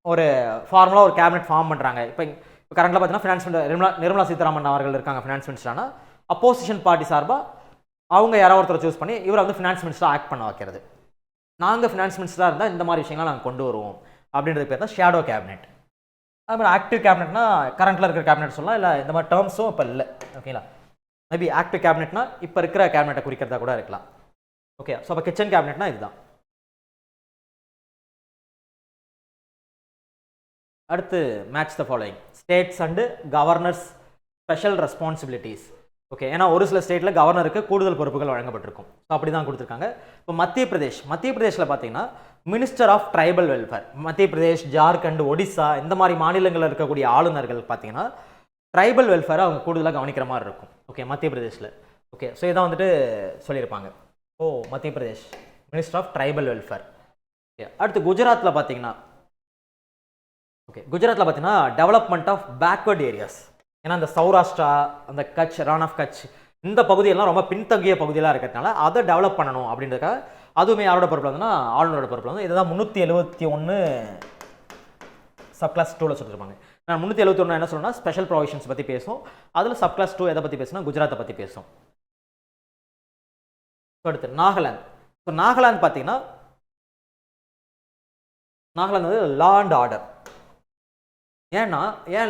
A: ஒரு ஃபார்முலா ஒரு கேபினெட் ஃபார்ம் பண்ணுறாங்க. இப்போ கரண்ட்டில் பார்த்தீங்கன்னா ஃபினான்ஸ் மினிஸ்டர் நிர்மலா சீதாராமன் அவர்கள் இருக்காங்க ஃபினான்ஸ் மினிஸ்டர்னா, அப்போசிஷன் பார்ட்டி சார்பாக அவங்க யாராவது ஒருத்தரை சூஸ் பண்ணி இவரை வந்து ஃபினான்ஸ் மினிஸ்டராக ஆக்ட் பண்ண வைக்கிறது. நாங்கள் ஃபினான்ஸ் மினிஸ்டராக இருந்தால் இந்த மாதிரி விஷயங்கள் நாங்கள் கொண்டு வருவோம் அப்படின்றது பேர் தான் ஷேடோ கேபினெட். அது மாதிரி ஆக்டிவ் கேபினெட்னா கரண்ட்டில் இருக்கிற கேபினெட் சொல்லலாம், இல்லை இந்த மாதிரி டேர்ம்ஸும் இப்போ இல்லை. ஓகேங்களா? மேபி ஆக்டிவ் கேபினெட்னா இப்போ இருக்கிற கேபினெட்டை குறிக்கிறதா கூட இருக்கலாம். ஓகே, ஸோ அப்போ கிச்சன் கேபினெட்னா இதுதான். அடுத்து match the following states and governors special responsibilities. Okay, ஏன்னா ஒரு சில ஸ்டேட்டில் கவர்னருக்கு கூடுதல் பொறுப்புகள் வழங்கப்பட்டிருக்கும். ஸோ அப்படி தான் கொடுத்துருக்காங்க. இப்போ மத்திய பிரதேஷில் பார்த்தீங்கன்னா மினிஸ்டர் ஆஃப் ட்ரைபல் வெல்ஃபேர். மத்திய பிரதேஷ், ஜார்க்கண்ட், ஒடிசா இந்த மாதிரி மாநிலங்களில் இருக்கக்கூடிய ஆளுநர்கள் பார்த்தீங்கன்னா ட்ரைபல் வெல்ஃபேரை அவங்க கூடுதலாக கவனிக்கிற மாதிரி இருக்கும். ஓகே, மத்திய பிரதேஷில். ஓகே, ஸோ இதான் வந்துட்டு சொல்லியிருப்பாங்க. Madhya Pradesh minister of tribal welfare. Okay, அடுத்து குஜராத்தில் பார்த்தீங்கன்னா டெவலப்மெண்ட் ஆஃப் பேக்வர்ட் ஏரியாஸ். ஏன்னா அந்த சௌராஷ்டிரா, அந்த கட்ச், ரான் ஆஃப் கட்ச் இந்த பகுதியெல்லாம் ரொம்ப பின்தங்கிய பகுதியெல்லாம் இருக்கிறதுனால அதை டெவலப் பண்ணணும் அப்படின்றதுக்காக அதுவுமே யாரோட பொறுப்பில் வந்துன்னா ஆளுநரோட பொறுப்பில் வந்து இதுதான் 371 சப்கிளாஸ் 2ல் சொல்லியிருப்பாங்க. நான் 371 என்ன சொல்லணும்னா ஸ்பெஷல் ப்ரொவிஷன்ஸ் பற்றி பேசும், அதில் சப்கிளாஸ் 2 எதை பற்றி பேசுனா குஜராத்தை பற்றி பேசும். அடுத்து நாகாலாந்து. ஸோ நாகாலாந்து பார்த்தீங்கன்னா நாகாலாந்து வந்து லா அண்ட் ஆர்டர். ஏன்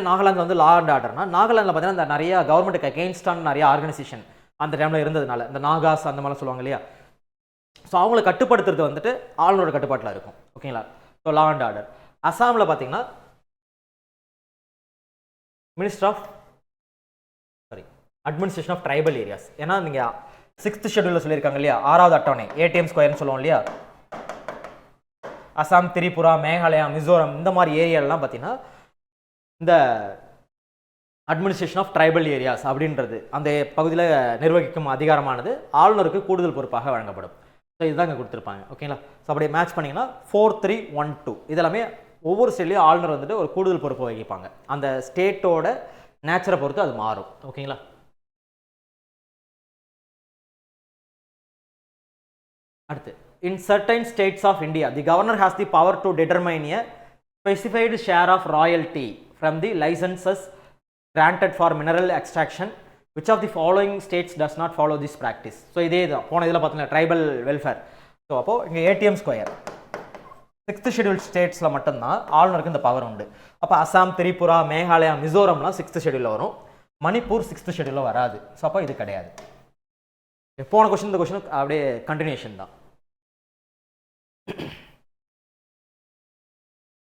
A: நாகாலாந்து வந்து லா அண்ட் ஆர்டர்னா, நாகாலாந்தில் பார்த்தீங்கன்னா இந்த நிறைய கவர்மெண்ட்டுக்கு அகெயின்ஸ்டான நிறைய ஆர்கனைசேஷன் அந்த டைமில் இருந்ததுனால, இந்த நாகாஸ் அந்த மாதிரிலாம் சொல்லுவாங்க இல்லையா, ஸோ அவங்களை கட்டுப்படுத்துறது வந்துட்டு ஆளுநரோட கட்டுப்பாட்டில் இருக்கும். ஓகேங்களா? So law and order. அசாமில் பார்த்தீங்கன்னா minister of administration of tribal areas. ஏன்னா நீங்கள் 6th ஷெட்யூலில் சொல்லியிருக்காங்க இல்லையா, 6வது அட்டவணை ஏடிஎம் ஸ்கொயர்னு சொல்லுவோம் இல்லையா, அசாம், திரிபுரா, மேகாலயா, மிசோரம் இந்த மாதிரி ஏரியாலாம் பார்த்தீங்கன்னா இந்த அட்மினிஸ்ட்ரேஷன் ஆஃப் ட்ரைபல் ஏரியாஸ் அப்படின்றது அந்த பகுதியில் நிர்வகிக்கும் அதிகாரமானது ஆளுநருக்கு கூடுதல் பொறுப்பாக வழங்கப்படும். ஸோ இதுதான் இங்கே கொடுத்துருப்பாங்க. ஓகேங்களா? ஸோ அப்படியே மேட்ச் பண்ணிங்கன்னா 4-3-1-2 இதெல்லாமே ஒவ்வொரு ஸ்டேட்லேயும் ஆளுநர் வந்துட்டு ஒரு கூடுதல் பொறுப்பு வகிப்பாங்க. அந்த ஸ்டேட்டோட நேச்சரை பொறுத்து அது மாறும். ஓகேங்களா? அடுத்து, in certain states of India, the governor has the power to determine a specified share of royalty from the licenses granted for mineral extraction. Which of the following states does not follow this practice? So இதே தான் போன இதில் பார்த்தீங்கன்னா ட்ரைபல் வெல்ஃபேர். ஸோ அப்போது இங்கே ஏடிஎம் ஸ்கொயர் 6th ஷெட்யூல் ஸ்டேட்ஸில் மட்டும்தான் ஆளுநருக்கு இந்த பவர் உண்டு. அப்போ அசாம், திரிபுரா, மேகாலயா, மிசோரம்லாம் 6th ஷெட்யூலில் வரும், மணிப்பூர் 6th ஷெட்யூலில் வராது. ஸோ அப்போ இது கிடையாது. போன கொஸ்டின் இந்த கொஸ்டின் அப்படியே கண்டினியூஷன் தான்.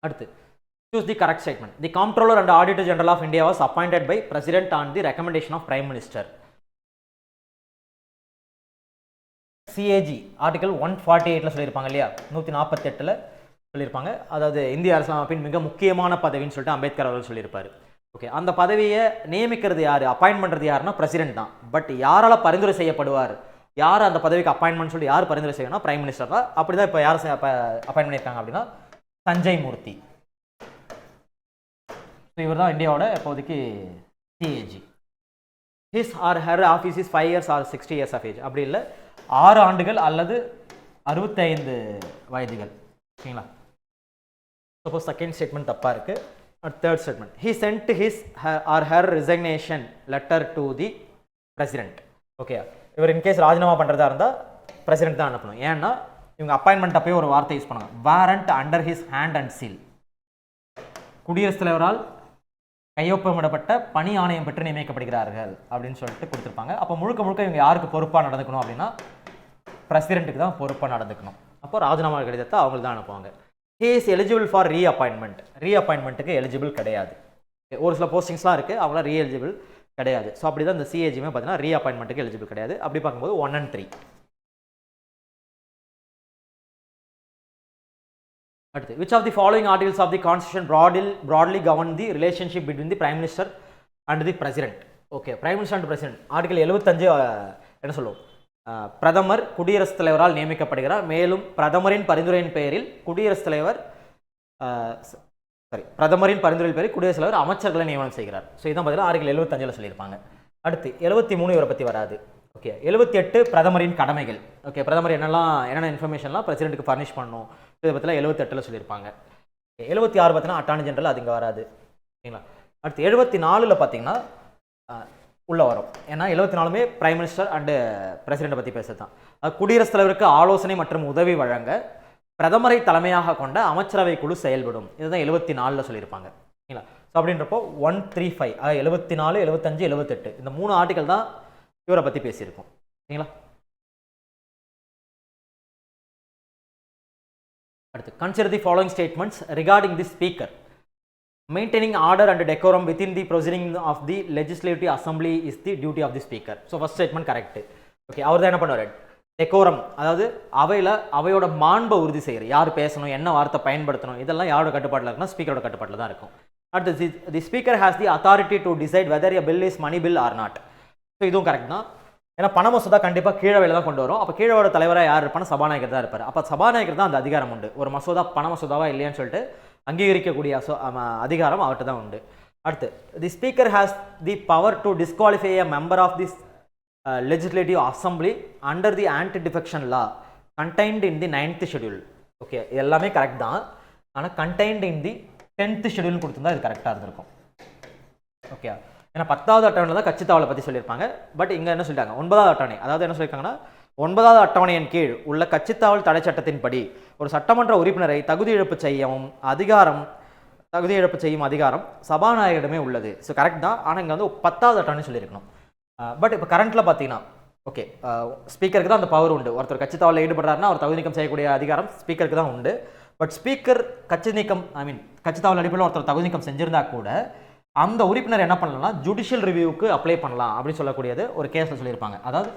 A: அடுத்து, choose the correct statement. The Comptroller and Auditor General of India was appointed by President on the recommendation of Prime Minister. CAG article 148ல சொல்லியிருப்பாங்க இல்லையா, 148ல் சொல்லியிருப்பாங்க. அதாவது இந்திய அரசியலமைப்பின் மிக முக்கியமான பதவின்னு சொல்லிட்டு அம்பேத்கர் அவர்கள் சொல்லியிருப்பார். ஓகே, அந்த பதவியை நியமிக்கிறது யார், அப்பாயின்ட் பண்ணுறது யாருன்னா பிரசிடென்ட் தான். பட் யாரால பரிந்துரை செய்யப்படுவார், யார் அந்த பதவிக்கு அப்பாயின்மெண்ட் சொல்லி யார் பரிந்துரை செய்யணும்னா பிரைம் மினிஸ்டர் தான். அப்படி தான் இப்போ யார் அப்பாயின்ட் பண்ணியிருக்காங்க அப்படின்னா சஞ்சய் மூர்த்தி. இவர் தான் இந்தியாவோட இப்போதைக்கு CAG. His or her office is 5 years or 60 years of age. அப்படி இல்லை, 6 ஆண்டுகள் அல்லது 65 வயதுகள். ஓகேங்களா? சப்போஸ் செகண்ட் ஸ்டேட்மெண்ட் தப்பாக இருக்குது, Third statement, he sent his or her resignation letter to the president. Okay, இவர் இன்கேஸ் ராஜினாமா பண்ணுறதா இருந்தால் பிரசிடென்ட் தான் அனுப்பணும். ஏன்னா இவங்க அப்பாயின்மெண்ட் அப்பயே ஒரு வார்த்தை யூஸ் பண்ணுவாங்க, warrant under his hand and seal. குடியரசுத் தலைவரால் கையொப்பமிடப்பட்ட பணி ஆணையம் பெற்று நியமிக்கப்படுகிறார்கள் அப்படின்னு சொல்லிட்டு கொடுத்துருப்பாங்க. அப்போ முழுக்க முழுக்க இவங்க யாருக்கு பொறுப்பாக நடந்துக்கணும் அப்படின்னா பிரசிடென்ட்டுக்கு தான் பொறுப்பாக நடந்துக்கணும். அப்போ ராஜினாமா கடிதத்தை அவங்களுக்கு தான் அனுப்புவாங்க. He is eligible for reappointment. ரீஅப்பாயின்மெண்ட்டுக்கு எலிஜிபிள் கிடையாது. ஒரு சில போஸ்டிங்ஸ்லாம் இருக்குது, அவங்களாம் ரீஎலிஜிபிள் கிடையாது. ஸோ அப்படி தான் இந்த சிஏஜியுமே பார்த்தீங்கன்னா ரீஅப்பாயின்மெண்ட்டுக்கு எலிஜிபிள் கிடையாது. அப்படி பார்க்கும்போது 1 and 3. அடுத்து, which of the following articles of the constitution broadly govern the relationship between the prime minister and the president? Okay, prime minister and president. Article 75 என்ன சொல்லுவோம், பிரதமர் குடியரசுத் தலைவரால் நியமிக்கப்படுகிறார். மேலும் பிரதமரின் பரிந்துரையின் பெயரில் குடியரசுத் தலைவர் குடியரசுத் தலைவர் அமைச்சர்களை நியமனம் செய்கிறார். ஸோ இதான் பார்த்தீங்கன்னா ஆர்டிகல் 75 சொல்லியிருப்பாங்க. அடுத்து 73 இவரை பற்றி வராது. ஓகே, 78 பிரதமரின் கடமைகள். ஓகே, பிரதமர் என்னென்ன இன்ஃபர்மேஷன்லாம் பிரசிடென்ட்டுக்கு ஃபர்னிஷ் பண்ணணும், இதை பற்றிலாம் 78 சொல்லியிருப்பாங்க. 76 பார்த்தீங்கன்னா அட்டார்னி ஜெனரல், அது இங்கே வராது. சரிங்களா. அடுத்து 74 பார்த்தீங்கன்னா உள்ளே வரும். ஏன்னா 74மே பிரைம் மினிஸ்டர் அண்டு பிரசிடென்ட்டை பற்றி பேச தான். குடியரசுத் தலைவருக்கு ஆலோசனை மற்றும் உதவி வழங்க பிரதமரை தலைமையாக கொண்ட அமைச்சரவை குழு செயல்படும். இதுதான் 74 சொல்லியிருப்பாங்க. சரிங்களா. ஸோ அப்படின்றப்போ 135, 74, 75, 78 இந்த 3 ஆர்டிகல் தான் இவரை பற்றி பேசியிருக்கோம். சரிங்களா. அடுத்து, consider the following statements regarding the speaker. Maintaining order and decorum within the proceeding of the legislative assembly is the duty of the speaker. So first statement correct. Okay, அவர் தான் என்ன பண்ணுவார், டெக்கோரம், அதாவது அவையோட மாண்பை உறுதி செய்யற, யார் பேசணும், என்ன வார்த்தை பயன்படுத்தணும், இதெல்லாம் யாரோட கட்டுப்பாட்டில் இருக்குன்னா ஸ்பீக்கரோட கட்டுப்பாட்டில் தான் இருக்கும். அடுத்து, the speaker has the authority to decide whether a bill is money bill or not. So இதுவும் கரெக்ட் தான். ஏன்னா பண மசோதா கண்டிப்பாக கீழவையில் தான் கொண்டு வரும். அப்போ கீழவோட தலைவராக யார் இருப்பானா, சபாநாயகர் தான் இருப்பார். அப்போ சபாநாயகர் தான் அந்த அதிகாரம் உண்டு. ஒரு மசோதா பண மசோதாவா இல்லையான்னு சொல்லிட்டு அங்கீகரிக்கக்கூடிய அதிகாரம் அவர்கிட்ட தான் உண்டு. அடுத்து, the speaker has the power to disqualify a member of this legislative assembly under the anti-defection law contained in the 9th schedule. Okay, எல்லாமே கரெக்ட் தான். ஆனால் contained in the 10th schedule கொடுத்துருந்தா இது கரெக்டாக இருந்திருக்கும். ஓகே, ஏன்னா 10வது அட்டவணையில் தான் கட்சித்தாவலை பற்றி சொல்லியிருப்பாங்க. பட் இங்கே என்ன சொல்லிட்டாங்க, 9வது அட்டவணை, அதாவது என்ன சொல்லியிருக்காங்கன்னா 9வது அட்டவணையின் கீழ் உள்ள கட்சித்தாவல் தடை சட்டத்தின்படி ஒரு சட்டமன்ற உறுப்பினரை தகுதி இழப்பு செய்யும் அதிகாரம் சபாநாயகரிடமே உள்ளது. ஸோ கரெக்ட் தான். ஆனால் இங்கே வந்து 10வது அட்டவணை சொல்லியிருக்கணும். பட் இப்போ கரண்ட்டில் பார்த்தீங்கன்னா ஓகே, ஸ்பீக்கருக்கு தான் அந்த பவர் உண்டு. ஒருத்தர் கட்சி தாவலில் ஈடுபடுறாருன்னா அவர் தகுதி நீக்கம் செய்யக்கூடிய அதிகாரம் ஸ்பீக்கருக்கு தான் உண்டு. பட் ஸ்பீக்கர் கட்சி தாவல் அடிப்படையில் ஒருத்தர் தகுதி நீக்கம் செஞ்சிருந்தா கூட அந்த உறுப்பினர் என்ன பண்ணலாம்னா ஜுடிஷியல் ரிவ்யூவுக்கு அப்ளை பண்ணலாம் அப்படின்னு சொல்லக்கூடியது ஒரு கேஸில் சொல்லியிருப்பாங்க. அதாவது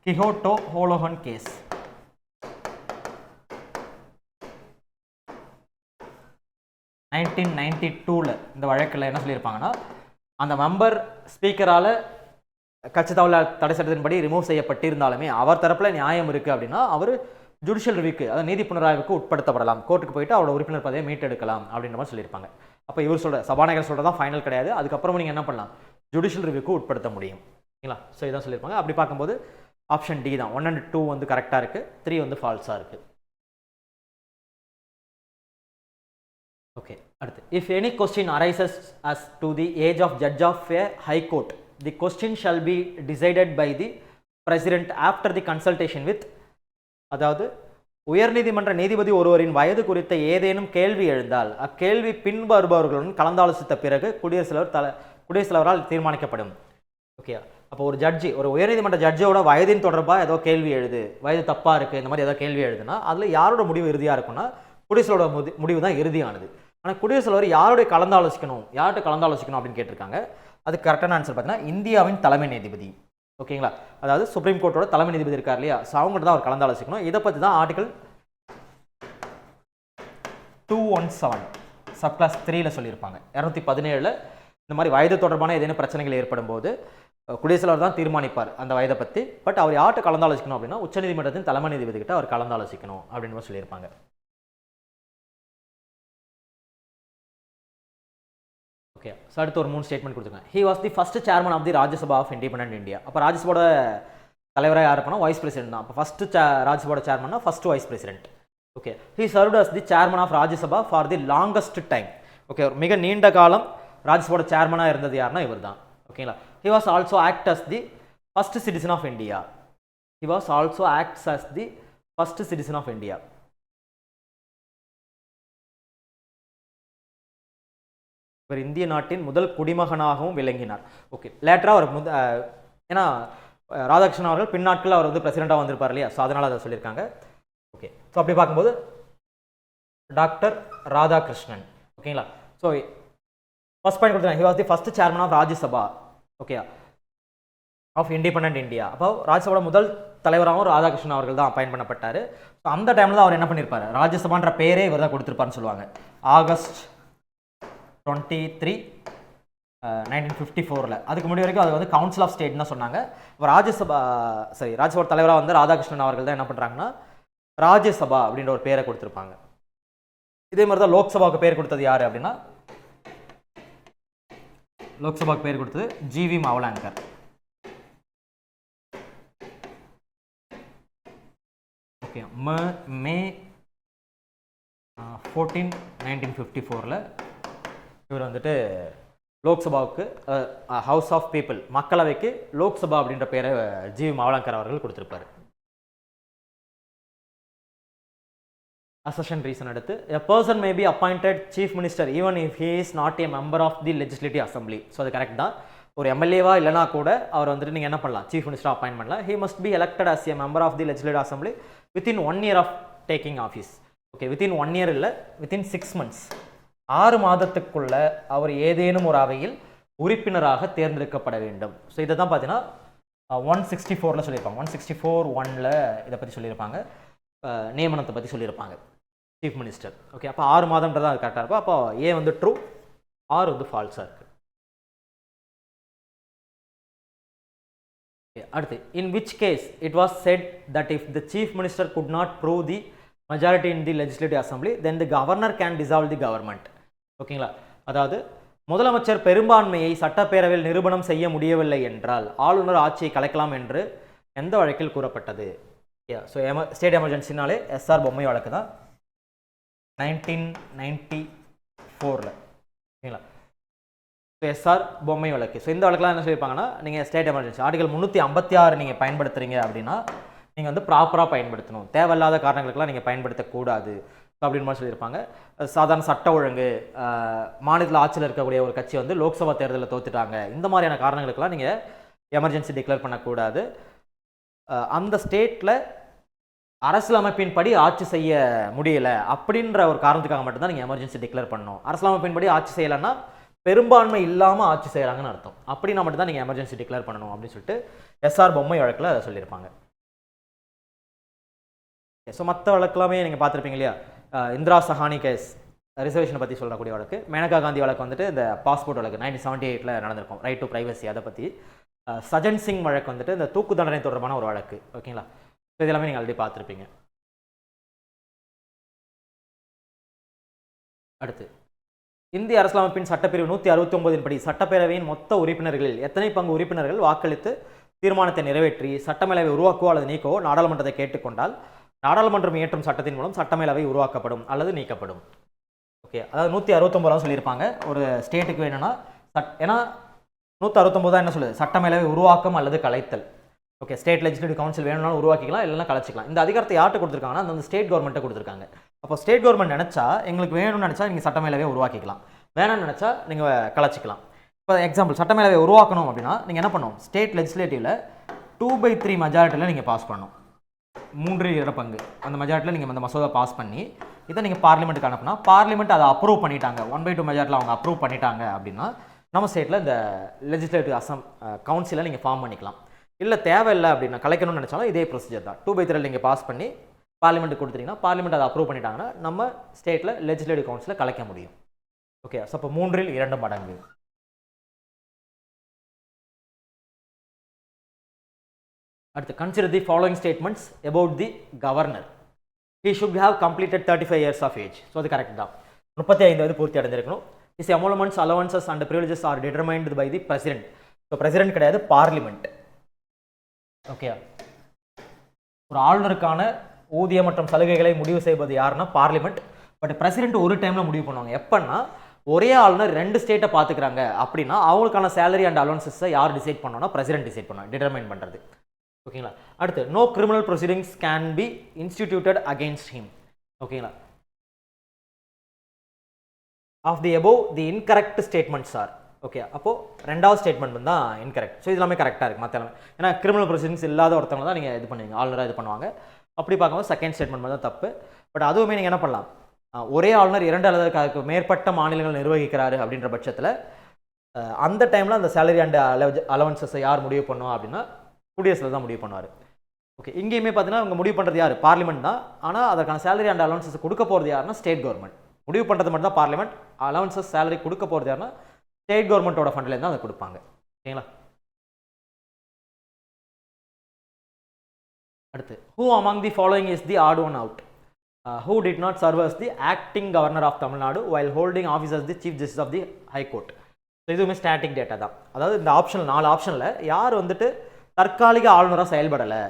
A: கிஹோட்டோ ஹோலோஹன் கேஸ். இந்த வழக்கில் என்ன சொல்லியிருப்பாங்கன்னா, அந்த மெம்பர் ஸ்பீக்கரால் கட்சி தாவல தடை சட்டத்தின்படி ரிமூவ் செய்யப்பட்டிருந்தாலுமே அவர் தரப்பில் நியாயம் இருக்குது அப்படின்னா அவர் ஜுடிஷியல் ரிவ்யூக்கு, அதாவது நீதி புனராய்வுக்கு உட்படுத்தப்படலாம். கோர்ட்டுக்கு போயிட்டு அவரோட உறுப்பினர் பதவியை மீட்டெடுக்கலாம் அப்படின்ற மாதிரி சொல்லியிருப்பாங்க. அப்போ இவர் சபாநாயகர் சொல்கிறதா ஃபைனல் கிடையாது. அதுக்கப்புறம் நீங்கள் என்ன பண்ணலாம், ஜுடிஷியல் ரிவ்யூக்கு உட்படுத்த முடியும். சரிங்களா. ஸோ இதான் சொல்லியிருப்பாங்க. அப்படி பார்க்கும்போது ஆப்ஷன் டி தான் 1 and 2 வந்து கரெக்டாக இருக்குது, 3 வந்து ஃபால்ஸாக இருக்குது. ஓகே, அடுத்து, if any question arises as to the age of judge of a high court, the question shall be decided by the president after the consultation with, அதாவது உயர்நீதிமன்ற நீதிபதி ஒருவரின் வயது குறித்த ஏதேனும் கேள்வி எழுந்தால் அக்கேள்வி பின்வருபவர்களுடன் கலந்தாலோசித்த பிறகு குடியரசுத் தலைவரால் தீர்மானிக்கப்படும். ஓகே, அப்போ ஒரு ஜட்ஜி, ஒரு உயர்நீதிமன்ற ஜட்ஜோட வயதின் தொடர்பாக ஏதோ கேள்வி எழுது, வயது தப்பாக இருக்குது, இந்த மாதிரி ஏதோ கேள்வி எழுதுனா அதில் யாரோட முடிவு இறுதியாக இருக்குன்னா குடியரசோட முடிவு தான் இறுதியானது. ஆனால் குடியரசுத் தலைவர் யார்கிட்ட கலந்தாலோசிக்கணும் அப்படின்னு கேட்டிருக்காங்க. அதுக்கு கரெக்டான ஆன்சர் பார்த்தீங்கன்னா இந்தியாவின் தலைமை நீதிபதி. ஓகேங்களா. அதாவது சுப்ரீம் கோர்ட்டோட தலைமை நீதிபதி இருக்கார் இல்லையா, ஸோ அவங்கள்ட்ட தான் அவர் கலந்தாலோசிக்கணும். இதை பற்றி தான் ஆர்டிகல் 217 சப்கிளாஸ் 3 சொல்லியிருப்பாங்க. 217 இந்த மாதிரி வயது தொடர்பான ஏதேனும் பிரச்சனைகள் ஏற்படும் போது குடியரசுத் தலைவர் தான் தீர்மானிப்பார் அந்த வயதை பற்றி. பட் அவர் யார்கிட்ட கலந்தாலோசிக்கணும் அப்படின்னா உச்சநீதிமன்றத்தின் தலைமை நீதிபதி கிட்ட அவர் கலந்தாலோசிக்கணும் அப்படின்னு சொல்லியிருப்பாங்க. ஓகே, ஸோ அடுத்து ஒரு 3 ஸ்டேட்மெண்ட் கொடுத்துருக்காங்க. He was the first chairman of the Rajya Sabha of independent India. அப்போ ராஜ்யசபாவோட தலைவராக யார் இருப்பானா வைஸ் பிரசிடென்ட் தான். அப்போ ஃபர்ஸ்ட் ராஜ்யசபாவோட சேர்மன்னா first vice president. Okay, he served as the chairman of Rajya Sabha for the longest time. Okay, ஒரு மிக நீண்ட காலம் ராஜ்யசபாவோட சேர்மனாக இருந்தது யாருன்னா இவர் தான். ஓகேங்களா. He was also act as the first citizen of India. He was also acts as the first citizen of India. இவர் இந்திய நாட்டின் முதல் குடிமகனாகவும் விளங்கினார். ஓகே, லேட்டராக அவர் ஏன்னா ராதாகிருஷ்ணன் அவர்கள் பின்னாட்கள் அவர் வந்து பிரசிடெண்டாக வந்திருப்பார் இல்லையா, ஸோ அதனால் அதை சொல்லியிருக்காங்க. ஓகே, ஸோ அப்படி பார்க்கும்போது டாக்டர் ராதாகிருஷ்ணன். ஓகேங்களா. ஸோ ஃபர்ஸ்ட் பாயிண்ட் கொடுத்துருக்காங்க, he was the first chairman of Rajya Sabha. Okay, of independent India. அப்போ ராஜ்யசபாவோட முதல் தலைவராகவும் ராதாகிருஷ்ணன் அவர்கள் தான் அப்பாயின்ட் பண்ணப்பட்டார். ஸோ அந்த டைமில் தான் அவர் என்ன பண்ணியிருப்பார், ராஜ்யசபான்ற பேரே இவர் தான் கொடுத்துருப்பாருன்னு சொல்லுவாங்க. ஆகஸ்ட் 23, 1954. அதுக்கு முன்னாடி வரைக்கும் அது வந்து கவுன்சில் ஆஃப் ஸ்டேட் தான் சொன்னாங்க. இப்போ ராஜ்யசபா தலைவராக வந்து ராதாகிருஷ்ணன் அவர்கள் தான் என்ன பண்ணுறாங்கன்னா ராஜ்யசபா அப்படின்ற ஒரு பேரை கொடுத்துருப்பாங்க. இதே மாதிரி தான் லோக்சபாவுக்கு பேர் கொடுத்தது யார் அப்படின்னா, லோக்சபாவுக்கு பேர் கொடுத்தது ஜிவி மாவலாங்கர். ஓகே, மே 14, 1954 இவர் வந்துட்டு லோக்சபாவுக்கு ஹவுஸ் ஆஃப் பீப்புள் மக்களவைக்கு லோக்சபா அப்படின்ற பேரை ஜிவி மாவலாங்கர் அவர்கள் கொடுத்திருப்பாரு. அசஷன் ரீசன் அடுத்து, a person may be appointed chief minister even if he is not a member of the legislative assembly. So அது கரெக்ட் தான். ஒரு எம்எல்ஏவா இல்லைனா கூட அவர் வந்துட்டு நீங்கள் என்ன பண்ணலாம், சீஃப் மினிஸ்டர் அப்பாயின்ட் பண்ணலாம். he must be elected as a member of the legislative assembly within 1 year of taking office. Okay, within 1 year இல்லை, within 6 months, 6 மாதத்துக்குள்ள அவர் ஏதேனும் ஒரு அவையில் உறுப்பினராக தேர்ந்தெடுக்கப்பட வேண்டும். ஸோ இதை தான் பார்த்தீங்கன்னா 164 சொல்லியிருப்பாங்க. 164(1) இதை பற்றி சொல்லியிருப்பாங்க, நியமனத்தை பற்றி சொல்லியிருப்பாங்க சீஃப் மினிஸ்டர். ஓகே, அப்போ 6 மாதம்ன்றது அது கரெக்டாக இருக்கும். அப்போ ஏ வந்து ட்ரூ, ஆர் வந்து ஃபால்ஸாக இருக்குது. அடுத்து, in which case it was set that if the chief minister could not prove the majority in the legislative assembly then the governor can dissolve the government. ஓகேங்களா. அதாவது முதலமைச்சர் பெரும்பான்மையை சட்டப்பேரவையில் நிரூபணம் செய்ய முடியவில்லை என்றால் ஆளுநர் ஆட்சியை கலைக்கலாம் என்று எந்த வழக்கில் கூறப்பட்டது? ஸோ ஸ்டேட் எமர்ஜென்சினாலே எஸ்ஆர் பொம்மை வழக்கு தான் 1994. ஓகேங்களா. ஸோ எஸ்ஆர் பொம்மை வழக்கு. ஸோ இந்த வழக்கெலாம் என்ன சொல்லியிருப்பாங்கன்னா, நீங்கள் ஸ்டேட் எமர்ஜென்சி ஆர்டிகல் 356 நீங்கள் பயன்படுத்துறீங்க அப்படின்னா நீங்கள் வந்து ப்ராப்பராக பயன்படுத்தணும், தேவையில்லாத காரணங்களுக்கெல்லாம் நீங்கள் பயன்படுத்தக்கூடாது அப்படின்னு மாதிரி சொல்லியிருப்பாங்க. சாதாரண சட்ட ஒழுங்கு, மாநிலத்தில் ஆட்சியில் இருக்கக்கூடிய ஒரு கட்சி வந்து லோக்சபா தேர்தலில் தோத்துட்டாங்க, இந்த மாதிரியான காரணங்களுக்கெல்லாம் நீங்கள் எமர்ஜென்சி டிக்ளேர் பண்ணக்கூடாது. அந்த ஸ்டேட்டில் அரசியலமைப்பின்படி ஆட்சி செய்ய முடியலை அப்படின்ற ஒரு காரணத்துக்காக மட்டும்தான் நீங்கள் எமர்ஜென்சி டிக்ளேர் பண்ணணும். அரசியலமைப்பின்படி ஆட்சி செய்யலைன்னா பெரும்பான்மை இல்லாமல் ஆட்சி செய்கிறாங்கன்னு அர்த்தம். அப்படின்னா மட்டும்தான் நீங்கள் எமர்ஜென்சி டிக்ளேர் பண்ணணும் அப்படின்னு சொல்லிட்டு எஸ்ஆர் பொம்மை வழக்கில் அதை சொல்லியிருப்பாங்க. ஸோ மற்ற வழக்கெல்லாமே நீங்கள் பார்த்துருப்பீங்க இல்லையா, இந்திரா சஹானி கேஸ் ரிசர்வேஷனை பற்றி சொல்லக்கூடிய வழக்கு, மேனகா காந்தி வழக்கு வந்துட்டு இந்த பாஸ்போர்ட் வழக்கு 1978 நடந்திருக்கும், ரைட் டு ப்ரைவசி, அதை பற்றி. சஜன் சிங் வழக்கு வந்துட்டு இந்த தூக்கு தண்டனை தொடர்பான ஒரு வழக்கு. ஓகேங்களா. ஸோ இதெல்லாமே நீங்கள் ஆல்ரெடி பார்த்துருப்பீங்க. அடுத்து, இந்திய அரசியலமைப்பின் சட்டப்பிரிவு 169 படி சட்டப்பேரவையின் மொத்த உறுப்பினர்களில் எத்தனை பங்கு உறுப்பினர்கள் வாக்களித்து தீர்மானத்தை நிறைவேற்றி சட்டமேலவை உருவாக்கவோ அல்லது நீக்கவோ நாடாளுமன்றத்தை கேட்டுக்கொண்டால் நாடாளுமன்றம் இயற்றும் சட்டத்தின் மூலம் சட்டமேலவை உருவாக்கப்படும் அல்லது நீக்கப்படும். ஓகே, அதாவது 169 சொல்லியிருப்பாங்க ஒரு ஸ்டேட்டுக்கு வேணும்னா. ஏன்னா 169 தான் என்ன சொல்லுது, சட்டமேலவை உருவாக்கம் அல்லது கலைத்தல். ஓகே, ஸ்டேட் லெஜிஸ்லேட்டிவ் கவுன்சில் வேணும்னாலும் உருவாக்கிக்கலாம், இல்லைன்னா கலைச்சிக்கலாம். இந்த அதிகாரத்தை யார்கிட்ட கொடுத்துருக்காங்கன்னா அந்த ஸ்டேட் கவர்மெண்ட்டை கொடுத்துருக்காங்க. அப்போ ஸ்டேட் கவர்மெண்ட் நினச்சா, எங்களுக்கு வேணும்னு நினச்சா நீங்கள் சட்டமேலவையை உருவாக்கிக்கலாம், வேணும்னு நினச்சா நீங்கள் கலைச்சிக்கலாம். இப்போ எக்ஸாம்பிள், சட்டமேலவை உருவாக்கணும் அப்படின்னா நீங்கள் என்ன பண்ணணும், ஸ்டேட் லெஜிஸ்லேட்டிவில் 2/3 மெஜாரிட்டியில் நீங்கள் பாஸ் பண்ணணும், 3/2 பங்கு அந்த மெஜாரிட்டியில் நீங்கள் அந்த மசோதா பாஸ் பண்ணி இதை நீங்கள் பார்லிமெண்ட்டுக்கு அனுப்புனா பார்லிமெண்ட் அதை அப்ரூவ் பண்ணிட்டாங்க, 1/2 மெஜாரிட்டியில் அவங்க அப்ரூவ் பண்ணிட்டாங்க அப்படின்னா நம்ம ஸ்டேட்டில் இந்த லெஜிஸ்லேட்டிவ் கவுன்சிலை நீங்கள் ஃபார்ம் பண்ணிக்கலாம். இல்லை தேவையில்லை அப்படின்னா கலைக்கணும்னு நினச்சாலும் இதே ப்ரொசீஜர் தான். 2/3 நீங்கள் பாஸ் பண்ணி பார்லிமெண்ட்டுக்கு கொடுத்துட்டீங்கன்னா பார்லிமெண்ட் அதை அப்ரூவ் பண்ணிட்டாங்கன்னா நம்ம ஸ்டேட்டில் லெஜிஸ்லேட்டிவ் கவுன்சிலை கலைக்க முடியும். ஓகே, ஸோ அப்போ 3/2 மடங்கு. அடுத்து, consider the following statements about the governor. He should have completed 35 years of age. So அது கரெக்ட் தான். 35 வயது பூர்த்தி அடைந்திருக்கணும். His emoluments, allowances and privileges are determined by the president. So president கிடையாது, பார்லிமெண்ட். ஓகே, ஒரு ஆளுநருக்கான ஊதிய மற்றும் சலுகைகளை முடிவு செய்வது யாருன்னா பார்லிமெண்ட். பட் பிரசிடென்ட் ஒரு டைமில் முடிவு பண்ணுவாங்க. எப்பன்னா ஒரே ஆளுநர் 2 ஸ்டேட்டை பார்த்துக்கிறாங்க அப்படின்னா அவங்களுக்கான சேலரி அண்ட் அலவன்சஸை யார் டிசைட் பண்ணோன்னா பிரசிடென்ட் டிசைட் பண்ணுவாங்க, டிட்டர்மைன் பண்ணுறது. ஓகேங்களா. அடுத்து no criminal proceedings can be instituted against him. ஓகேங்களா. Of the above the incorrect statements are. Okay, அப்போது ரெண்டாவது ஸ்டேட்மெண்ட் தான் இன்கரெக்ட். ஸோ இது எல்லாமே கரெக்டாக இருக்குது மற்ற எல்லாமே. ஏன்னா கிரிமினல் ப்ரொசீடிங்ஸ் இல்லாத ஒருத்தவங்க தான் நீங்கள் இது பண்ணுவீங்க, ஆளுநராக இது பண்ணுவாங்க. அப்படி பார்க்கும்போது செகண்ட் ஸ்டேட்மெண்ட் தான் தப்பு. பட் அதுவுமே நீங்கள் என்ன பண்ணலாம், ஒரே ஆளுநர் 2 அல்லது அதுக்கு மேற்பட்ட மாநிலங்கள் நிர்வகிக்கிறாரு அப்படின்ற பட்சத்தில் அந்த டைமில் அந்த சேலரி அண்ட் அலவன்சஸை யார் முடிவு பண்ணுவா அப்படின்னா குடியரசில் தான் முடிவு பண்ணுவார். ஓகே, இங்கேயுமே பார்த்தீங்கன்னா அவங்க முடிவு பண்ணுறது யார், பார்லிமெண்ட் தான். ஆனால் அதற்கான சேலரி அண்ட் அலவன்சஸ் கொடுக்க போகிறது யாருன்னா ஸ்டேட் கவர்மெண்ட். முடிவு பண்ணுறது மட்டும் தான் பார்லிமெண்ட். அலவன்சஸ் சேலரி கொடுக்க போகிறது யாருன்னா ஸ்டேட் கவர்மெண்ட்டோட ஃபண்ட்லேருந்து தான் அதை கொடுப்பாங்க. ஓகேங்களா. அடுத்து who among the following is the odd one out. Who did not serve as the acting governor of Tamil Nadu while holding office as the chief justice of the high court. So இதுவுமே ஸ்டாட்டிக் டேட்டா தான். அதாவது இந்த ஆப்ஷன் 4 ஆப்ஷனில் யார் வந்துட்டு தற்காலிக ஆளுநராக செயல்படலை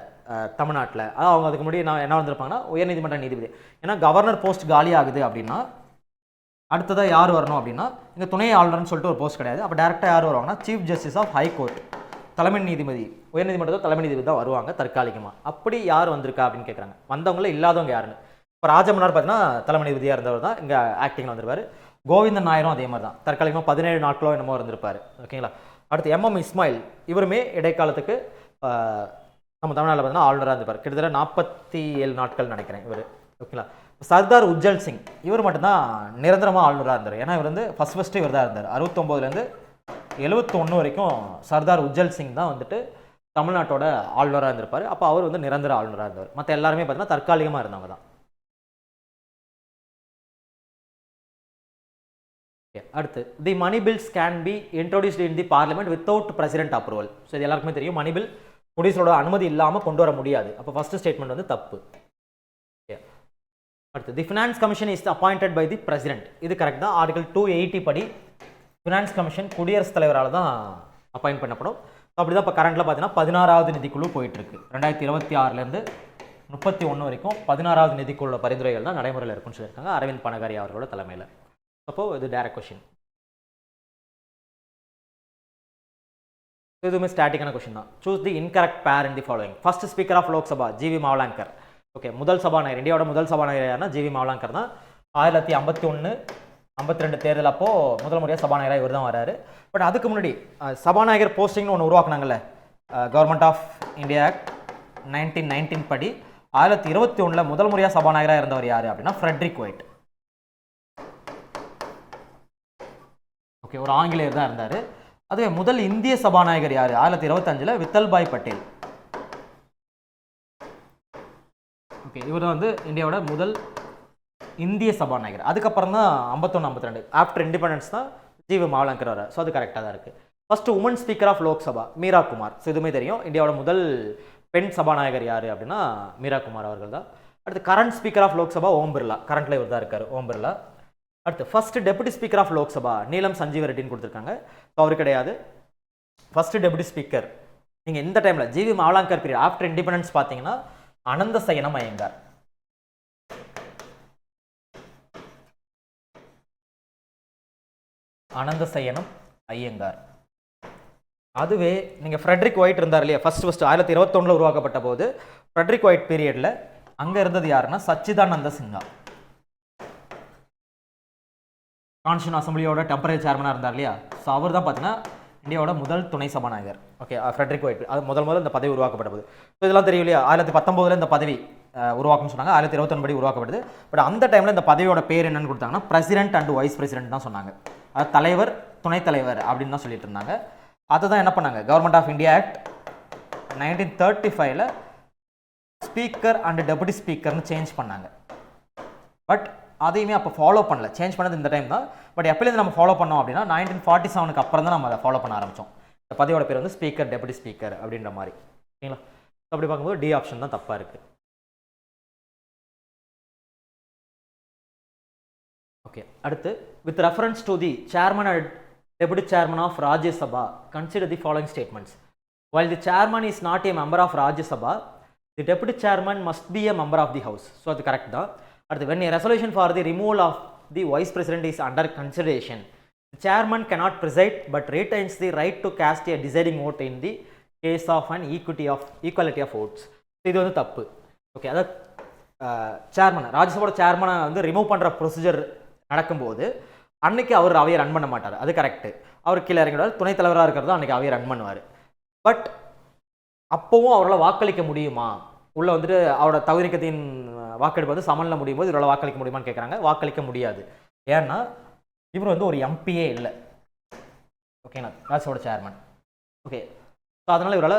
A: தமிழ்நாட்டில், அதாவது அவங்க அதுக்கு முன்னாடி நான் என்ன வந்திருப்பாங்கன்னா உயர்நீதிமன்ற நீதிபதி. ஏன்னா கவர்னர் போஸ்ட் காலி ஆகுது அப்படின்னா அடுத்ததாக யார் வரணும் அப்படின்னா இங்கே துணை ஆளுநர்னு சொல்லிட்டு ஒரு போஸ்ட் கிடையாது. அப்போ டேரெக்டாக யார் வருவாங்கன்னா chief justice of high court, தலைமை நீதிபதி, உயர்நீதிமன்றத்தில் தலைமை நீதிபதி தான் வருவாங்க தற்காலிகமாக. அப்படி யார் வந்திருக்கா அப்படின்னு கேட்குறாங்க. வந்தவங்கள இல்லாதவங்க யாருன்னு. இப்போ ராஜமன்னார் பார்த்தீங்கன்னா தலைமை நீதிபதியாக இருந்தவர் தான் இங்கே ஆக்டிங்கில் வந்திருப்பார். கோவிந்தன் நாயரும் அதே மாதிரி தான் தற்காலிகமாக 17 நாட்களோ என்னமோ இருந்திருப்பார். ஓகேங்களா. அடுத்து MM இஸ்மாயில், இவருமே இடைக்காலத்துக்கு நம்ம தமிழ்நாட்டில் பார்த்தீங்கன்னா ஆளுநராக இருந்திருப்பார். கிட்டத்தட்ட 47 நாட்கள் நினைக்கிறேன் இவர். ஓகேங்களா. சர்தார் உஜ்ஜல் சிங், இவர் மட்டும்தான் நிரந்தரமாக ஆளுநராக இருந்தார். ஏன்னா இவர் வந்து ஃபஸ்ட்டு இவர் தான் இருந்தார். 69லேருந்து 71 வரைக்கும் சர்தார் உஜ்ஜல் சிங் தான் வந்துட்டு தமிழ்நாட்டோட ஆளுநராக இருந்திருப்பார். அப்போ அவர் வந்து நிரந்தர ஆளுநராக இருந்தவர். மற்ற எல்லாருமே பார்த்தீங்கன்னா தற்காலிகமாக இருந்தவங்க தான். அடுத்து the money bills can be introduced in the parliament without president approval. So இது எல்லாருக்குமே தெரியும், மணி பில் குடியரசோட அனுமதி இல்லாமல் கொண்டு வர முடியாது. அப்போ ஃபர்ஸ்ட் ஸ்டேட்மெண்ட் வந்து தப்பு. அடுத்து the finance commission is appointed by the president. இது கரெக்ட் தான். ஆர்டிகல் 280 படி ஃபினான்ஸ் கமிஷன் குடியரசுத் தலைவரால் தான் அப்பாயிண்ட் பண்ணப்படும். அப்படி தான் இப்போ கரண்ட்டில் பார்த்தீங்கன்னா 16வது நிதிக்குழு போயிட்டுருக்கு. 2026லேருந்து 31 வரைக்கும் 16வது நிதிக்குழு பரிந்துரைகள் தான் நடைமுறையில் இருக்குன்னு சொல்லியிருக்காங்க அரவிந்த் பனகாரி அவர்களோட தலைமையில். அப்போ இது டைரக்ட் கொஸ்டின். இதுவுமே ஸ்டாட்டிக்கான கொஸ்டின் தான். Choose the incorrect pair in the following. First speaker of Lok Sabha G V Mavalankar. Okay, முதல் சபாநாயகர், இந்தியாவோட முதல் சபாநாயகர் யாருன்னா ஜிவி மாவலாங்கர் தான். 1951-52 தேர்தல் அப்போது முதல் முறையாக சபாநாயகராக இவர் தான் வராரு. பட் அதுக்கு முன்னாடி சபாநாயகர் போஸ்டிங்னு ஒன்று உருவாக்குனாங்கல்ல, கவர்மெண்ட் ஆஃப் இந்தியா ஆக்ட் 1919 படி 1921 முதல் முறையாக சபாநாயகராக இருந்தவர் யார் அப்படின்னா ஃப்ரெட்ரிக் ஒயிட். ஓகே, ஒரு ஆங்கிலேயர் தான் இருந்தார். அதுவே முதல் இந்திய சபாநாயகர் யார் 1925 வித்தல்பாய் பட்டேல். ஓகே, இவர் வந்து இந்தியாவோட முதல் இந்திய சபாநாயகர். அதுக்கப்புறம் தான் 51-52 ஆஃப்டர் இண்டிபெண்டன்ஸ் தான் ஜிவி மாவலாங்கர் வர. ஸோ அது கரெக்டாக தான் இருக்குது. First woman speaker of Lok Sabha Meera Kumar. So இதுவுமே தெரியும், இந்தியாவோட முதல் பெண் சபாநாயகர் யார் அப்படின்னா மீரா குமார் அவர்கள் தான். அடுத்து current speaker of Lok Sabha Om Birla. கரண்ட்டில் இவர் தான் இருக்கார், ஓம் பிர்லா. அடுத்து first deputy speaker of Lok Sabha Neelam Sanjeeva ரெட்டின்னு கொடுத்துருக்காங்க. ஸோ அவர் கிடையாது. ஃபர்ஸ்ட் டெபுட்டி ஸ்பீக்கர் நீங்கள் இந்த டைமில் ஜிவி மாவலாங்கர் பீரியட் ஆஃப்டர் இண்டிபெண்டன்ஸ் பார்த்தீங்கன்னா அனந்த சயனம் ஐயங்கார். அனந்த சயனம் ஐயங்கார். அதுவே நீங்கள் ஃப்ரெட்ரிக் ஒயிட் இருந்தார் இல்லையா, ஃபர்ஸ்ட் 1921 உருவாக்கப்பட்ட போது ஃப்ரெட்ரிக் ஒயிட் பீரியடில் அங்கே இருந்தது யாருன்னா சச்சிதானந்த சின்ஹா. கான்ஸ்டியூஷன் அசம்பிளியோட டெம்பரரி சேர்மனாக இருந்தார் இல்லையா. ஸோ அவர் தான் பார்த்தீங்கன்னா இந்தியாவோட முதல் துணை சபாநாயகர். Okay, Frederick White. அது முதல் இந்த பதவி உருவாக்கப்பட்ட போது. ஸோ இதெல்லாம் தெரியும் இல்லையா. 1919 இந்த பதவி உருவாக்கணும்னு சொன்னாங்க. 1921 படி உருவாக்கப்படுது. பட் அந்த டைமில் இந்த பதவியோட பேர் என்னன்னு கொடுத்தாங்கன்னா பிரசிடென்ட் அண்ட் வைஸ் பிரசிடென்ட் தான் சொன்னாங்க. அது தலைவர் துணைத் தலைவர் அப்படின்னு தான் சொல்லிட்டு இருந்தாங்க. அதை தான் என்ன பண்ணாங்க, government of India act 1935 speaker and deputy ஸ்பீக்கர்னு சேஞ்ச் பண்ணாங்க. பட் அதையுமே அப்போ ஃபாலோ பண்ணல. சேஞ்ச் பண்ணது இந்த டைம் தான். பட் எப்போலேருந்து நம்ம ஃபாலோ பண்ணோம் அப்படின்னா 1947 அப்புறம் தான் நம்ம அதை ஃபாலோ பண்ண ஆரம்பித்தோம். இந்த பதவியோட பேர் வந்து ஸ்பீக்கர் டெபுட்டி ஸ்பீக்கர் அப்படின்ற மாதிரி. ஓகேங்களா. அப்படி பார்க்கும்போது டி ஆப்ஷன் தான் தப்பாக இருக்குது. ஓகே, அடுத்து with reference to the chairman and deputy chairman of Rajya Sabha consider the following statements. while the chairman is not a member of Rajya Sabha, the deputy chairman must be a member of the house. So அது கரெக்ட் தான். அடுத்து when a resolution for the removal of the vice president is under consideration, the chairman cannot preside but retains the right to cast a deciding vote in the case of an equality of votes. இது வந்து தப்பு. ஓகே, அதாவது சேர்மன், ராஜ்யசபாவோட சேர்மனை வந்து ரிமூவ் பண்ணுற ப்ரொசீஜர் நடக்கும்போது அன்னைக்கு அவர் அவையை ரன் பண்ண மாட்டார். அது கரெக்டு. அவர் கீழே இறங்கிடுவார். துணைத் தலைவராக இருக்கிறதோ அன்றைக்கி அவையை ரன் பண்ணுவார். பட் அப்போவும் அவரால் வாக்களிக்க முடியுமா? உள்ளே வந்துட்டு அவரோட தகுதிக்கத்தின் வாக்கெடுப்பு வந்து சமனில் முடியும் போது இவரால் வாக்களிக்க முடியுமான்னு கேட்குறாங்க. வாக்களிக்க முடியாது. ஏன்னா இவர் வந்து ஒரு எம்பியே இல்லை. ஓகேங்களா, ராஜ்யசபாவோட சேர்மன். ஓகே, ஸோ அதனால் இவரால்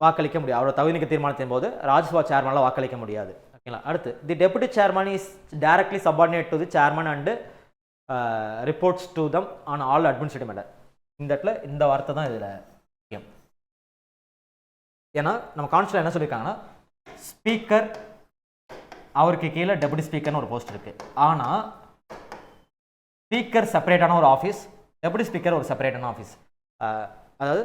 A: வாக்களிக்க முடியாது. அவரோட தகுதிக்க தீர்மானத்தின் போது ராஜ்யசபா சேர்மனால் வாக்களிக்க முடியாது. ஓகேங்களா, அடுத்து the deputy chairman is directly subordinate to the chairman and reports to them on all administrative matter. இந்த இடத்துல இந்த வார்த்தை தான் இதில் முக்கியம். ஏன்னா நம்ம கான்ஸ்டியூஷன் என்ன சொல்லியிருக்காங்கன்னா, ஸ்பீக்கர் அவருக்கு கீழே டெபுட்டி ஸ்பீக்கர்னு ஒரு போஸ்ட் இருக்குது. ஆனால் ஸ்பீக்கர் செப்பரேட்டான ஒரு ஆஃபீஸ், டெபுட்டி ஸ்பீக்கர் ஒரு செப்பரேட்டான ஆஃபீஸ். அதாவது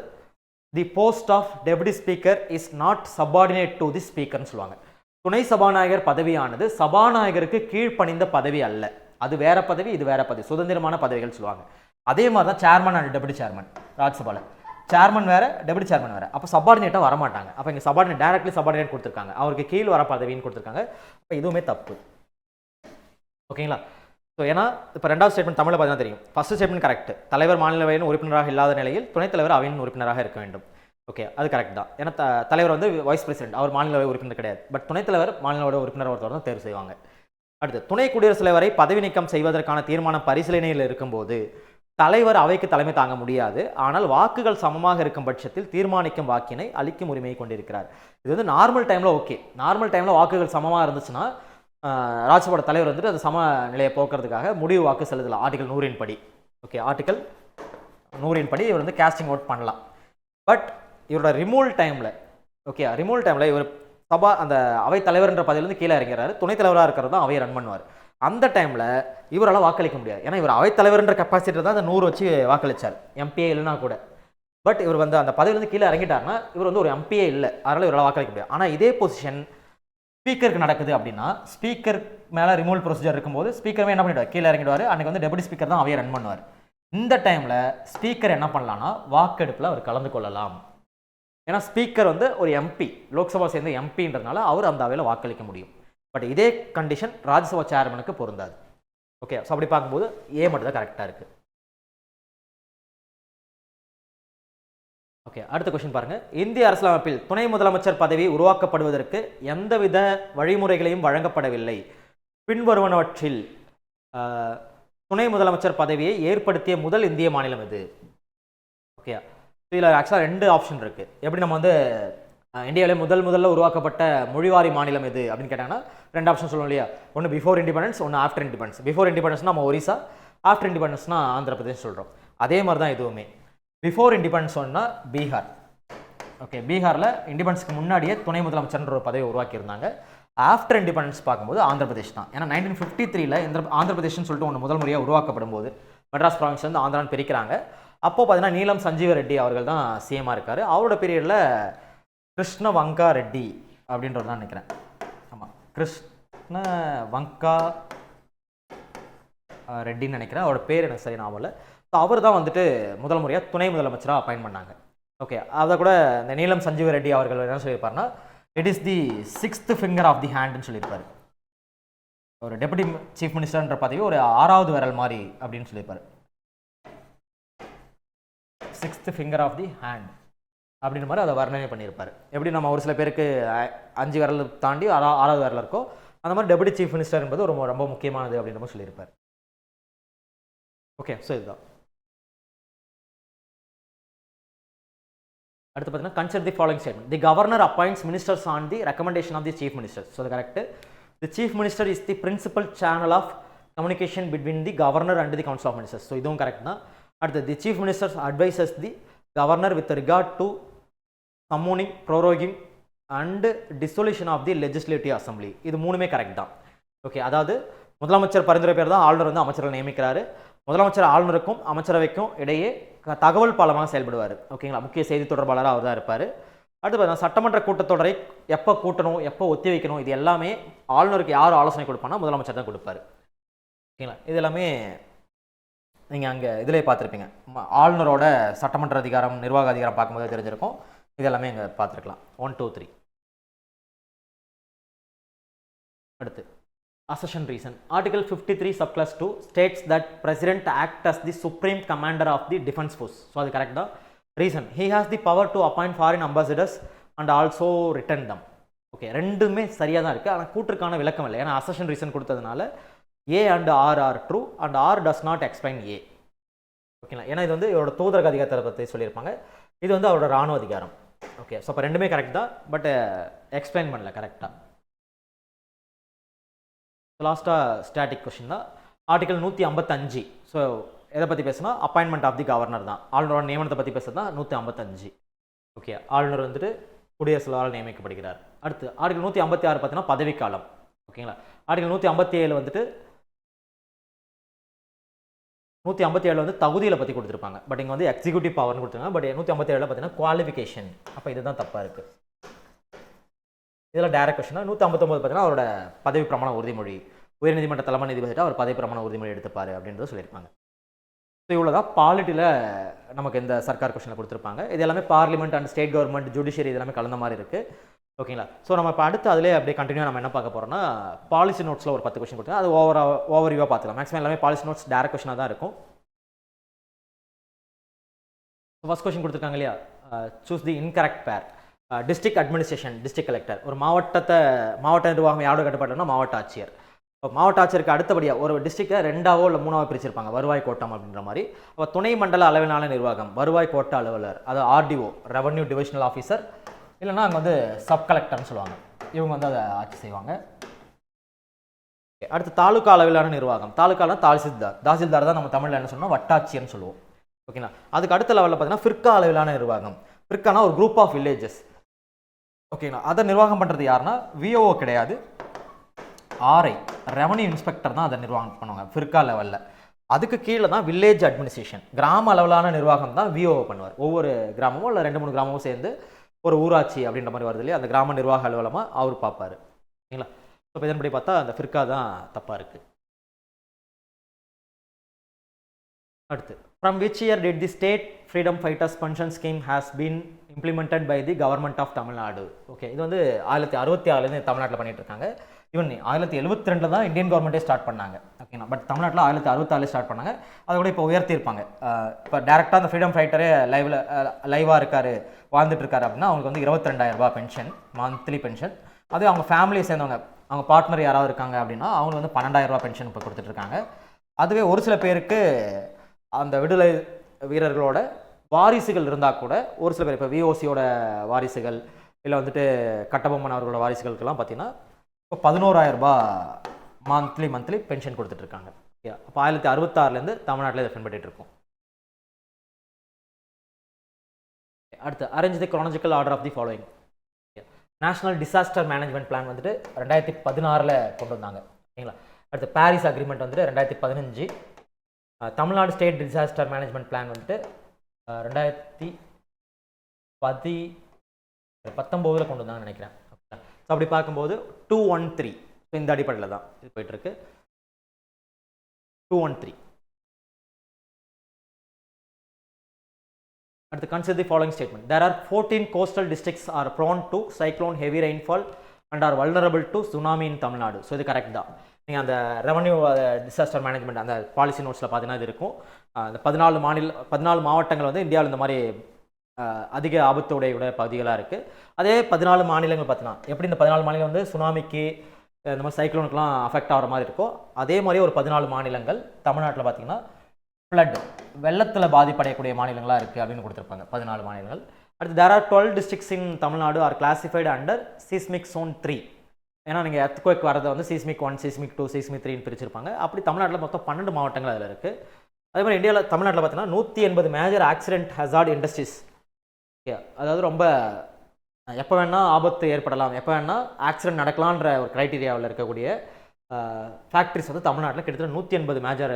A: the post of deputy speaker is not subordinate to the ஸ்பீக்கர்னு சொல்லுவாங்க. துணை சபாநாயகர் பதவியானது சபாநாயகருக்கு கீழ்ப்பணிந்த பதவி அல்ல. அது வேற பதவி, இது வேற பதவி, சுதந்திரமான பதவிகள் சொல்லுவாங்க. அதே மாதிரி தான் சேர்மன் அண்ட் டெபுட்டி சேர்மன். ராஜ்யசபாவில் சேர்மன் வேற, டெபுட்டி சேர்மன் வேற. அப்போ சபார்டினேட்டாக வரமாட்டாங்க. அப்போ இங்கே சபார்டினேட், டைரக்ட்லி சபார்டினேட் கொடுத்துருக்காங்க. அவருக்கு கீழ் வர பதவின்னு கொடுத்துருக்காங்க. அப்போ இதுவுமே தப்பு. ஓகேங்களா? ஸோ ஏன்னா இப்போ ரெண்டாவது ஸ்டேட்மெண்ட் தமிழில் பார்த்தா தெரியும். First statement correct. தலைவர் மாநிலவையின் உறுப்பினராக இல்லாத நிலையில் துணைத் தலைவர் அவையின் உறுப்பினராக இருக்க வேண்டும். ஓகே, அது கரெக்ட் தான். ஏன்னா தலைவர் வந்து வைஸ் பிரசிடென்ட், அவர் மாநிலவை உறுப்பினர் கிடையாது. பட் துணைத் தலைவர் மாநிலவோட உறுப்பினர் ஒருத்தர் தான் தேர்வு செய்வாங்க. அடுத்து, துணை குடியரசுத் தலைவரை பதவி நீக்கம் செய்வதற்கான தீர்மானம் பரிசீலனையில் இருக்கும்போது தலைவர் அவைக்கு தலைமை தாங்க முடியாது. ஆனால் வாக்குகள் சமமாக இருக்கும் பட்சத்தில் தீர்மானிக்கும் வாக்கினை அளிக்கும் உரிமையை கொண்டிருக்கிறார். இது வந்து நார்மல் டைமில் ஓகே. நார்மல் டைமில் வாக்குகள் சமமாக இருந்துச்சுன்னா ராஜ்யசபா தலைவர் வந்துட்டு அது சம நிலையை போக்குறதுக்காக முடிவு வாக்கு செலுத்தலாம். ஆர்டிகல் 100 படி. ஓகே, ஆர்டிகல் 100 படி இவர் வந்து கேஸ்டிங் ஓட் பண்ணலாம். பட் இவரோட ரிமூவல் டைமில், ஓகே, ரிமூவல் டைமில் இவர் அந்த அவை தலைவர்ன்ற பதவியிலேருந்து கீழே இறங்கிறாரு. துணைத் தலைவராக இருக்கிறது தான் அவையை ரன் பண்ணுவார். அந்த டைமில் இவரால் வாக்களிக்க முடியாது. ஏன்னா இவர் அவைத்தலைவர்ன்ற கெப்பாசிட்டி தான் அந்த 100 வச்சு வாக்களிச்சார், எம்பிஏ இல்லைனா கூட. பட் இவர் வந்து அந்த பதவியிலேருந்து கீழே இறங்கிட்டாருன்னா இவர் வந்து ஒரு எம்பிஏ இல்லை, அதனால் இவரால் வாக்களிக்க முடியாது. ஆனால் இதே பொசிஷன் ஸ்பீக்கருக்கு நடக்குது அப்படின்னா, ஸ்பீக்கர் மேலே ரிமூவல் ப்ரொசீஜர் இருக்கும்போது ஸ்பீக்கருமே என்ன பண்ணிடுவார், கீழே இறங்கிடுவார். அன்றைக்கி வந்து டெபுட்டி ஸ்பீக்கர் தான் அவையை ரன் பண்ணுவார். இந்த டைமில் ஸ்பீக்கர் என்ன பண்ணலான்னா வாக்கெடுப்பில் அவர் கலந்து கொள்ளலாம். ஏன்னா ஸ்பீக்கர் வந்து ஒரு எம்பி, லோக்சபா சேர்ந்த எம்பின்றதுனால அவர் அந்த அவையில் வாக்களிக்க முடியும். பட் இதே கண்டிஷன் ராஜ்யசபா சேர்மனுக்கு பொருந்தாது. ஓகே, ஸோ அப்படி பார்க்கும்போது ஏ மட்டும் தான் கரெக்டாக இருக்குது. ஓகே, அடுத்த கொஸ்டின் பாருங்கள். இந்திய அரசியலமைப்பில் துணை முதலமைச்சர் பதவி உருவாக்கப்படுவதற்கு எந்தவித வழிமுறைகளையும் வழங்கப்படவில்லை. பின்வருவனவற்றில் துணை முதலமைச்சர் பதவியை ஏற்படுத்திய முதல் இந்திய மாநிலம் எது? ஓகே, இதில் ஆக்சுவலாக 2 ஆப்ஷன் இருக்குது. எப்படி நம்ம வந்து இந்தியாவிலே முதல்ல உருவாக்கப்பட்ட மொழிவாரி மாநிலம் எது அப்படின்னு கேட்டாங்கன்னா 2 ஆப்ஷன் சொல்லணும் இல்லையா? ஒன்று பிஃபோர் இண்டிபெண்டன்ஸ், ஒன்று ஆஃப்டர் இண்டிபெண்டன்ஸ். பிஃபோர் இண்டிபெண்டன்ஸ்னா நம்ம ஒரிசா, ஆஃப்டர் இண்டிபெண்டன்ஸ்னா ஆந்திர பிரதேஷ் சொல்கிறோம். அதே மாதிரி தான் இதுவுமே. பிஃபோர் இண்டிபெண்டன்ஸ் சொன்னால் பீகார். ஓகே, பீகாரில் இண்டிபெண்டன்ஸ்க்கு முன்னாடியே துணை முதலமைச்சர்ன்ற ஒரு பதவியை உருவாக்கியிருந்தாங்க. ஆஃப்டர் இண்டிபெண்டன்ஸ் பார்க்கும்போது ஆந்திர பிரதேஷ் தான். ஏன்னா 1953 இந்த ஆந்திர பிரதேஷ்னு சொல்லிட்டு ஒன்று முதல் முறையாக உருவாக்கப்படும் போது மெட்ராஸ் ப்ராவின்ஸ் வந்து ஆந்திரான்னு பிரிக்கிறாங்க. அப்போது பார்த்தீங்கன்னா நீலம் சஞ்சீவ ரெட்டி அவர்கள் தான் சிஎம்மாக இருக்கார். அவரோட பீரியடில் கிருஷ்ண வங்கா ரெட்டி அப்படின்றது தான் நினைக்கிறேன். ஆமாம், கிருஷ்ண வங்கா ரெட்டின்னு நினைக்கிறேன். அவரோட பேர் எனக்கு சரி ஞாபகம் இல்லை. ஸோ அவர் தான் வந்துட்டு முதல் முறையாக துணை முதலமைச்சராக அப்பாயின்ட் பண்ணாங்க. ஓகே, அதை கூட இந்த நீலம் சஞ்சீவ ரெட்டி அவர்கள் என்ன சொல்லியிருப்பாருன்னா, it is the 6th finger of the ஹேண்டுன்னு சொல்லியிருப்பார். ஒரு டெபுட்டி சீஃப் மினிஸ்டர்ன்ற பதவி ஒரு 6வது விரல் மாதிரி அப்படின்னு சொல்லியிருப்பார். 6th finger of the hand அப்படின்ற மாதிரி அதை வர்ணனை பண்ணியிருப்பார். எப்படி நம்ம ஒரு சில பேருக்கு 5 விரல் தாண்டி 6வது விரல் இருக்கோ, அந்த மாதிரி டெபுட்டி சீஃப் மினிஸ்டர் என்பது ரொம்ப முக்கியமானது அப்படின்ற மாதிரி சொல்லியிருப்பார். ஓகே, ஸோ இதுதான். அடுத்து பார்த்தீங்கன்னா consider the following statement. The governor appoints ministers on the recommendation of the chief minister. So அது correct. The chief minister is the principal channel of communication between the governor and the council of ministers. So இதுவும் கரெக்ட் தான். அடுத்து the chief ministers advises the governor with regard to summoning, proroguing and dissolution of the legislative assembly. இது 3மே கரெக்ட் தான். ஓகே, அதாவது முதலமைச்சர் பரிந்துரை பேர் தான் ஆளுநர் வந்து அமைச்சர்கள் நியமிக்கிறாரு. முதலமைச்சர் ஆளுநருக்கும் அமைச்சரவைக்கும் இடையே தகவல் பாலமாக செயல்படுவார். ஓகேங்களா, முக்கிய செய்தி தொடர்பாளராக அவர் தான் இருப்பார். அடுத்து பார்த்தீங்கன்னா சட்டமன்ற கூட்டத்தொடரை எப்போ கூட்டணும், எப்போ ஒத்தி வைக்கணும், இது எல்லாமே ஆளுநருக்கு யார் ஆலோசனை கொடுப்பானா முதலமைச்சர் தான் கொடுப்பார். ஓகேங்களா. இது எல்லாமே நீங்கள் அங்கே இதிலே பார்த்துருப்பீங்க. ஆளுநரோட சட்டமன்ற அதிகாரம், நிர்வாக அதிகாரம் பார்க்கும்போது தெரிஞ்சிருக்கும். இது எல்லாமே இங்கே பார்த்துருக்கலாம். 1 2 3. அடுத்து accession reason. Article 53 subclass 2 states that president act as the supreme commander of the defense force. So அது கரெக்ட் தான். Reason, he has the power to appoint foreign ambassadors and also return them. Okay, ரெண்டுமே சரியாக தான் இருக்குது. ஆனால் கூற்றுக்கான விளக்கம் இல்லை. ஏன்னா accession reason கொடுத்ததுனால A and R are true and R does not explain A. ஓகேங்களா. ஏன்னா இது வந்து இவரோட தூதரக அதிகாரத்தை பற்றி சொல்லியிருப்பாங்க. இது வந்து அவரோட இராணுவ அதிகாரம். ஓகே, ஸோ அப்போ ரெண்டுமே கரெக்ட் தான். பட் எக்ஸ்பிளைன் பண்ணல கரெக்டாக. லாஸ்ட்டாக ஸ்டாட்டிக் கொஸ்டின் தான். ஆர்டிகல் 155. ஸோ எதை பற்றி பேசுனா அப்பாயின்மெண்ட் ஆஃப் தி கவர்னர் தான். ஆளுநரோட நியமனத்தை பற்றி பேசுறது தான் 155. ஓகே, ஆளுநர் வந்துட்டு குடியரசுத் நியமிக்கப்படுகிறார். அடுத்து ஆர்டிகல் 156 பார்த்தீங்கன்னா பதவிக்காலம். ஓகேங்களா. ஆர்டிகல் 157 வந்துட்டு 157 வந்து தகுதியில் பற்றி கொடுத்துருப்பாங்க. பட் இங்கே வந்து எக்ஸிக்யூட்டிவ் பவர்னு கொடுத்துருக்காங்க. பட் 157 பார்த்தீங்கன்னா குவாலிஃபிகேஷன். அப்போ இதுதான் தப்பாக இருக்குது. இதில் டைரக்ட் கொஸ்டின். 159 பார்த்தீங்கன்னா அவரோட பதவி பிரமாண உறுதிமொழி. உயர்நீதிமன்ற தலைமை நீதிபதிட்டு அவர் பதவி பிரமாண உறுதிமொழி எடுத்துப்பார் அப்படின்றத சொல்லியிருப்பாங்க. ஸோ இவ்வளோ தான் பாலிட்டியில் நமக்கு இந்த சர்க்கார் கொஸ்டினில் கொடுத்துருப்பாங்க. இது எல்லாமே parliament and state government, judiciary இது எல்லாமே கலந்த மாதிரி இருக்குது. ஓகேங்களா. ஸோ நம்ம இப்போ அடுத்து அதிலே அப்படியே கண்டினியூ நம்ம என்ன பார்க்க போகிறோம்னா பாலிசி நோட்ஸில் ஒரு 10 கொஸ்டின் கொடுத்தா அது ஓவர்வியூவாக பார்த்துக்கலாம். மேக்ஸிமம் எல்லாமே பாலிசி நோட்ஸ் டைரக்ட் கொஸ்டினாக தான் இருக்கும். ஃபர்ஸ்ட் கொஸ்டின் கொடுத்துருக்காங்க இல்லையா, சூஸ் தி இன்கரெக்ட் பேர். District administration, district collector. ஒரு மாவட்ட நிர்வாகம் யாரோட கட்டுப்பாடுனா மாவட்ட ஆட்சியர். இப்போ மாவட்ட ஆட்சியருக்கு அடுத்தபடியாக ஒரு டிஸ்ட்ரிக்டை 2ஆவோ இல்லை 3ஆவோ பிரிச்சிருப்பாங்க, வருவாய் கோட்டம் அப்படின்ற மாதிரி. அப்போ துணை மண்டல அளவிலான நிர்வாகம், வருவாய் கோட்ட அலுவலர், அது ஆர்டிஓ, ரெவன்யூ டிவிஷனல் ஆஃபீஸர், இல்லைன்னா அங்கே வந்து சப் கலெக்டர்னு சொல்லுவாங்க. இவங்க வந்து அதை ஆட்சி செய்வாங்க. அடுத்து தாலுக்கா அளவிலான நிர்வாகம். தாலுக்காலாம் தாசில்தார் தான் நம்ம தமிழில் என்ன சொன்னோம், வட்டாட்சியர்னு சொல்லுவோம். ஓகேங்களா. அதுக்கு அடுத்த லெவலில் பார்த்தீங்கன்னா ஃபிர்கா அளவிலான நிர்வாகம். ஃபிர்கானா ஒரு குரூப் ஆஃப் வில்லேஜஸ். ஓகேங்களா. அதை நிர்வாகம் பண்ணுறது யாருன்னா விஓஓ கிடையாது, ஆர்ஐ, ரெவன்யூ இன்ஸ்பெக்டர் தான் அதை நிர்வாகம் பண்ணுவாங்க ஃபிர்கா லெவலில். அதுக்கு கீழே தான் வில்லேஜ் அட்மினிஸ்ட்ரேஷன், கிராம அளவிலான நிர்வாகம் தான் விஓஓ பண்ணுவார். ஒவ்வொரு கிராமமோ இல்லை 2-3 கிராமமும் சேர்ந்து ஒரு ஊராட்சி அப்படின்ற மாதிரி வருது இல்லையா, அந்த கிராம நிர்வாக அலுவலமாக அவர் பார்ப்பார். ஓகேங்களா. இப்போ இதன்படி பார்த்தா அந்த ஃபிர்கா தான் தப்பாக இருக்குது. அடுத்து, from which year did the state freedom fighters pension scheme has been implemented by the government of Tamil Nadu? Okay, இது வந்து 1966 தமிழ்நாட்டில் பண்ணிட்டு இருக்காங்க. ஈவன் 1972 தான் இந்தியன் கவர்மெண்ட்டே ஸ்டார்ட் பண்ணாங்க. ஓகேங்களா. பட் தமிழ்நாட்டில் 1964 ஸ்டார்ட் பண்ணாங்க. அதை கூட இப்போ உயர்த்தியிருப்பாங்க. இப்போ டேரெக்டாக அந்த ஃப்ரீடம் ஃபைட்டரே லைவாக இருக்காரு, வாழ்ந்துட்டு இருக்காரு அப்படின்னா அவங்களுக்கு வந்து 22,000 ரூபாய் பென்ஷன், மந்த்லி பென்ஷன். அதே அவங்க ஃபேமிலியை சேர்ந்தவங்க, அவங்க பார்ட்னர் யாராவது இருக்காங்க அப்படின்னா அவங்களுக்கு வந்து 12,000 ரூபாய் பென்ஷன் இப்போ கொடுத்துட்ருக்காங்க. அதுவே ஒரு சில பேருக்கு அந்த விடுதலை வீரர்களோட வாரிசுகள் இருந்தால் கூட, ஒரு சில பேர் இப்போ விஓசியோட வாரிசுகள் இல்லை வந்துட்டு கட்டபொம்மன் அவர்களோட வாரிசுகளுக்கெல்லாம் பார்த்தீங்கன்னா இப்போ 11,000 ரூபாய் மந்த்லி பென்ஷன் கொடுத்துட்ருக்காங்க. அப்போ 1966 தமிழ்நாட்டில் இதை பின்பற்றிட்டு இருக்கோம். அடுத்து, arrange the chronological order of the following. National disaster management plan வந்துட்டு 2016 கொண்டு வந்தாங்க. ஓகேங்களா. அடுத்து, பாரிஸ் அக்ரிமெண்ட் வந்துட்டு 2015. Tamil Nadu state disaster management plan வந்துட்டு 2019 கொண்டு வந்தாங்கன்னு நினைக்கிறேன். ஸோ அப்படி பார்க்கும்போது 213, ஸோ இந்த அடிப்படையில் தான் இது போயிட்டுருக்கு. 213. அடுத்து, consider the following statement. There are 14 coastal districts are prone to cyclone heavy rainfall and are vulnerable to tsunami in Tamil Nadu. So இது கரெக்ட் தான். நீங்கள் அந்த ரெவன்யூ டிசாஸ்டர் மேனேஜ்மெண்ட் அந்த பாலிசி நோட்ஸில் பார்த்தீங்கன்னா இது இருக்கும். அந்த 14 மாவட்டங்கள் வந்து இந்தியாவில் இந்த மாதிரி அதிக ஆபத்துடைய பகுதிகளாக இருக்குது. அதே 14 மாநிலங்கள் பார்த்தீங்கன்னா எப்படி இந்த 14 மாநிலம் வந்து சுனாமிக்கு இந்த மாதிரி சைக்ளோனுக்குலாம் அஃபெக்ட் ஆகிற மாதிரி இருக்கும், அதே மாதிரி ஒரு 14 மாநிலங்கள் தமிழ்நாட்டில் பார்த்தீங்கன்னா ஃப்ளட், வெள்ளத்தில் பாதிப்படையக்கூடிய மாநிலங்களாக இருக்குது அப்படின்னு கொடுத்துருப்பாங்க 14 மாநிலங்கள். அடுத்து, there are 12 districts in Tamil Nadu are classified under seismic zone 3. ஏன்னா நீங்கள் எர்த்குவேக் வரதை வந்து சீஸ்மிக் 1, சீஸ்மிக் 2, சீஸ்மிக் 3 பிரிச்சிருப்பாங்க. அப்படி தமிழ்நாட்டில் மொத்தம் 12 மாவட்டங்கள் அதில் இருக்குது. அதே மாதிரி இந்தியாவில் தமிழ்நாட்டில் பார்த்தீங்கன்னா 180 major accident hazard industries. Okay, அதாவது ரொம்ப எப்போ வேணால் ஆபத்து ஏற்படலாம், எப்போ வேணால் ஆக்சிடென்ட் நடக்கலான்ற ஒரு க்ரைட்டீரியாவில் இருக்கக்கூடிய ஃபேக்ட்ரிஸ் வந்து தமிழ்நாட்டில் கிட்டத்தட்ட 180 மேஜர்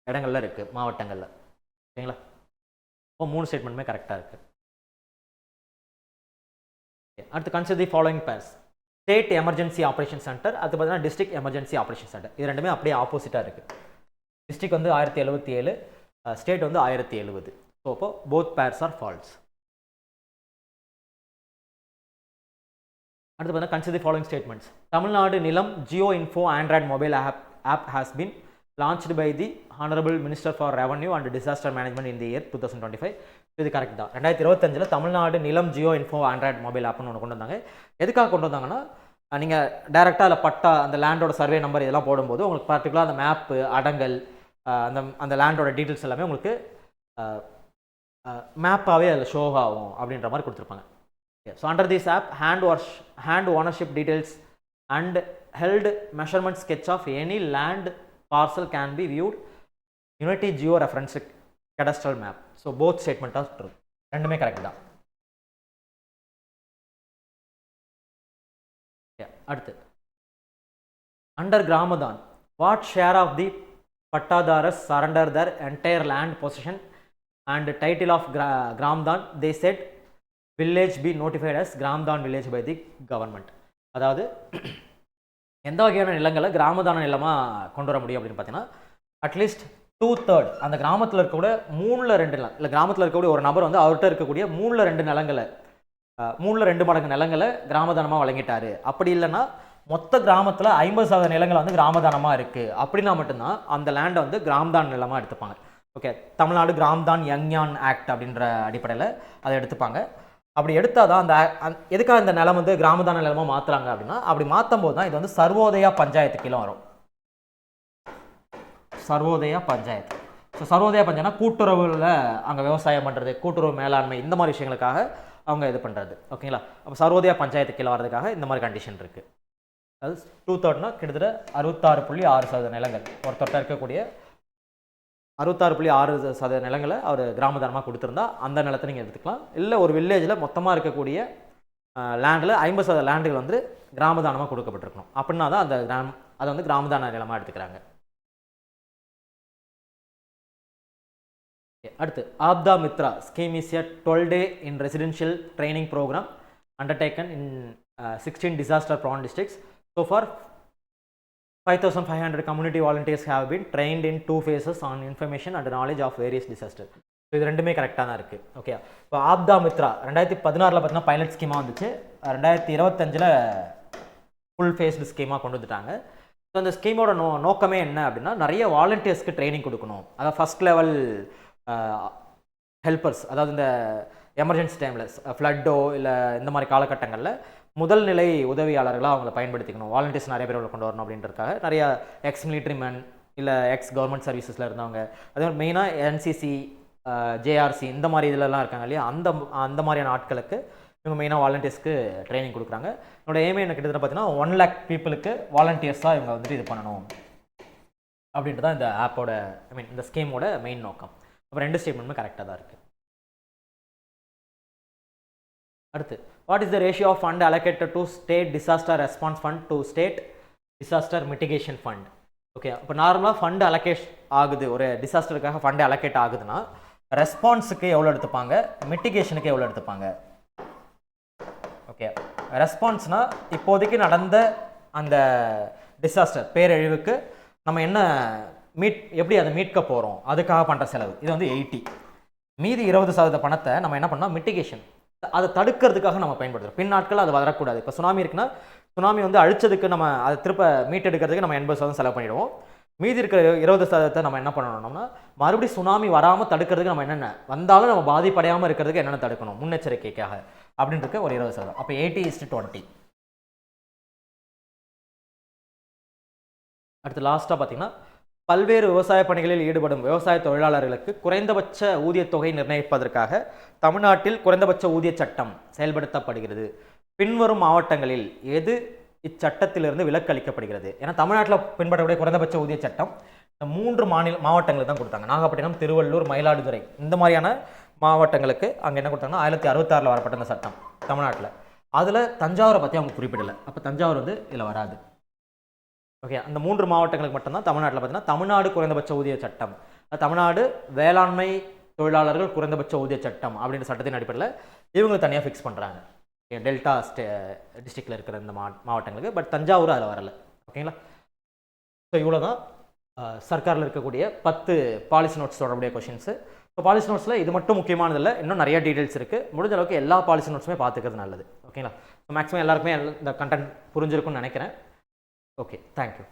A: இடங்கள்ல இருக்குது, மாவட்டங்களில். ஓகேங்களா. இப்போ 3 ஸ்டேட்மெண்ட்டுமே கரெக்டாக இருக்குது. அடுத்து, consider the following purse. State emergency operation centre, அது பார்த்தீங்கன்னா டிஸ்ட்ரிக்ட் எமர்ஜென்சி ஆப்ரேஷன் சென்டர். இது ரெண்டுமே அப்படியே ஆப்போசிட்டாக இருக்குது. டிஸ்ட்ரிக்ட் வந்து 1077, ஸ்டேட் வந்து 1070. ஸோ அப்போ போத் பேர்ஸ் ஆர் ஃபால்ஸ். அடுத்து பார்த்தீங்கன்னா consider following statements. Tamil Nadu Nilam geo info android mobile app has been launched by the Honorable Minister for Revenue and Disaster Management in the year 2025. இது கரெக்ட் தான். 2025 Tamil Nadu Nilam geo info android mobile ஆப்னு ஒன்று கொண்டு வந்தாங்க. எதுக்காக கொண்டு வந்தாங்கன்னா, நீங்கள் டேரெக்டாக அதில் பட்டா அந்த லேண்டோட சர்வே நம்பர் இதெல்லாம் போடும்போது உங்களுக்கு பர்டிகுலராக அந்த மேப்பு, அடங்கல், அந்த லேண்டோட டீட்டெயில்ஸ் எல்லாமே உங்களுக்கு மேப்பாகவே அதில் ஷோ ஆகும் அப்படின்ற மாதிரி கொடுத்துருப்பாங்க. So under this app hand ownership details and held measurement sketch of any land parcel can be viewed Unity Geo reference cadastral map. So both statement are true. ரெண்டுமே கரெக்ட் தான். அடுத்து under Gramdan what share of the pattadars surrender their entire land possession and title of Gramdan they said village be notified as Gramdan village by the government. அதாவது எந்த வகையான நிலங்களை கிராமதான நிலமாக கொண்டு வர முடியும் அப்படின்னு பார்த்தீங்கன்னா, அட்லீஸ்ட் 2/3 அந்த கிராமத்தில் இருக்கக்கூடிய 3/2 நிலம், இல்லை கிராமத்தில் இருக்கக்கூடிய ஒரு நபர் வந்து அவர்கிட்ட இருக்கக்கூடிய 3/2 நிலங்களை 3/2 மடங்கு நிலங்களை கிராமதானமாக வழங்கிட்டாரு. அப்படி இல்லைன்னா மொத்த கிராமத்தில் 50% நிலங்கள் வந்து கிராமதானமாக இருக்குது அப்படின்னா மட்டும்தான் அந்த லேண்டை வந்து கிராமதான் நிலமாக எடுத்துப்பாங்க. ஓகே, தமிழ்நாடு கிராம்தான் யங்யான் ஆக்ட் அப்படின்ற அடிப்படையில் அதை எடுத்துப்பாங்க. அப்படி எடுத்தால் தான் எதுக்காக இந்த நிலம் வந்து கிராமதான நிலமாக மாற்றுறாங்க அப்படின்னா, அப்படி மாற்றும் போது தான் இது வந்து சர்வோதயா பஞ்சாயத்து கீழே வரும். சர்வோதயா பஞ்சாயத்து. ஸோ சர்வோதயா பஞ்சாயத்துனா கூட்டுறவுல அங்கே விவசாயம் பண்ணுறது, கூட்டுறவு மேலாண்மை, இந்த மாதிரி விஷயங்களுக்காக அவங்க இது பண்ணுறது. ஓகேங்களா? அப்போ சர்வோதயா பஞ்சாயத்து கீழே வர்றதுக்காக இந்த மாதிரி கண்டிஷன் இருக்குது. அது 2/3 கிட்டத்தட்ட 66.6% நிலங்கள் ஒருத்தொட்ட இருக்கக்கூடிய 66.6% நிலங்களை அவர் கிராமதானமாக கொடுத்துருந்தா அந்த நிலத்தை நீங்கள் எடுத்துக்கலாம். இல்லை ஒரு வில்லேஜில் மொத்தமாக இருக்கக்கூடிய லேண்டில் 50% லேண்டுகள் வந்து கிராமதானமாக கொடுக்கப்பட்டிருக்கணும். அப்படின்னா தான் அதை வந்து கிராமதான நிலமாக எடுத்துக்கிறாங்க. அடுத்து Aapda Mitra scheme is a 12-day in residential training program undertaken in 16 disaster prone districts. So far 5,500 community volunteers have been trained in 2 phases on information and knowledge of various disasters. So இது ரெண்டுமே கரெக்டாக தான் இருக்குது. ஓகே, இப்போ ஆப்தா மித்ரா 2016 பார்த்தீங்கன்னா பைலட் ஸ்கீமாக வந்துச்சு. 2025 ஃபுல் ஃபேஸ்டு ஸ்கீமாக கொண்டு வந்துட்டாங்க. ஸோ அந்த ஸ்கீமோட நோக்கமே என்ன அப்படின்னா, நிறைய வாலண்டியர்ஸ்க்கு ட்ரைனிங் கொடுக்கணும். அதாவது ஃபஸ்ட் லெவல் ஹெல்பர்ஸ், அதாவது இந்த எமர்ஜென்சி டைமில் ஃப்ளட்டோ இல்லை இந்த மாதிரி காலகட்டங்களில் முதல் நிலை உதவியாளர்களாக அவங்கள பயன்படுத்திக்கணும். வாலண்டியர்ஸ் நிறைய பேர் கொண்டு வரணும் அப்படின்றதுக்காக நிறையா எக்ஸ் மிலிட்ரி மேன் இல்லை எக்ஸ் கவர்மெண்ட் சர்வீசஸில் இருந்தவங்க, அதே மாதிரி மெயினாக என்சிசி, ஜேஆர்சி இந்த மாதிரி இதிலலாம் இருக்காங்க இல்லையா, அந்த மாதிரியான ஆட்களுக்கு இவங்க மெயினாக வாலண்டியர்ஸ்க்கு ட்ரைனிங் கொடுக்குறாங்க. என்னோட எய்மே என்ன கிட்டத்தட்ட பார்த்தீங்கன்னா 1 lakh பீப்புளுக்கு வாலண்டியர்ஸாக இவங்க வந்துட்டு இது பண்ணணும் அப்படின்ட்டு தான் இந்த ஆப்போட இந்த ஸ்கீமோட மெயின் நோக்கம். அப்போ 2 ஸ்டேட்மெண்ட்டுமே கரெக்டாக தான் இருக்குது. அடுத்து what is the ratio of fund allocated to state disaster response fund to state disaster mitigation fund. Okay, இப்போ நார்மலாக ஃபண்டு அலோகேட் ஆகுது, ஒரு டிசாஸ்டருக்காக ஃபண்டு அலோகேட் ஆகுதுன்னா ரெஸ்பான்ஸுக்கு எவ்வளோ எடுத்துப்பாங்க, மிட்டிகேஷனுக்கு எவ்வளோ எடுத்துப்பாங்க? ஓகே, ரெஸ்பான்ஸ்னால் இப்போதைக்கு நடந்த அந்த டிசாஸ்டர் பேரழிவுக்கு நம்ம என்ன எப்படி அதை மீட்க போகிறோம் அதுக்காக பண்ணுற செலவு, இது வந்து 80. மீதி 20% பணத்தை நம்ம என்ன பண்ணோம், மிட்டிகேஷன், அதை தடுக்கிறதுக்காக நம்ம பயன்படுத்துகிறோம். பின் நாட்கள் அது வரக்கூடாது. இப்போ சுனாமி இருக்குன்னா சுனாமி வந்து அழிச்சதுக்கு நம்ம அதை திருப்ப மீட்டெடுக்கிறதுக்கு நம்ம 80% செலவு பண்ணிவிடுவோம். மீதி இருக்கிற 20% நம்ம என்ன பண்ணணும்னா மறுபடியும் சுனாமி வராமல் தடுக்கிறதுக்கு நம்ம என்னென்ன வந்தாலும் நம்ம பாதிப்படையாமல் இருக்கிறதுக்கு என்னென்ன தடுக்கணும் முன்னெச்சரிக்கைக்காக அப்படின்றது ஒரு 20%. அப்போ 80:20. அடுத்து லாஸ்ட்டாக பார்த்தீங்கன்னா பல்வேறு விவசாய பணிகளில் ஈடுபடும் விவசாய தொழிலாளர்களுக்கு குறைந்தபட்ச ஊதியத்தொகை நிர்ணயிப்பதற்காக தமிழ்நாட்டில் குறைந்தபட்ச ஊதிய சட்டம் செயல்படுத்தப்படுகிறது. பின்வரும் மாவட்டங்களில் எது இச்சட்டத்திலிருந்து விலக்கு அளிக்கப்படுகிறது? ஏன்னா தமிழ்நாட்டில் பின்பற்றக்கூடிய குறைந்தபட்ச ஊதிய சட்டம் இந்த 3 மாவட்டங்களுக்கு தான் கொடுத்தாங்க. நாகப்பட்டினம், திருவள்ளூர், மயிலாடுதுறை இந்த மாதிரியான மாவட்டங்களுக்கு அங்கே என்ன கொடுத்தாங்கன்னா 1966 வரப்பட்ட இந்த சட்டம் தமிழ்நாட்டில். அதில் தஞ்சாவூரை பற்றி அவங்க குறிப்பிடலை. அப்போ தஞ்சாவூர் வந்து இதில் வராது. ஓகே, அந்த 3 மாவட்டங்களுக்கு மட்டும்தான் தமிழ்நாட்டில் பார்த்தீங்கன்னா தமிழ்நாடு குறைந்தபட்ச ஊதிய சட்டம், தமிழ்நாடு வேளாண்மை தொழிலாளர்கள் குறைந்தபட்ச ஊதிய சட்டம் அப்படின்ற சட்டத்தின் அடிப்படையில் இவங்க தனியாக ஃபிக்ஸ் பண்ணுறாங்க. டெல்டா டிஸ்ட்ரிக்டில் இருக்கிற இந்த மாவட்டங்களுக்கு. பட் தஞ்சாவூர் அதில் வரல. ஓகேங்களா? ஸோ இவ்வளோ தான் சர்க்காரில் இருக்கக்கூடிய 10 பாலிசி நோட்ஸ் தொடர்புடைய கொஷின்ஸு. ஸோ பாலிசி நோட்ஸில் இது மட்டும் முக்கியமானதில்லை, இன்னும் நிறைய டீட்டெயில்ஸ் இருக்குது. முடிஞ்ச அளவுக்கு எல்லா பாலிசி நோட்ஸுமே பார்த்துக்கிறது நல்லது. ஓகேங்களா? ஸோ மேக்ஸிமம் எல்லாருக்குமே இந்த கண்டென்ட் புரிஞ்சிருக்கும்னு நினைக்கிறேன். Okay, thank you.